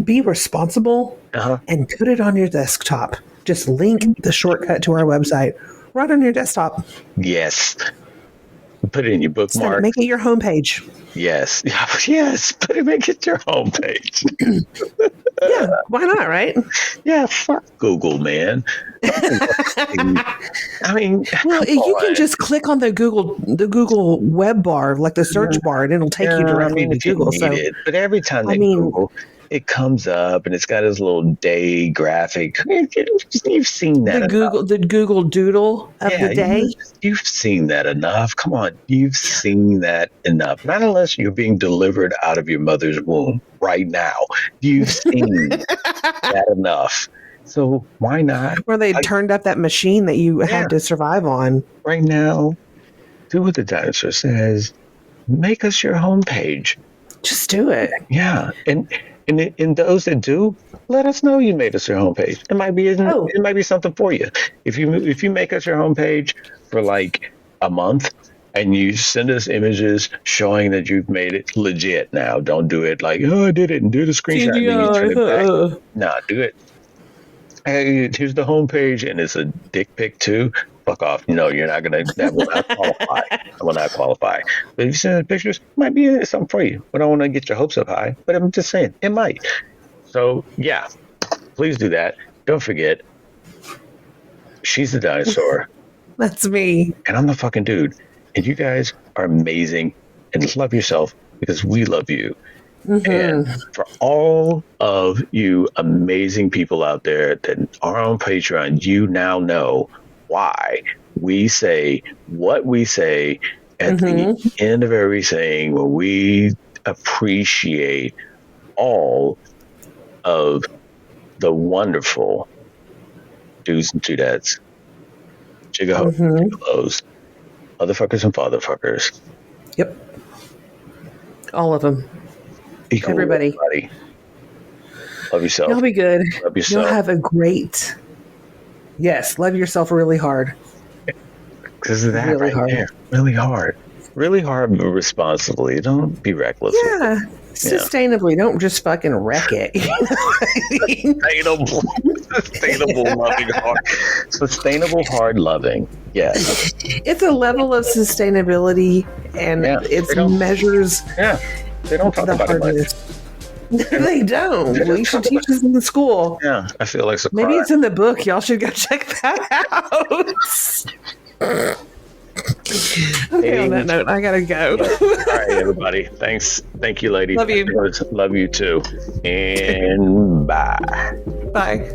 Be responsible and put it on your desktop. just link the shortcut to our website right on your desktop. Yes. Put it in your bookmark. Make it your homepage. Yes. Yes. Make it your homepage. Yeah, why not, right? Yeah, fuck Google, man. I mean, well, you can just click on the Google web bar, like the search bar, and it'll take you directly to Google. So, but every time they Google, it comes up and it's got this little day graphic. You've seen that. The Google Doodle of the day. You've seen that enough. Come on, you've seen that enough. Not unless you're being delivered out of your mother's womb right now. You've seen that enough. So why not? Or they turned up that machine that you had to survive on. Right now, do what the dinosaur says. Make us your homepage. Just do it. Yeah, and those that do, let us know you made us your homepage. It might be something for you. If you make us your homepage for like a month, and you send us images showing that you've made it legit. Now, don't do it like, oh, I did it, and do the screenshot and then you turn it back. Nah, do it. Hey, here's the homepage, and it's a dick pic too. Fuck off. No, you're not gonna. That will not qualify. That will not qualify. But if you send pictures, it might be something for you. I don't want to get your hopes up high, but I'm just saying it might. So yeah, please do that. Don't forget, she's the dinosaur. That's me, and I'm the fucking dude. And you guys are amazing, and love yourself because we love you. Mm-hmm. And for all of you amazing people out there that are on Patreon, you now know why we say what we say at the end of everything, when we appreciate all of the wonderful dudes and dudettes, gigolos, motherfuckers and fatherfuckers. Yep. All of them. Equal everybody. Love yourself. You'll be good. Love yourself. You'll have a great. Yes, love yourself really hard. Because of that really right hard. There. Really hard. Really hard, but responsibly. Don't be reckless. Yeah. Sustainably. Don't just fucking wreck it. You know what I mean? Sustainable loving hard. Sustainable hard loving. Yes. It's a level of sustainability, and it measures. Yeah. They don't talk about it much. They don't. Well, you should teach this in the school. Yeah, I feel like maybe it's in the book. Y'all should go check that out. Okay, on that note, I gotta go. All right, everybody. Thanks. Thank you, lady. Love you. Love you too. And bye. Bye.